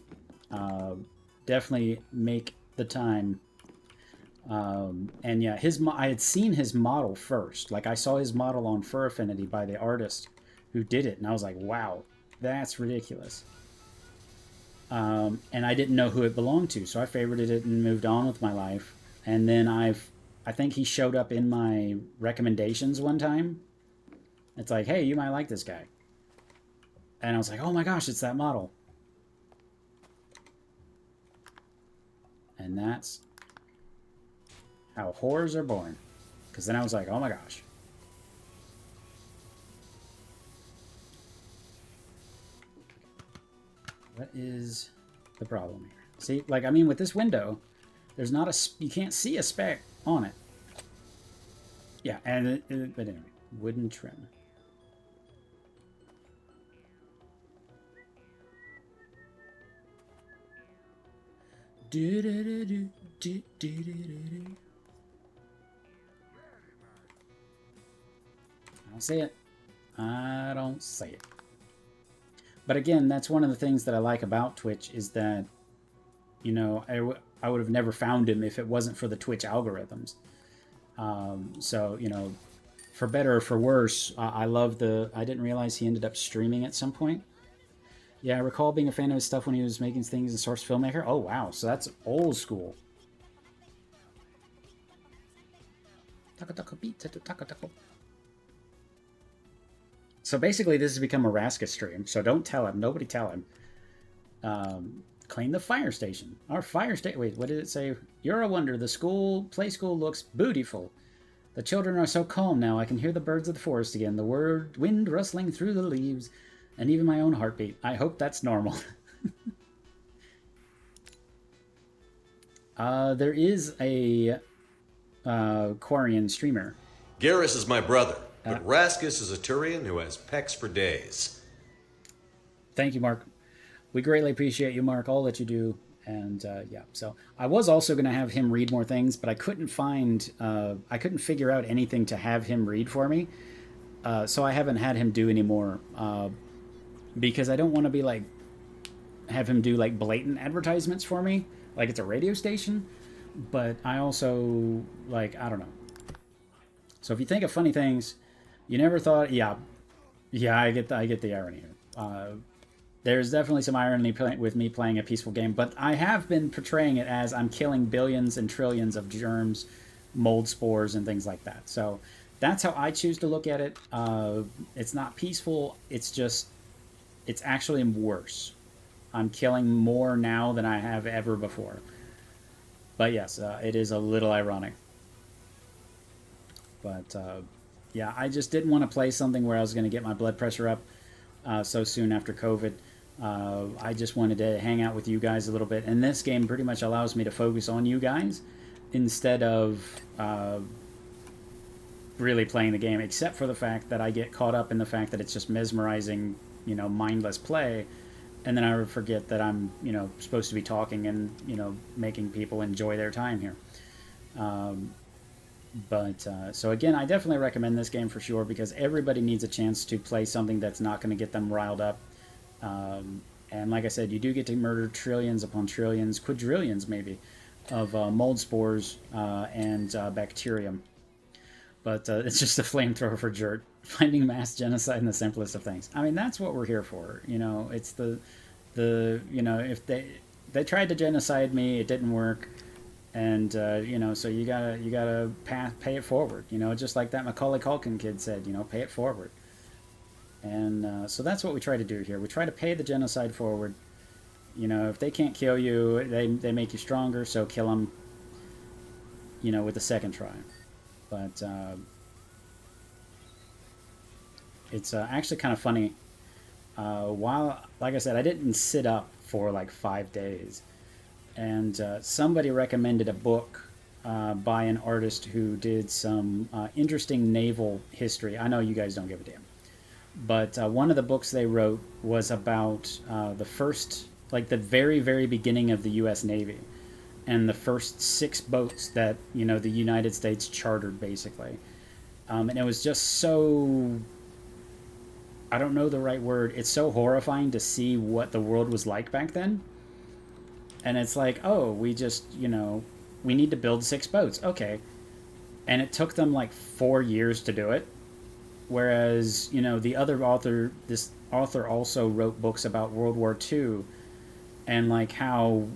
definitely make the time. And yeah, I had seen his model first. Like, I saw his model on Fur Affinity by the artist who did it, and I was like, wow, that's ridiculous. And I didn't know who it belonged to, so I favorited it and moved on with my life. And then I think he showed up in my recommendations one time. It's like, hey, you might like this guy. And I was like, oh my gosh, it's that model. And that's how horrors are born. Because then I was like, oh my gosh. What is the problem here? See, like, I mean, with this window, there's not a, you can't see a speck on it. Yeah, and but anyway, wooden trim. Do do do do do do do do. I don't see it. I don't see it. But again, that's one of the things that I like about Twitch is that, you know, I would have never found him if it wasn't for the Twitch algorithms. So, you know, for better or for worse, I love I didn't realize he ended up streaming at some point. Yeah, I recall being a fan of his stuff when he was making things in Source Filmmaker. Oh, wow. So that's old school. So basically, this has become a Raska stream. So don't tell him. Nobody tell him. Clean the fire station. Our fire station. Wait, what did it say? You're a wonder. The play school looks beautiful. The children are so calm now. I can hear the birds of the forest again. The wind rustling through the leaves, and even my own heartbeat. I hope that's normal. There is a Quarian streamer. Garrus is my brother, but Raskus is a Turian who has pecs for days. Thank you, Mark. We greatly appreciate you, Mark, all that you do. And yeah, so I was also going to have him read more things, but I couldn't figure out anything to have him read for me. So I haven't had him do any more because I don't want to be like, have him do like blatant advertisements for me, like it's a radio station. But I also, like, I don't know. So if you think of funny things, you never thought, yeah, I get the irony here. There's definitely some irony with me playing a peaceful game, but I have been portraying it as I'm killing billions and trillions of germs, mold spores, and things like that. So that's how I choose to look at it. It's not peaceful. It's actually worse. I'm killing more now than I have ever before. But yes, it is a little ironic. But yeah, I just didn't want to play something where I was going to get my blood pressure up so soon after COVID. I just wanted to hang out with you guys a little bit. And this game pretty much allows me to focus on you guys instead of really playing the game, except for the fact that I get caught up in the fact that it's just mesmerizing, you know, mindless play. And then I would forget that I'm, you know, supposed to be talking and, you know, making people enjoy their time here. So again, I definitely recommend this game for sure because everybody needs a chance to play something that's not going to get them riled up. And like I said, you do get to murder trillions upon trillions, quadrillions maybe, of mold spores and bacterium. But it's just a flamethrower for Jurt. Finding mass genocide in the simplest of things. I mean, that's what we're here for. You know, it's the you know, if they tried to genocide me, it didn't work. And, you know, so you gotta pay it forward. You know, just like that Macaulay Culkin kid said, you know, pay it forward. And so that's what we try to do here. We try to pay the genocide forward. You know, if they can't kill you, they make you stronger, so kill them, you know, with the second try. But it's actually kind of funny. While, like I said, I didn't sit up for like 5 days. And somebody recommended a book by an artist who did some interesting naval history. I know you guys don't give a damn. But one of the books they wrote was about the first, like the very, very beginning of the U.S. Navy, and the first 6 boats that the United States chartered, basically. And it was just so, I don't know the right word. It's so horrifying to see what the world was like back then. And it's like, oh, we just, we need to build 6 boats. Okay. And it took them like 4 years to do it. Whereas, the other author, this author also wrote books about World War II, and like how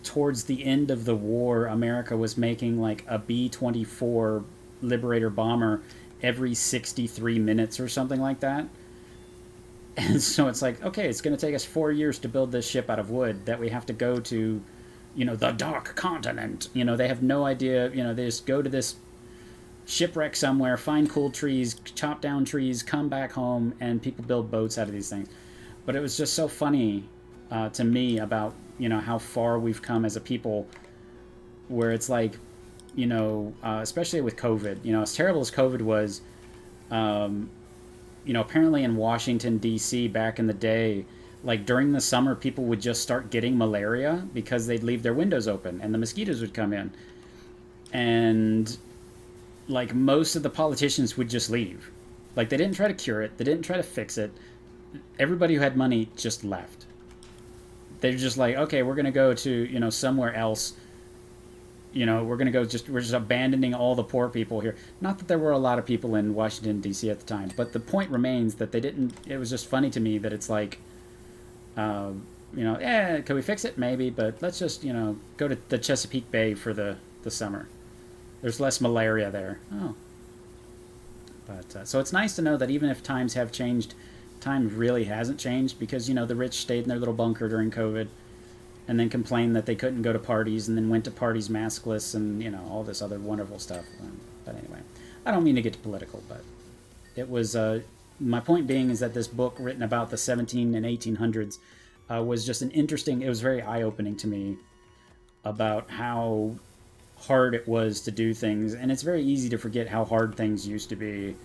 towards the end of the war, America was making like a B-24 Liberator bomber every 63 minutes or something like that. And so it's like, okay, it's going to take us 4 years to build this ship out of wood that we have to go to, the dark continent. They have no idea. They just go to this shipwreck somewhere, find cool trees, chop down trees, come back home, and people build boats out of these things. But it was just so funny to me about, how far we've come as a people, where it's like, especially with COVID, as terrible as COVID was, apparently in Washington, D.C. back in the day, like during the summer, people would just start getting malaria because they'd leave their windows open and the mosquitoes would come in. And like most of the politicians would just leave. Like they didn't try to cure it. They didn't try to fix it. Everybody who had money just left. They're just like, okay, we're going to go to, somewhere else. We're going to go we're just abandoning all the poor people here. Not that there were a lot of people in Washington, D.C. at the time, but the point remains that they didn't, it was just funny to me that it's like, can we fix it? Maybe, but let's just, go to the Chesapeake Bay for the summer. There's less malaria there. Oh. But, so it's nice to know that even if times have changed, time really hasn't changed because, the rich stayed in their little bunker during COVID and then complained that they couldn't go to parties and then went to parties maskless and, all this other wonderful stuff. But anyway, I don't mean to get political, but it was, my point being is that this book written about the 17 and 1800s was just an interesting, it was very eye-opening to me about how hard it was to do things, and it's very easy to forget how hard things used to be.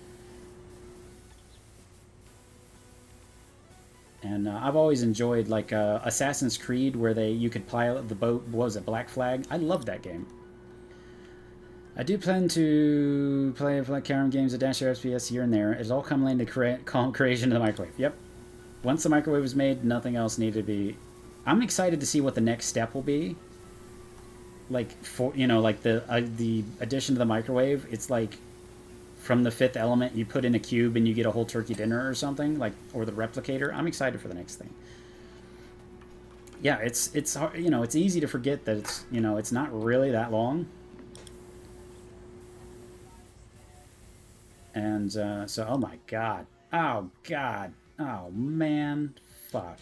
And I've always enjoyed like Assassin's Creed, where you could pilot the boat. What was it, Black Flag? I loved that game. I do plan to play Kyrim games at Dash FPS here and there. It's all come into creation of the microwave. Yep. Once the microwave was made, nothing else needed to be. I'm excited to see what the next step will be. Like like the addition to the microwave. It's like from the Fifth Element, you put in a cube and you get a whole turkey dinner or something, like, or the replicator. I'm excited for the next thing. Yeah, it's it's easy to forget that it's it's not really that long. And so, oh my god, oh man, fuck,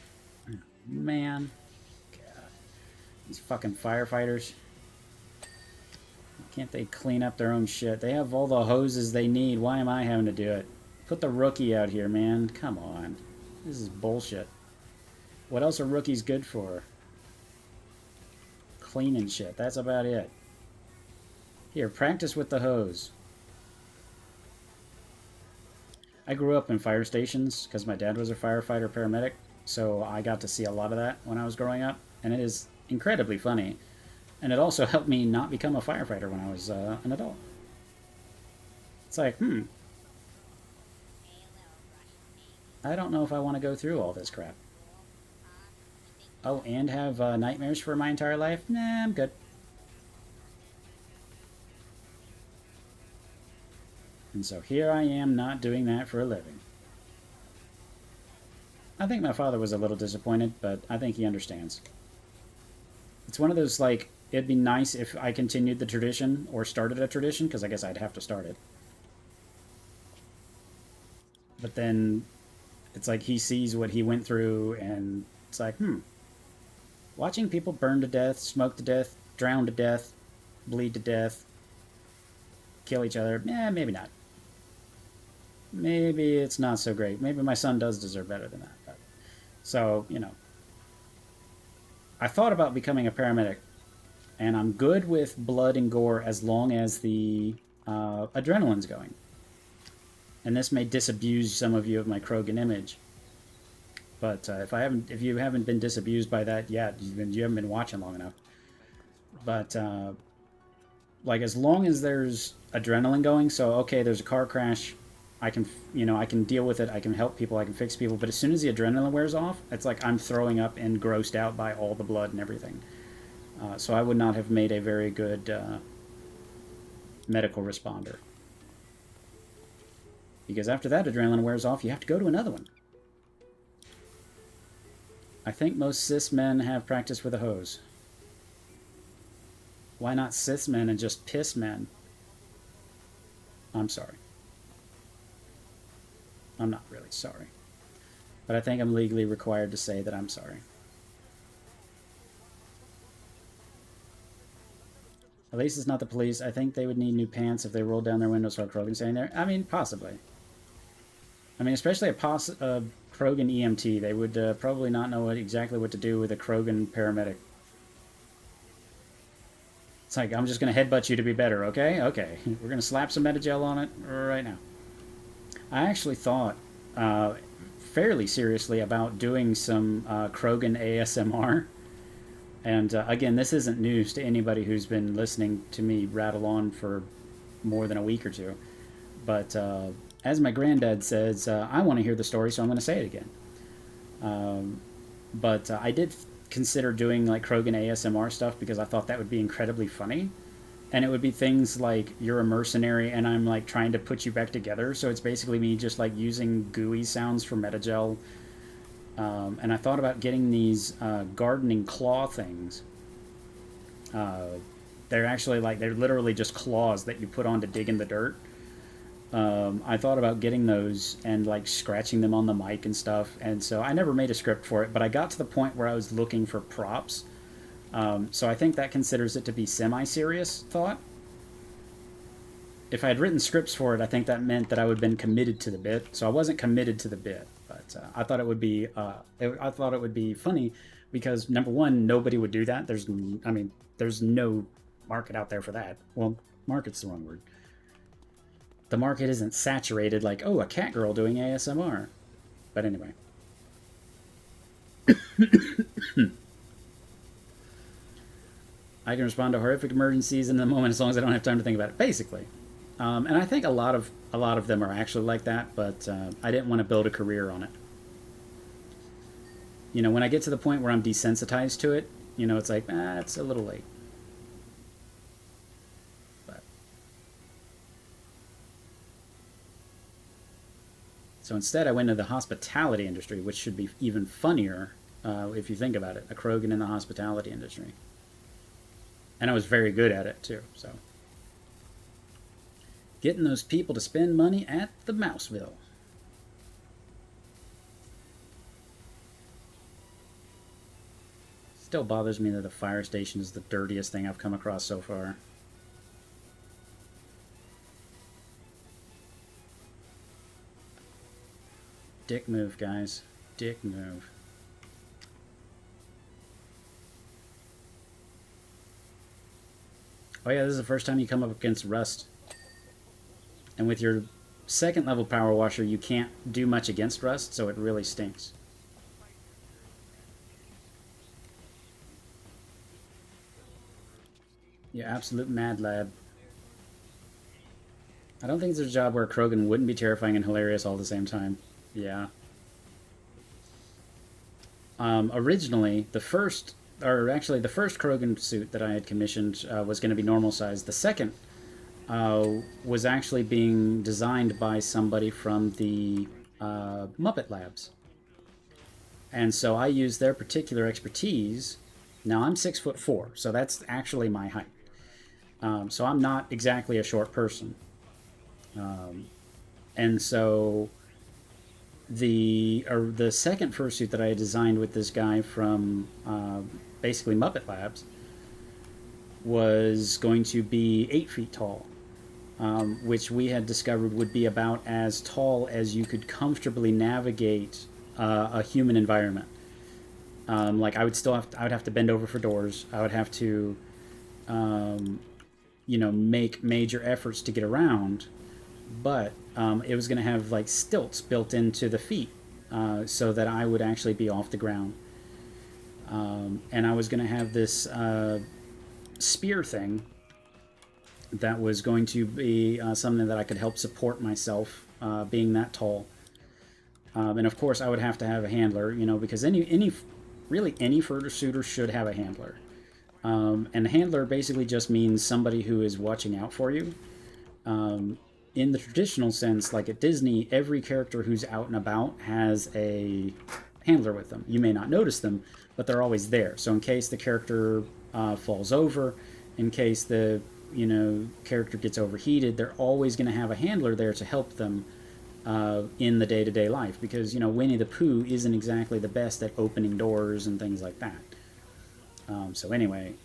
man, god, these fucking firefighters. Can't they clean up their own shit? They have all the hoses they need. Why am I having to do it? Put the rookie out here, man. Come on. This is bullshit. What else are rookies good for? Cleaning shit. That's about it. Here, practice with the hose. I grew up in fire stations because my dad was a firefighter paramedic, so I got to see a lot of that when I was growing up, and it is incredibly funny. And it also helped me not become a firefighter when I was an adult. It's like, I don't know if I want to go through all this crap. Oh, and have nightmares for my entire life? Nah, I'm good. And so here I am not doing that for a living. I think my father was a little disappointed, but I think he understands. It's one of those, like, it'd be nice if I continued the tradition or started a tradition, because I guess I'd have to start it. But then it's like he sees what he went through, and it's like, watching people burn to death, smoke to death, drown to death, bleed to death, kill each other, maybe not. Maybe it's not so great. Maybe my son does deserve better than that. But, so, I thought about becoming a paramedic. And I'm good with blood and gore as long as the adrenaline's going. And this may disabuse some of you of my Krogan image. But if you haven't been disabused by that yet, you haven't been watching long enough. But like, as long as there's adrenaline going, so okay, there's a car crash, I can deal with it, I can help people, I can fix people. But as soon as the adrenaline wears off, it's like I'm throwing up and grossed out by all the blood and everything. So I would not have made a very good medical responder. Because after that adrenaline wears off, you have to go to another one. I think most cis men have practice with a hose. Why not cis men and just piss men? I'm sorry. I'm not really sorry. But I think I'm legally required to say that I'm sorry. At least it's not the police. I think they would need new pants if they rolled down their windows while Krogan standing there. I mean, possibly. I mean, especially a Krogan EMT. They would probably not know exactly what to do with a Krogan paramedic. It's like, I'm just going to headbutt you to be better, okay? Okay. We're going to slap some Metagel on it right now. I actually thought fairly seriously about doing some Krogan ASMR. And again, this isn't news to anybody who's been listening to me rattle on for more than a week or two. But as my granddad says, I want to hear the story, so I'm going to say it again. But I did consider doing like Krogan ASMR stuff because I thought that would be incredibly funny. And it would be things like, you're a mercenary and I'm like trying to put you back together. So it's basically me just like using gooey sounds for Metagel. And I thought about getting these gardening claw things. They're actually like, they're literally just claws that you put on to dig in the dirt. I thought about getting those and like scratching them on the mic and stuff. And so I never made a script for it, but I got to the point where I was looking for props. So I think that considers it to be semi-serious thought. If I had written scripts for it, I think that meant that I would have been committed to the bit. So I wasn't committed to the bit, but I thought it would be funny because, number one, nobody would do that. There's no market out there for that. Well, market's the wrong word. The market isn't saturated like, oh, a cat girl doing ASMR. But anyway. I can respond to horrific emergencies in the moment as long as I don't have time to think about it, basically. And I think a lot of them are actually like that, but I didn't want to build a career on it. You know, when I get to the point where I'm desensitized to it, you know, it's like, it's a little late. But so instead, I went into the hospitality industry, which should be even funnier if you think about it. A Krogan in the hospitality industry. And I was very good at it, too, so. Getting those people to spend money at the Mouseville. Still bothers me that the fire station is the dirtiest thing I've come across so far. Dick move, guys. Dick move. Oh yeah, this is the first time you come up against Rust. And with your second level power washer, you can't do much against Rust, so it really stinks. You absolute mad lad. I don't think there's a job where Krogan wouldn't be terrifying and hilarious all at the same time. Yeah. Originally, the first Krogan suit that I had commissioned was going to be normal size. The second was actually being designed by somebody from the Muppet Labs. And so I used their particular expertise. Now I'm 6'4", so that's actually my height. So I'm not exactly a short person. And so the second fursuit that I had designed with this guy from basically Muppet Labs was going to be 8 feet tall, which we had discovered would be about as tall as you could comfortably navigate a human environment. Like I would have to bend over for doors. I would have to, make major efforts to get around. but it was going to have like stilts built into the feet, so that I would actually be off the ground. And I was going to have this spear thing that was going to be something that I could help support myself, being that tall. And of course, I would have to have a handler, you know, because really any fursuiter should have a handler. And a handler basically just means somebody who is watching out for you. In the traditional sense, like at Disney, every character who's out and about has a handler with them. You may not notice them, but they're always there. So in case the character falls over, in case the character gets overheated, they're always going to have a handler there to help them in the day-to-day life. Because Winnie the Pooh isn't exactly the best at opening doors and things like that. So anyway,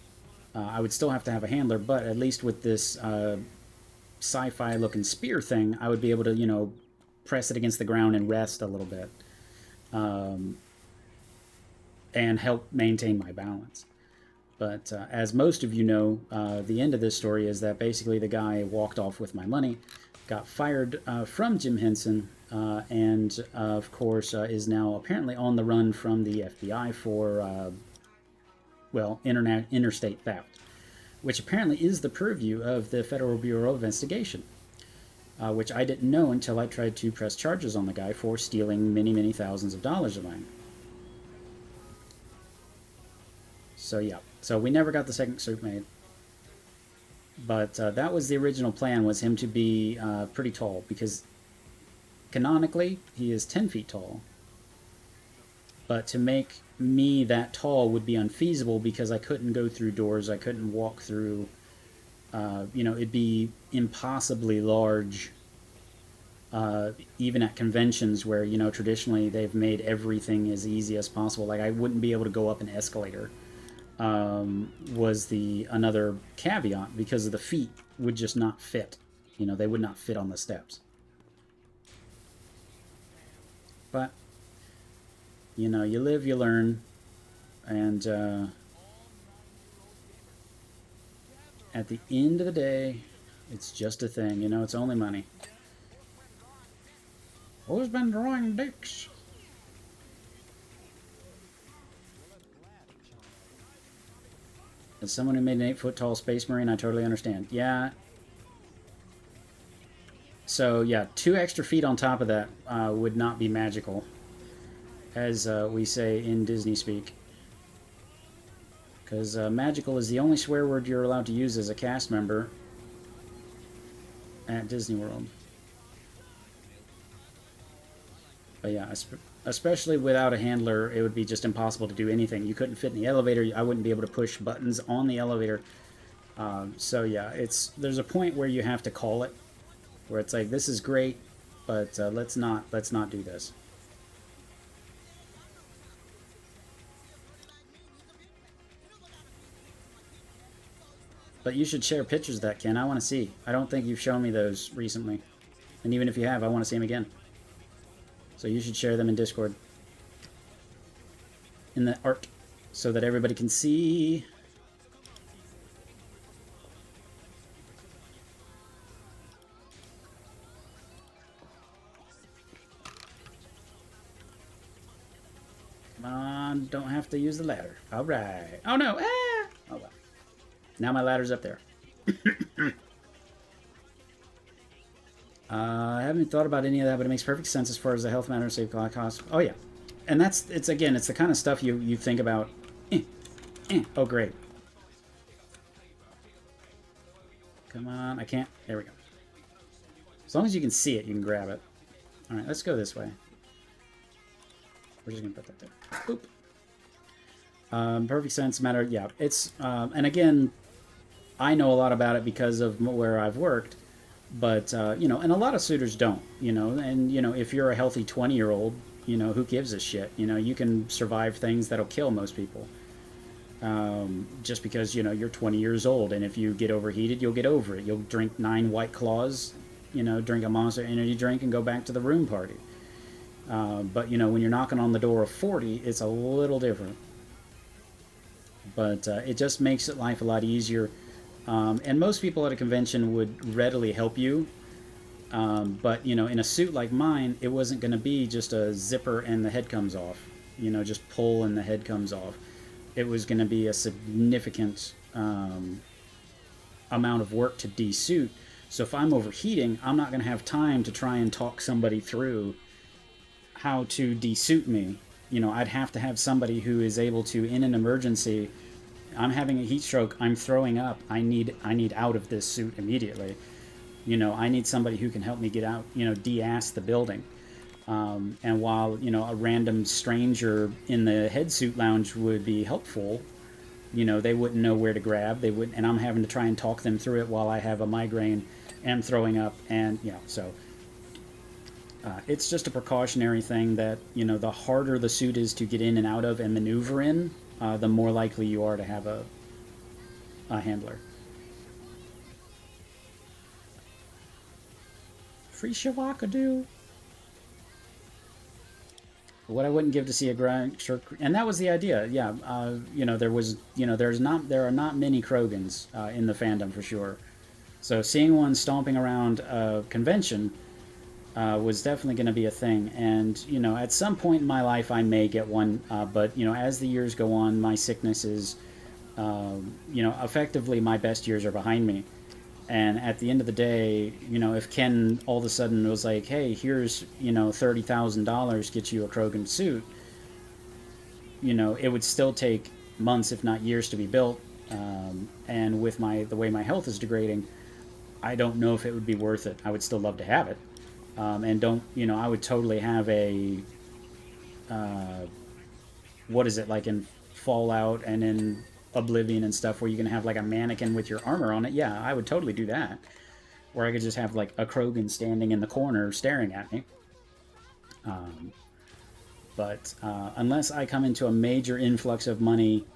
I would still have to have a handler, but at least with this sci-fi looking spear thing, I would be able to press it against the ground and rest a little bit, and help maintain my balance. But as most of you know, the end of this story is that basically the guy walked off with my money, got fired from Jim Henson, and of course is now apparently on the run from the FBI for interstate theft, which apparently is the purview of the Federal Bureau of Investigation, which I didn't know until I tried to press charges on the guy for stealing many, many thousands of dollars of mine. So yeah, so we never got the second suit made. But that was the original plan, was him to be pretty tall, because canonically he is 10 feet tall. But to make me that tall would be unfeasible, because I couldn't go through doors, I couldn't walk through, it'd be impossibly large, even at conventions where, traditionally they've made everything as easy as possible. Like, I wouldn't be able to go up an escalator, was another caveat, because of the feet would just not fit. They would not fit on the steps. But you live, you learn, and at the end of the day, it's just a thing. It's only money. Who's been drawing dicks? As someone who made an 8-foot-tall space marine, I totally understand. Yeah. So, yeah, 2 extra feet on top of that would not be magical, as we say in Disney speak. Because magical is the only swear word you're allowed to use as a cast member at Disney World. But yeah, especially without a handler, it would be just impossible to do anything. You couldn't fit in the elevator. I wouldn't be able to push buttons on the elevator. So yeah, there's a point where you have to call it, where it's like, this is great, but let's not do this. But you should share pictures of that, Ken. I want to see. I don't think you've shown me those recently. And even if you have, I want to see them again. So you should share them in Discord. In the art. So that everybody can see. Come on, don't have to use the ladder. Alright. Oh no! Ah! Oh well. Now my ladder's up there. I haven't thought about any of that, but it makes perfect sense as far as the health matter and save cost. Oh yeah, and it's the kind of stuff you think about. Oh great. Come on, I can't. There we go. As long as you can see it, you can grab it. All right, let's go this way. We're just gonna put that there. Boop. Perfect sense matter. Yeah, it's and again, I know a lot about it because of where I've worked. But, and a lot of suitors don't, and, if you're a healthy 20-year-old, who gives a shit? You can survive things that'll kill most people. Just because, you're 20 years old, and if you get overheated, you'll get over it. You'll drink 9 White Claws, drink a Monster Energy drink and go back to the room party. But, when you're knocking on the door of 40, it's a little different. But it just makes life a lot easier. And most people at a convention would readily help you But, you know, in a suit like mine, it wasn't going to be just a zipper and the head comes off. You know, just pull and the head comes off. It was going to be a significant amount of work to de-suit. So if I'm overheating, I'm not going to have time to try and talk somebody through how to de-suit me. You know, I'd have to have somebody who is able to, in an emergency, I'm having a heat stroke, I'm throwing up, I need out of this suit immediately. You know, I need somebody who can help me get out, you know, de-ass the building. And while, you know, a random stranger in the head suit lounge would be helpful, you know, they wouldn't know where to grab. They wouldn't, and I'm having to try and talk them through it while I have a migraine and throwing up, and, you know, so it's just a precautionary thing that, you know, the harder the suit is to get in and out of and maneuver in, the more likely you are to have a handler. Free Shawakadu. What I wouldn't give to see a grind, and that was the idea. Yeah, you know, there was, you know, there are not many Krogans in the fandom for sure. So seeing one stomping around a convention was definitely going to be a thing. And, you know, at some point in my life, I may get one. But, you know, as the years go on, my sickness is, you know, effectively my best years are behind me. And at the end of the day, you know, if Ken all of a sudden was like, hey, here's, you know, $30,000, get you a Krogan suit, you know, it would still take months, if not years, to be built. And with the way my health is degrading, I don't know if it would be worth it. I would still love to have it. And don't, you know, I would totally have a, what is it, like in Fallout and in Oblivion and stuff, where you can have like a mannequin with your armor on it. Yeah, I would totally do that. Or I could just have like a Krogan standing in the corner staring at me. But unless I come into a major influx of money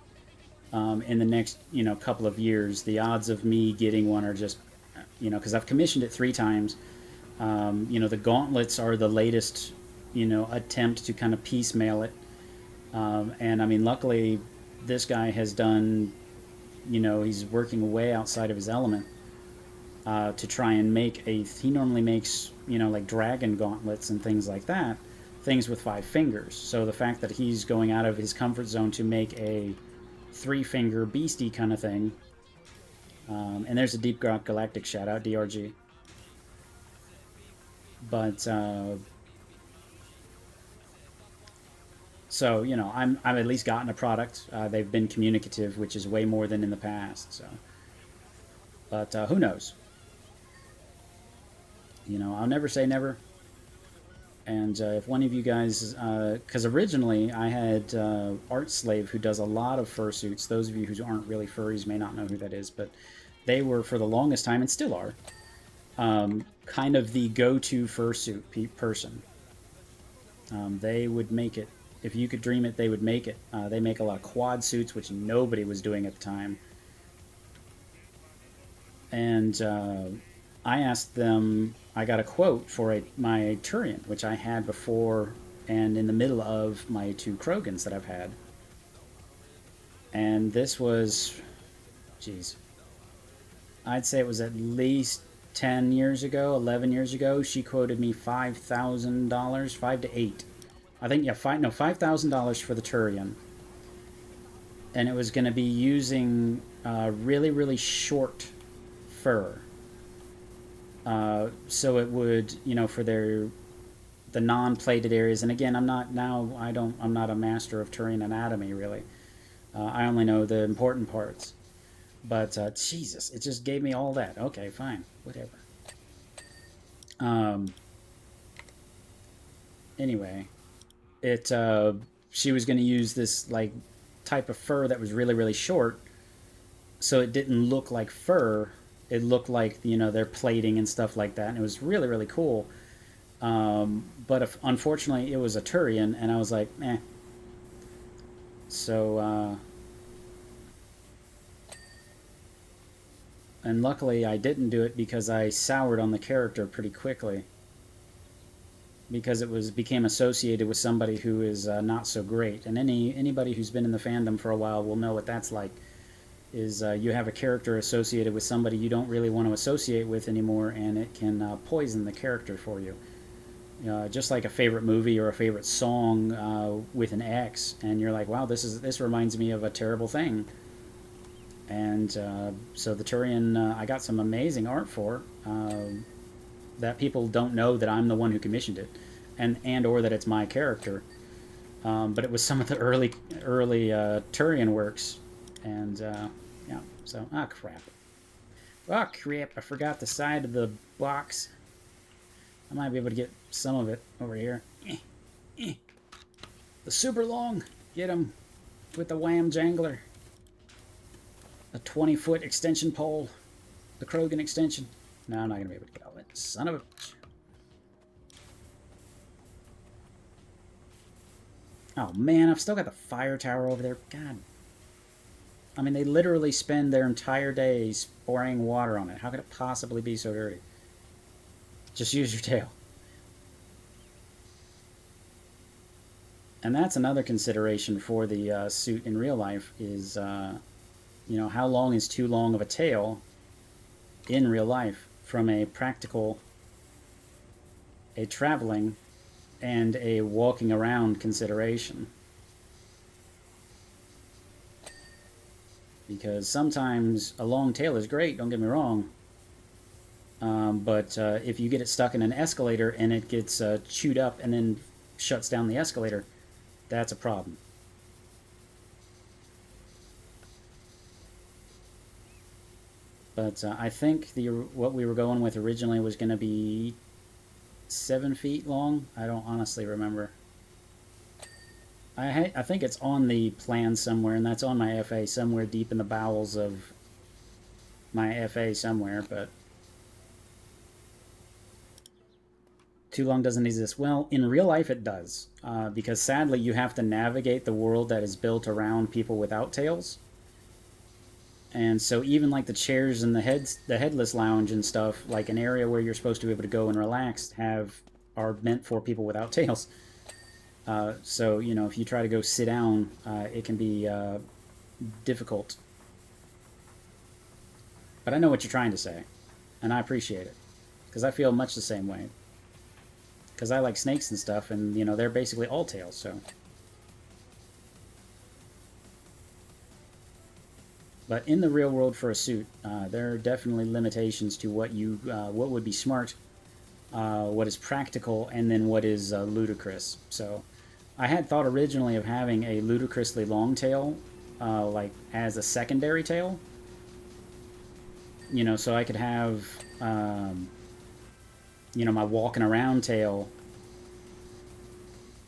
in the next, you know, couple of years, the odds of me getting one are just, you know, because I've commissioned it 3 times. You know, the gauntlets are the latest, you know, attempt to kind of piecemeal it. And I mean, luckily, this guy has done, you know, he's working way outside of his element to try and make he normally makes, you know, like dragon gauntlets and things like that, things with 5 fingers. So the fact that he's going out of his comfort zone to make a 3-finger beastie kind of thing. And there's a Deep Galactic shout out, DRG. But so, you know, I've at least gotten a product. They've been communicative, which is way more than in the past. So, but who knows? You know, I'll never say never. And if one of you guys, because originally I had Art Slave, who does a lot of fursuits. Those of you who aren't really furries may not know who that is, but they were for the longest time, and still are, kind of the go-to fursuit person. They would make it. If you could dream it, they would make it. They make a lot of quad suits, which nobody was doing at the time. And I asked them, I got a quote for my Turian, which I had before and in the middle of my 2 Krogans that I've had. And this was, geez, I'd say it was at least 10 years ago, 11 years ago. She quoted me $5,000, 5 to 8. I think, yeah, $5,000 for the Turian. And it was going to be using really, really short fur. So it would, you know, for the non-plated areas. And again, I'm not a master of Turian anatomy, really. I only know the important parts. But, Jesus, it just gave me all that. Okay, fine, whatever. Anyway, she was going to use this, like, type of fur that was really, really short, so it didn't look like fur. It looked like, you know, their plating and stuff like that, and it was really, really cool. But unfortunately, it was a Turian, and I was like, eh. So, and luckily I didn't do it because I soured on the character pretty quickly. Because it became associated with somebody who is not so great. And anybody who's been in the fandom for a while will know what that's like. is you have a character associated with somebody you don't really want to associate with anymore, and it can poison the character for you. Just like a favorite movie or a favorite song with an ex, and you're like, wow, this reminds me of a terrible thing. And so the Turian, I got some amazing art for that people don't know that I'm the one who commissioned it, and or that it's my character. But it was some of the early Turian works, and yeah. So crap. Oh crap! I forgot the side of the box. I might be able to get some of it over here. The super long. Get him with the wham jangler. A 20-foot extension pole. The Krogan extension. No, I'm not going to be able to get all that. Son of a... Oh, man, I've still got the fire tower over there. God. I mean, they literally spend their entire days pouring water on it. How could it possibly be so dirty? Just use your tail. And that's another consideration for the suit in real life is, you know, how long is too long of a tail in real life from a practical, a traveling, and a walking around consideration. Because sometimes a long tail is great, don't get me wrong. But if you get it stuck in an escalator and it gets chewed up and then shuts down the escalator, that's a problem. But I think what we were going with originally was going to be 7 feet long. I don't honestly remember. I think it's on the plan somewhere, and that's on my FA somewhere deep in the bowels of my FA somewhere, but too long doesn't exist. Well, in real life it does, because sadly you have to navigate the world that is built around people without tails. And so even like the chairs and the headless lounge and stuff, like an area where you're supposed to be able to go and relax, are meant for people without tails. So, you know, if you try to go sit down, it can be difficult. But I know what you're trying to say, and I appreciate it, because I feel much the same way. Because I like snakes and stuff, and, you know, they're basically all tails, so... But in the real world for a suit, there are definitely limitations to what would be smart, what is practical, and then what is ludicrous. So I had thought originally of having a ludicrously long tail, like as a secondary tail. You know, so I could have, you know, my walking around tail.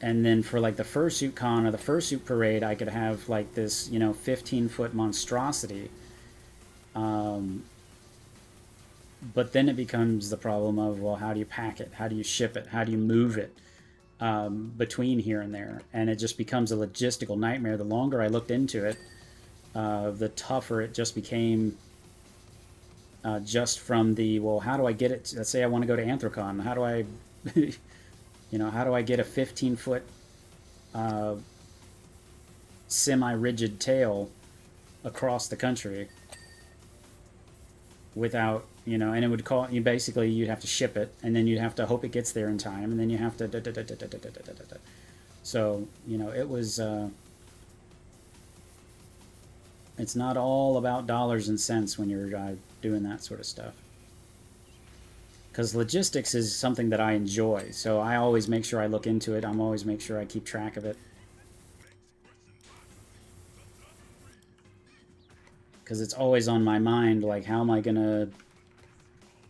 And then for like the fursuit con or the fursuit parade, I could have like this, you know, 15-foot monstrosity. But then it becomes the problem of, well, how do you pack it? How do you ship it? How do you move it between here and there? And it just becomes a logistical nightmare. The longer I looked into it, the tougher it just became. Just from the, well, how do I get it? Let's say I want to go to Anthrocon. How do I... You know, how do I get a 15-foot semi-rigid tail across the country without, you know, and it would call you, basically you'd have to ship it, and then you'd have to hope it gets there in time, and then you have to so, you know, it was it's not all about dollars and cents when you're doing that sort of stuff. Because logistics is something that I enjoy, so I always make sure I look into it. I'm always make sure I keep track of it. Because it's always on my mind, like, how am I going to,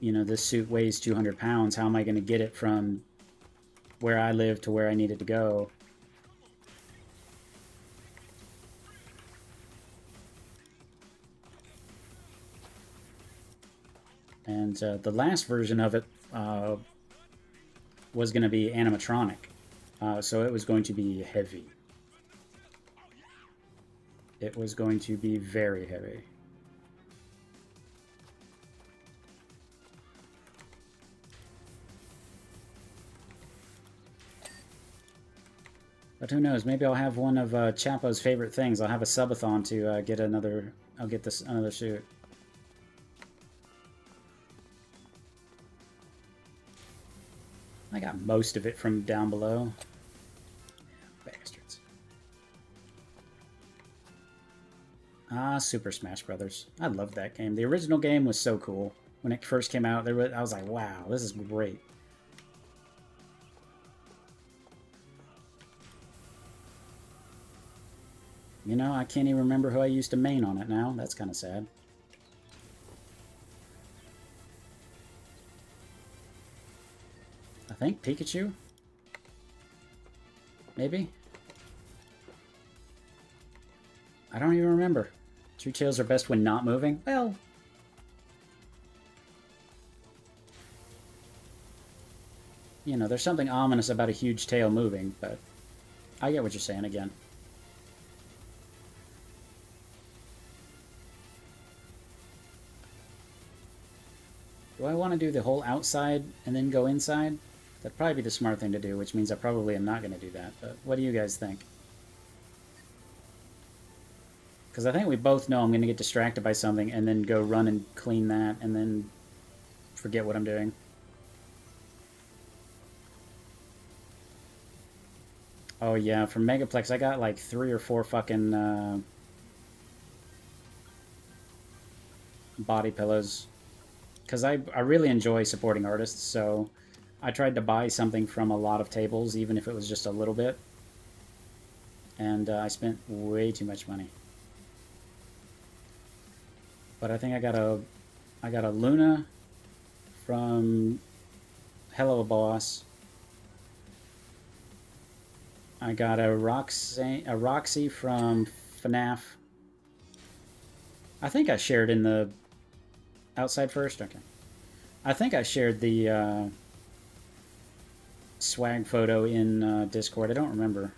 you know, this suit weighs 200 pounds. How am I going to get it from where I live to where I need it to go? And the last version of it was going to be animatronic. So it was going to be heavy. It was going to be very heavy. But who knows, maybe I'll have one of Chapo's favorite things. I'll have a subathon to get another I'll get this another suit. I got most of it from down below. Bastards. Ah, Super Smash Brothers. I loved that game. The original game was so cool. When it first came out, I was like, wow, this is great. You know, I can't even remember who I used to main on it now. That's kind of sad. I think Pikachu? Maybe? I don't even remember. True tails are best when not moving? Well... You know, there's something ominous about a huge tail moving, but I get what you're saying again. Do I want to do the whole outside and then go inside? That'd probably be the smart thing to do, which means I probably am not going to do that. But what do you guys think? Because I think we both know I'm going to get distracted by something and then go run and clean that and then forget what I'm doing. Oh yeah, from Megaplex I got like 3 or 4 fucking body pillows. Because I really enjoy supporting artists, so I tried to buy something from a lot of tables, even if it was just a little bit. And I spent way too much money. But I think I got a Luna from Hello Boss. I got a Roxy from FNAF. I think I shared in the outside first? Okay. I think I shared the swag photo in Discord. I don't remember.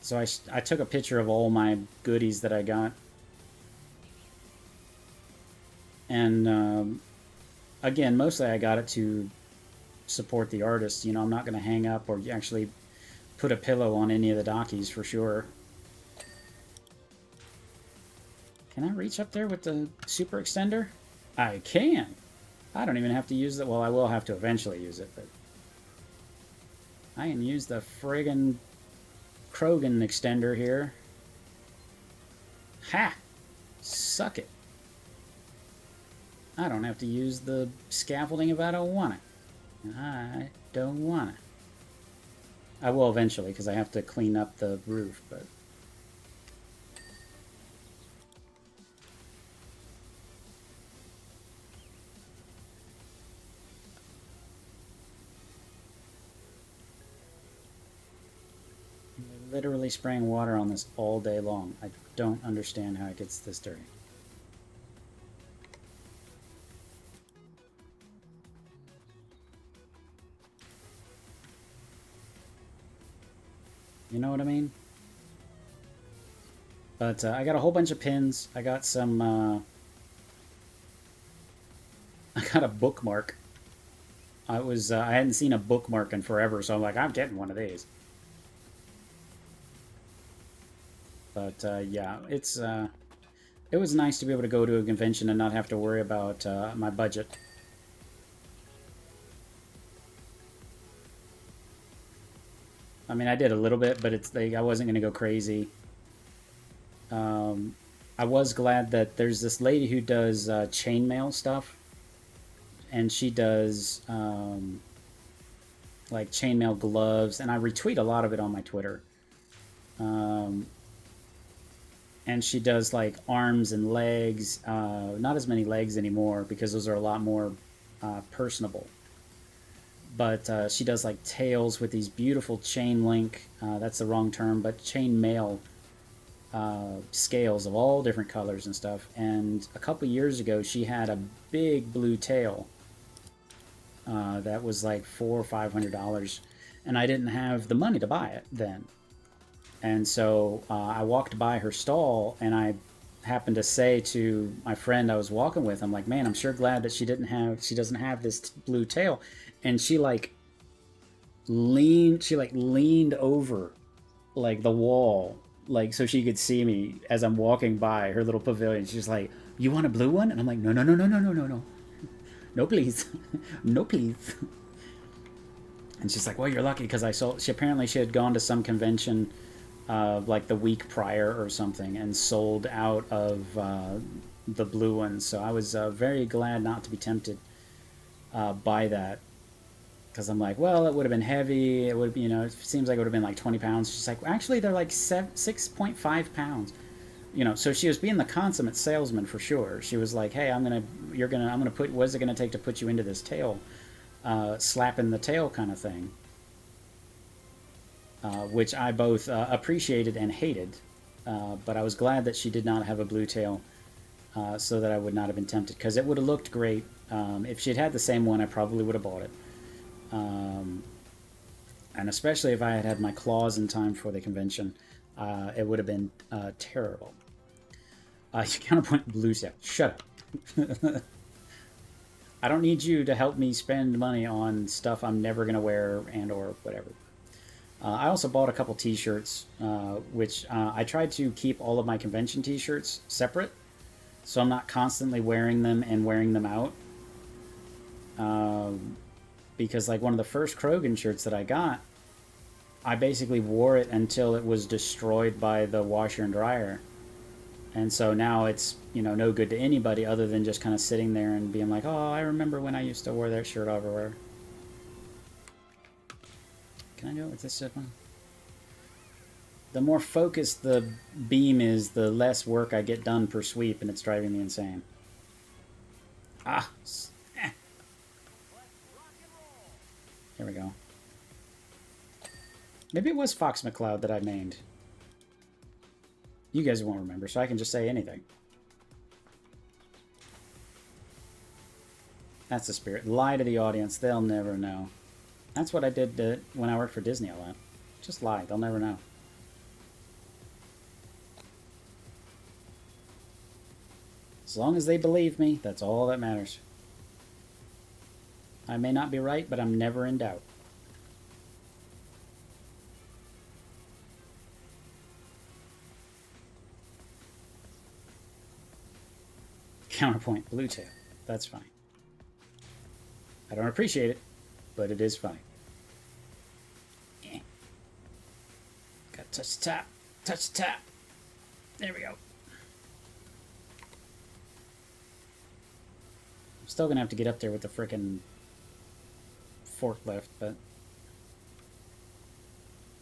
So I took a picture of all my goodies that I got. And again, mostly I got it to support the artists. You know, I'm not going to hang up or actually put a pillow on any of the dockies for sure. Can I reach up there with the super extender? I can. I don't even have to use it. Well, I will have to eventually use it, but I can use the friggin' Krogan extender here. Ha! Suck it. I don't have to use the scaffolding if I don't want it. I don't want it. I will eventually, because I have to clean up the roof, but... literally spraying water on this all day long. I don't understand how it gets this dirty. You know what I mean? But I got a whole bunch of pins. I got some... I got a bookmark. I hadn't seen a bookmark in forever, so I'm like, I'm getting one of these. But yeah, it was nice to be able to go to a convention and not have to worry about my budget. I mean, I did a little bit, but it's like I wasn't going to go crazy. I was glad that there's this lady who does chainmail stuff, and she does like chainmail gloves, and I retweet a lot of it on my Twitter. And she does like arms and legs, not as many legs anymore because those are a lot more personable. But she does like tails with these beautiful chain link, that's the wrong term, but chain mail scales of all different colors and stuff. And a couple years ago, she had a big blue tail that was like $400 or $500, and I didn't have the money to buy it then. And so I walked by her stall, and I happened to say to my friend I was walking with, I'm like, man, I'm sure glad that she doesn't have this blue tail. And she leaned over like the wall like so she could see me as I'm walking by her little pavilion. She's like, "You want a blue one?" And I'm like, "No, no, no, no, no, no, no, no, no, please, no, please." And she's like, "Well, you're lucky because I sold." She had gone to some convention, like the week prior or something, and sold out of the blue ones. So I was very glad not to be tempted by that. Because I'm like, well, it would have been heavy. It would, it seems like it would have been like 20 pounds. She's like, actually, they're like 6.5 pounds. So she was being the consummate salesman for sure. She was like, hey, I'm gonna put. What's it gonna take to put you into this tail, slapping the tail kind of thing. Which I both appreciated and hated. But I was glad that she did not have a blue tail, so that I would not have been tempted. Because it would have looked great. If she had had the same one, I probably would have bought it. And especially if I had had my claws in time for the convention, it would have been terrible. Counterpoint blue tail. Shut up. I don't need you to help me spend money on stuff I'm never going to wear and or whatever. I also bought a couple t-shirts, which I tried to keep all of my convention t-shirts separate, so I'm not constantly wearing them and wearing them out. Because like one of the first Krogan shirts that I got, I basically wore it until it was destroyed by the washer and dryer. And so now it's, no good to anybody other than just kind of sitting there and being like, oh, I remember when I used to wear that shirt everywhere. Can I go with this one? The more focused the beam is, the less work I get done per sweep, and it's driving me insane. Ah! There we go. Maybe it was Fox McCloud that I named. You guys won't remember, so I can just say anything. That's the spirit. Lie to the audience. They'll never know. That's what I did when I worked for Disney a lot. Just lie. They'll never know. As long as they believe me, that's all that matters. I may not be right, but I'm never in doubt. Counterpoint blue tail. That's fine. I don't appreciate it, but it is funny. Yeah. Gotta touch the top. Touch the top. There we go. I'm still gonna have to get up there with the frickin' forklift, but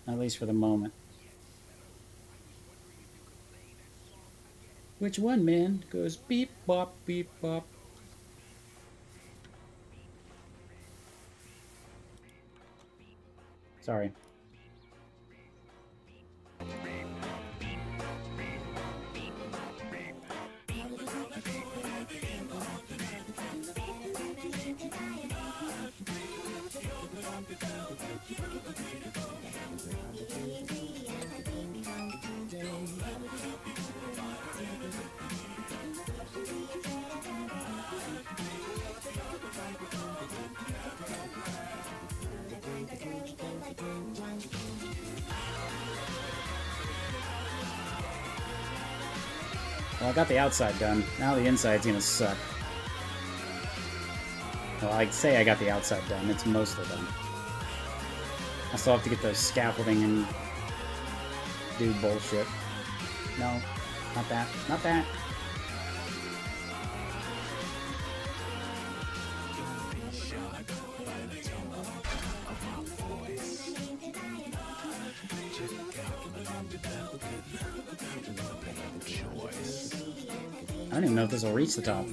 at least for the moment. Which one, man? Goes beep bop beep bop. Sorry. Well, I got the outside done. Now the inside's gonna suck. Well, I'd say I got the outside done. It's mostly done. I still have to get the scaffolding and do bullshit. No, not that. Not that. I don't even know if this will reach the top.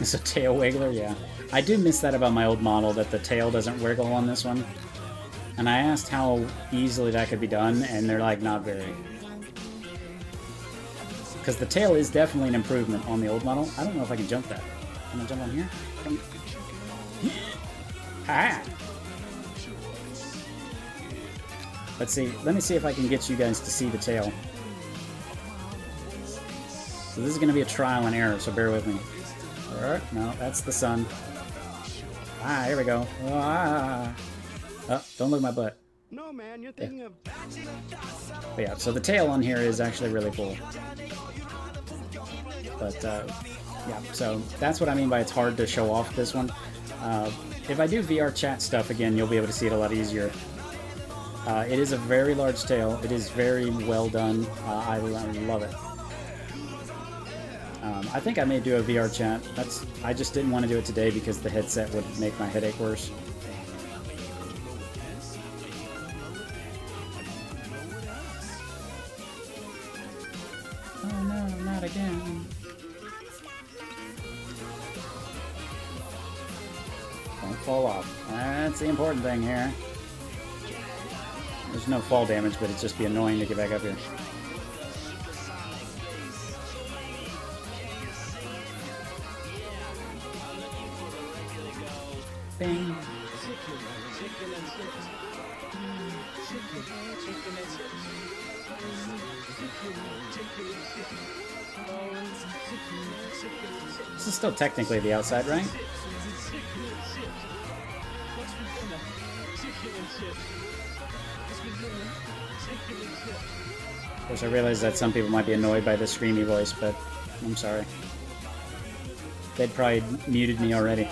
It's a tail wiggler, yeah. I do miss that about my old model, that the tail doesn't wiggle on this one. And I asked how easily that could be done, and they're like, not very. Because the tail is definitely an improvement on the old model. I don't know if I can jump that. Can I jump on here? Ha! Let's see. Let me see if I can get you guys to see the tail. So this is going to be a trial and error, so bear with me. Alright, no, that's the sun. Ah, here we go. Ah. Oh, don't look at my butt. No, man, you're thinking of. But yeah, so the tail on here is actually really cool. But yeah, so that's what I mean by it's hard to show off this one. If I do VR chat stuff again, you'll be able to see it a lot easier. It is a very large tail. It is very well done. I love it. I think I may do a VR chat. I just didn't want to do it today because the headset would make my headache worse. Oh no, not again. Don't fall off. That's the important thing here. There's no fall damage, but it'd just be annoying to get back up here. Bing. This is still technically the outside, right? Of course, I realize that some people might be annoyed by the screamy voice, but I'm sorry. They'd probably muted me already.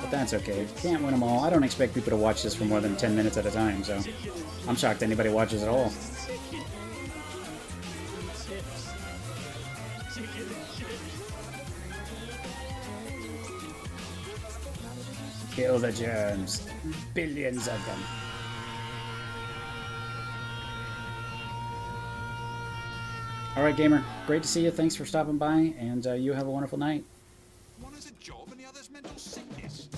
But that's okay. Can't win them all. I don't expect people to watch this for more than 10 minutes at a time, so I'm shocked anybody watches at all. Kill the germs. Billions of them. Alright, gamer. Great to see you. Thanks for stopping by, and you have a wonderful night. One has a job and the other's mental sickness.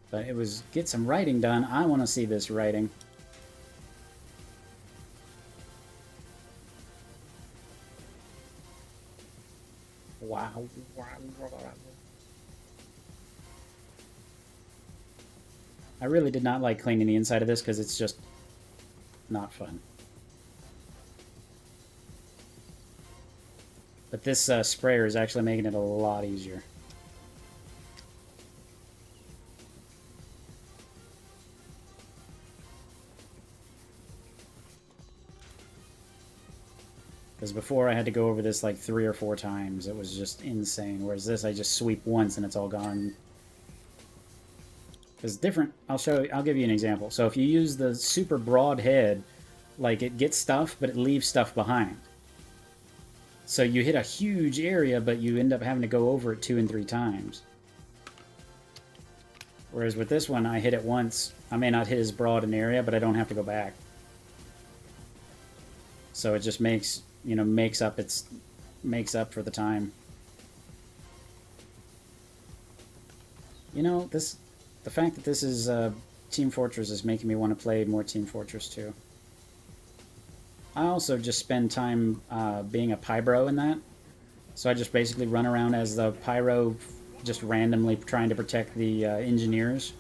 But it was get some writing done. I want to see this writing. Wow. I really did not like cleaning the inside of this because it's just not fun. But this sprayer is actually making it a lot easier. Because before I had to go over this like 3 or 4 times. It was just insane. Whereas this, I just sweep once and it's all gone. Because different, I'll give you an example. So if you use the super broad head, like it gets stuff, but it leaves stuff behind. So you hit a huge area, but you end up having to go over it 2 and 3 times. Whereas with this one, I hit it once. I may not hit as broad an area, but I don't have to go back. So it just makes, you know, makes up for the time. You know, the fact that this is Team Fortress is making me want to play more Team Fortress 2. I also just spend time being a pyro in that. So I just basically run around as the pyro, just randomly trying to protect the engineers.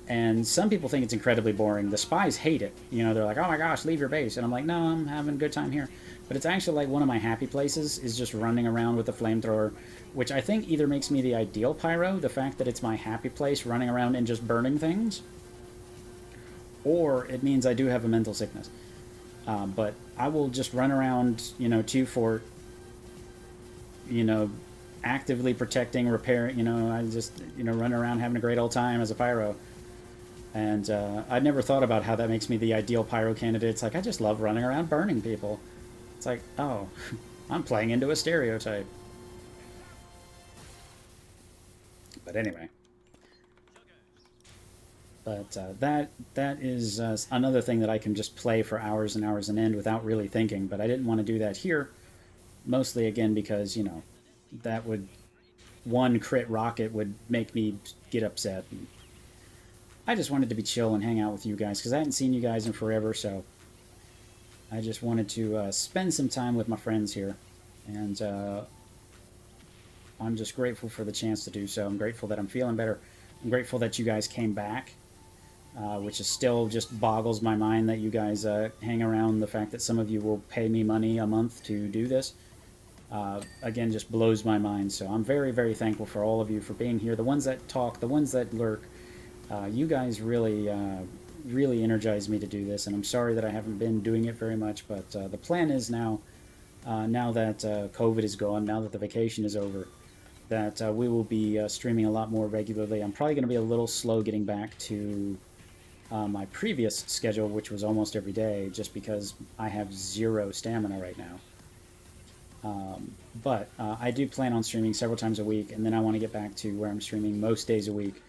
And some people think it's incredibly boring. The spies hate it. You know, they're like, oh my gosh, leave your base. And I'm like, no, I'm having a good time here. But it's actually like one of my happy places is just running around with a flamethrower, which I think either makes me the ideal pyro, the fact that it's my happy place running around and just burning things, or it means I do have a mental sickness. But I will just run around, you know, to fort, you know, actively protecting, repairing, you know, I just, you know, run around having a great old time as a pyro. And I'd never thought about how that makes me the ideal pyro candidate. It's like, I just love running around burning people. It's like, oh, I'm playing into a stereotype. But anyway. But that is another thing that I can just play for hours and hours on end without really thinking. But I didn't want to do that here. Mostly, again, because, you know, that would... One crit rocket would make me get upset. And I just wanted to be chill and hang out with you guys, because I hadn't seen you guys in forever, so... I just wanted to spend some time with my friends here. And I'm just grateful for the chance to do so. I'm grateful that I'm feeling better. I'm grateful that you guys came back. which is still just boggles my mind that you guys hang around. The fact that some of you will pay me money a month to do this, again, just blows my mind. So I'm very, very thankful for all of you for being here. The ones that talk, the ones that lurk, you guys really, really energize me to do this. And I'm sorry that I haven't been doing it very much, but the plan is now, now that COVID is gone, now that the vacation is over, that we will be streaming a lot more regularly. I'm probably going to be a little slow getting back to my previous schedule, which was almost every day, just because I have 0 stamina right now. But I do plan on streaming several times a week, and then I want to get back to where I'm streaming most days a week,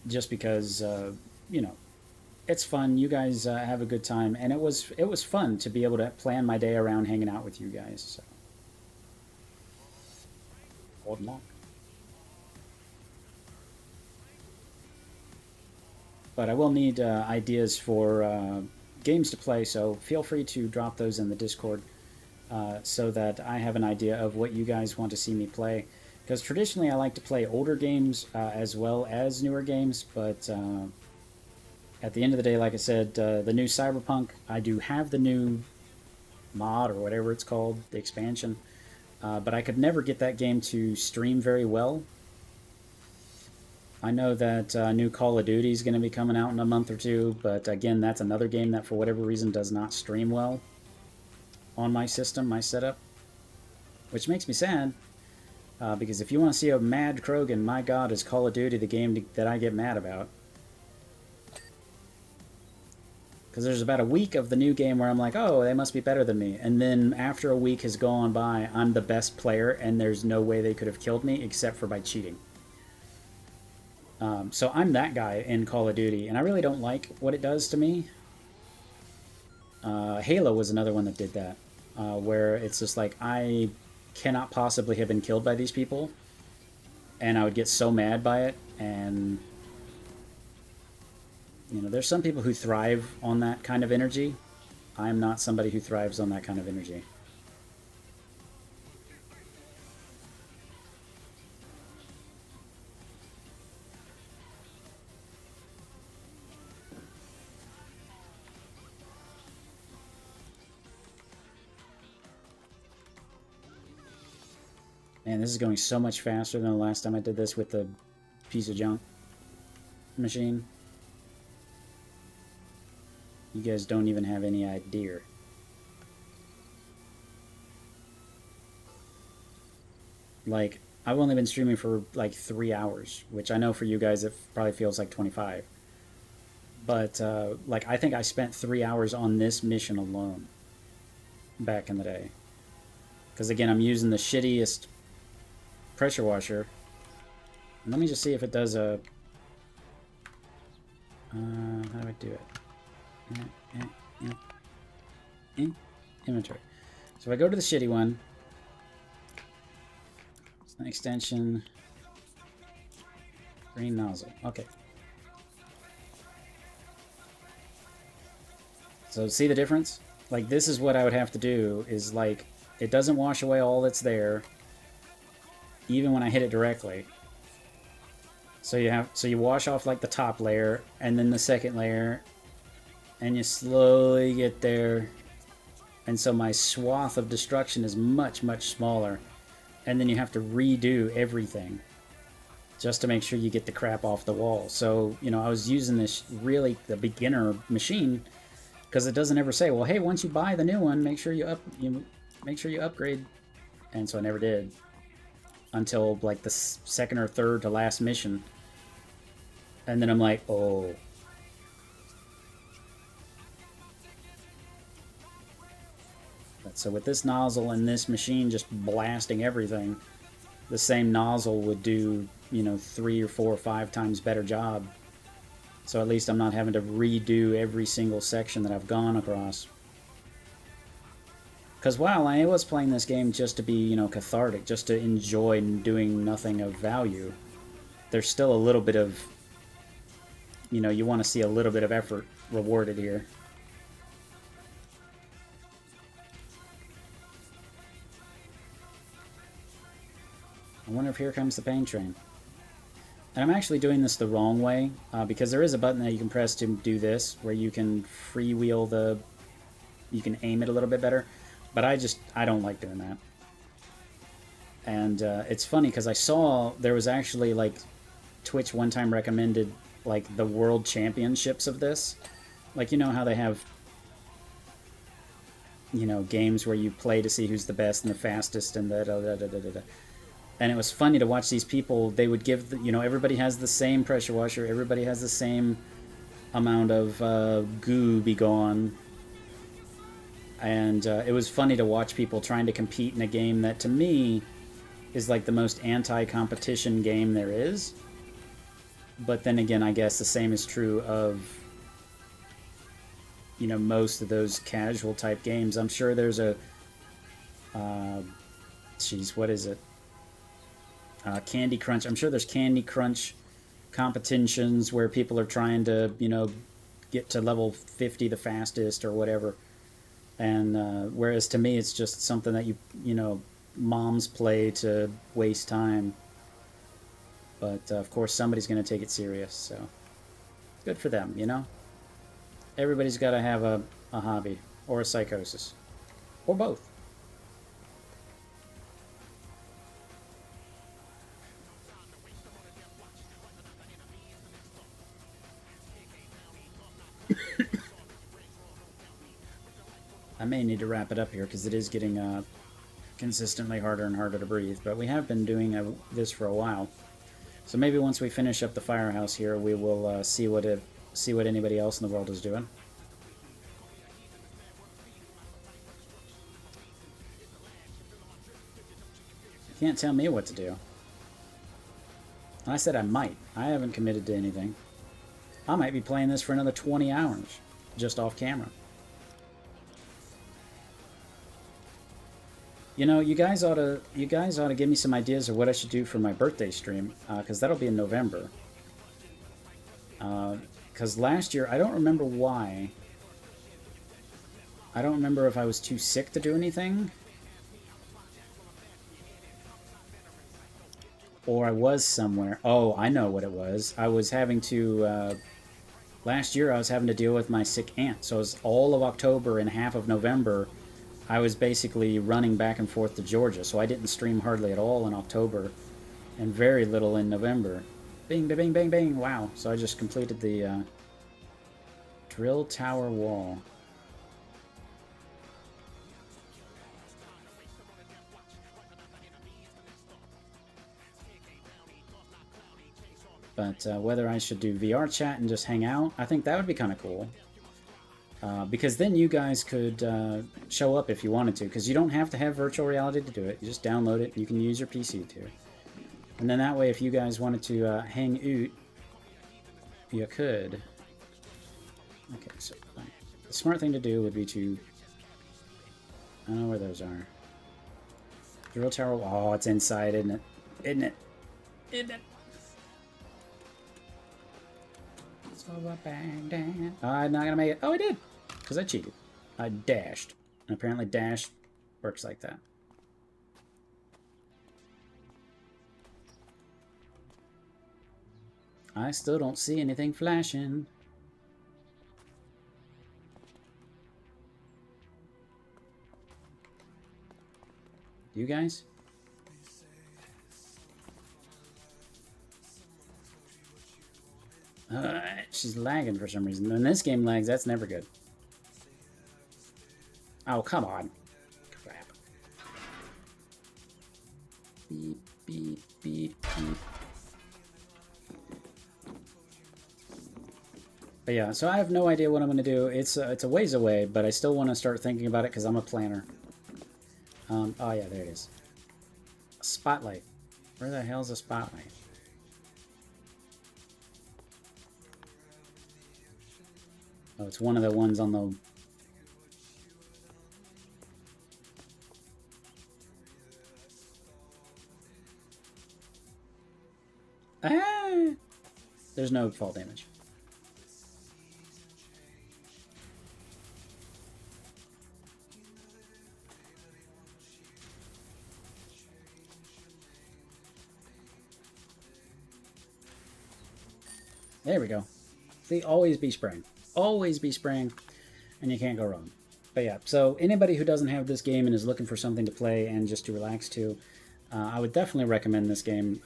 just because, you know, it's fun. You guys have a good time, and it was fun to be able to plan my day around hanging out with you guys. So. Old lock. But I will need ideas for games to play, so feel free to drop those in the Discord so that I have an idea of what you guys want to see me play. Because traditionally I like to play older games as well as newer games, but at the end of the day, like I said, the new Cyberpunk, I do have the new mod or whatever it's called, the expansion, but I could never get that game to stream very well. I know that new Call of Duty is going to be coming out in a month or two, but again, that's another game that for whatever reason does not stream well on my system, my setup, which makes me sad, because if you want to see a mad Krogan, my god, is Call of Duty the game that I get mad about. Because there's about a week of the new game where I'm like, oh, they must be better than me. And then after a week has gone by, I'm the best player, and there's no way they could have killed me except for by cheating. So I'm that guy in Call of Duty, and I really don't like what it does to me. Halo was another one that did that, where it's just like, I cannot possibly have been killed by these people, and I would get so mad by it, and... You know, there's some people who thrive on that kind of energy. I'm not somebody who thrives on that kind of energy. Man, this is going so much faster than the last time I did this with the piece of junk machine. You guys don't even have any idea. Like, I've only been streaming for like 3 hours, which I know for you guys it probably feels like 25. But, like, I think I spent 3 hours on this mission alone back in the day. Because, again, I'm using the shittiest pressure washer. And let me just see if it does a... how do I do it? Inventory. So if I go to the shitty one, it's an extension, green nozzle. Okay. So see the difference? Like, this is what I would have to do, is like, it doesn't wash away all that's there, even when I hit it directly. So you wash off like the top layer, and then the second layer, and you slowly get there, and so my swath of destruction is much, much smaller, and then you have to redo everything just to make sure you get the crap off the wall. So, you know, I was using this really the beginner machine, because it doesn't ever say, well, hey, once you buy the new one, make sure you upgrade. And so I never did until like the second or third to last mission, and then I'm like, oh. So with this nozzle and this machine just blasting everything, the same nozzle would do, you know, 3 or 4 or 5 times better job. So at least I'm not having to redo every single section that I've gone across. Because while I was playing this game just to be, you know, cathartic, just to enjoy doing nothing of value, there's still a little bit of, you know, you want to see a little bit of effort rewarded here. I wonder if here comes the pain train. And I'm actually doing this the wrong way, because there is a button that you can press to do this, where you can freewheel the... You can aim it a little bit better. But I don't like doing that. And it's funny, because I saw there was actually, like, Twitch one time recommended, like, the world championships of this. Like, you know how they have, you know, games where you play to see who's the best and the fastest and the And it was funny to watch these people. They would give, you know, everybody has the same pressure washer. Everybody has the same amount of goo be gone. And it was funny to watch people trying to compete in a game that, to me, is like the most anti-competition game there is. But then again, I guess the same is true of, you know, most of those casual type games. I'm sure there's a... Jeez, what is it? Candy Crunch. I'm sure there's Candy Crunch competitions where people are trying to, you know, get to level 50 the fastest or whatever. And whereas to me it's just something that you know, moms play to waste time. But of course somebody's going to take it serious, so good for them, you know? Everybody's got to have a hobby or a psychosis or both. I may need to wrap it up here because it is getting consistently harder and harder to breathe, but we have been doing this for a while. So maybe once we finish up the firehouse here, we will see what anybody else in the world is doing. You can't tell me what to do. I said I might. I haven't committed to anything. I might be playing this for another 20 hours, just off camera. You know, you guys ought to give me some ideas of what I should do for my birthday stream, because that'll be in November. Because last year, I don't remember why. I don't remember if I was too sick to do anything, or I was somewhere. Oh, I know what it was. I was having to... last year, I was having to deal with my sick aunt, so it was all of October and half of November. I was basically running back and forth to Georgia, so I didn't stream hardly at all in October, and very little in November. Bing, bing, bing, bing, wow. So I just completed the drill tower wall. But whether I should do VR chat and just hang out, I think that would be kind of cool. Because then you guys could show up if you wanted to, because you don't have to have virtual reality to do it. You just download it, and you can use your PC too. And then that way, if you guys wanted to hang out, you could. Okay, so the smart thing to do would be to... I don't know where those are. Drill tower... Oh, it's inside, isn't it? Isn't it? Isn't it? So bang, dang. I'm not gonna make it. Oh, I did! Because I cheated. I dashed. And apparently dash works like that. I still don't see anything flashing. You guys? She's lagging for some reason. When this game lags, that's never good. Oh, come on. Crap. Beep, beep, beep, beep. But yeah, so I have no idea what I'm going to do. It's a ways away, but I still want to start thinking about it because I'm a planner. Oh yeah, there it is. A spotlight. Where the hell's a spotlight? Oh, it's one of the ones on the... Ah! There's no fall damage. There we go. See, always be spraying. Always be spraying, and you can't go wrong. But yeah, so anybody who doesn't have this game and is looking for something to play and just to relax to, I would definitely recommend this game,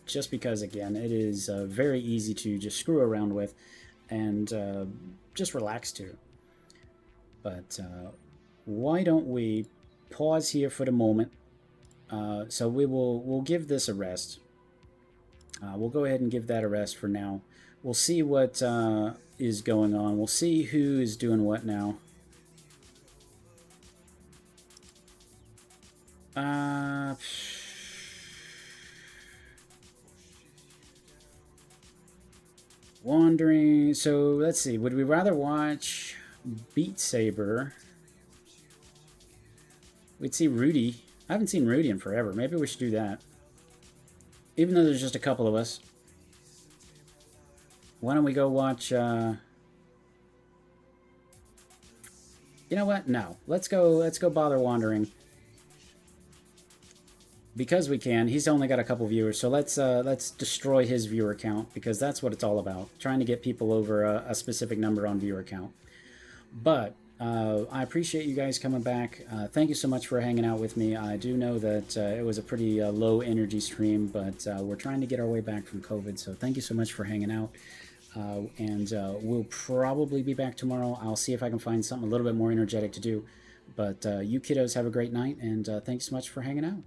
just because, again, it is very easy to just screw around with and just relax to. But why don't we pause here for the moment? So we'll give this a rest. We'll go ahead and give that a rest for now. We'll see what is going on. We'll see who is doing what now. Wandering. So let's see. Would we rather watch Beat Saber? We'd see Rudy. I haven't seen Rudy in forever. Maybe we should do that. Even though there's just a couple of us. Why don't we go watch... You know what? No. Let's go bother Wandering. Because we can. He's only got a couple viewers, so let's destroy his viewer count, because that's what it's all about. Trying to get people over a specific number on viewer count. But I appreciate you guys coming back. Thank you so much for hanging out with me. I do know that it was a pretty low energy stream, but we're trying to get our way back from COVID, so thank you so much for hanging out. And we'll probably be back tomorrow. I'll see if I can find something a little bit more energetic to do. But you kiddos have a great night, and thanks so much for hanging out.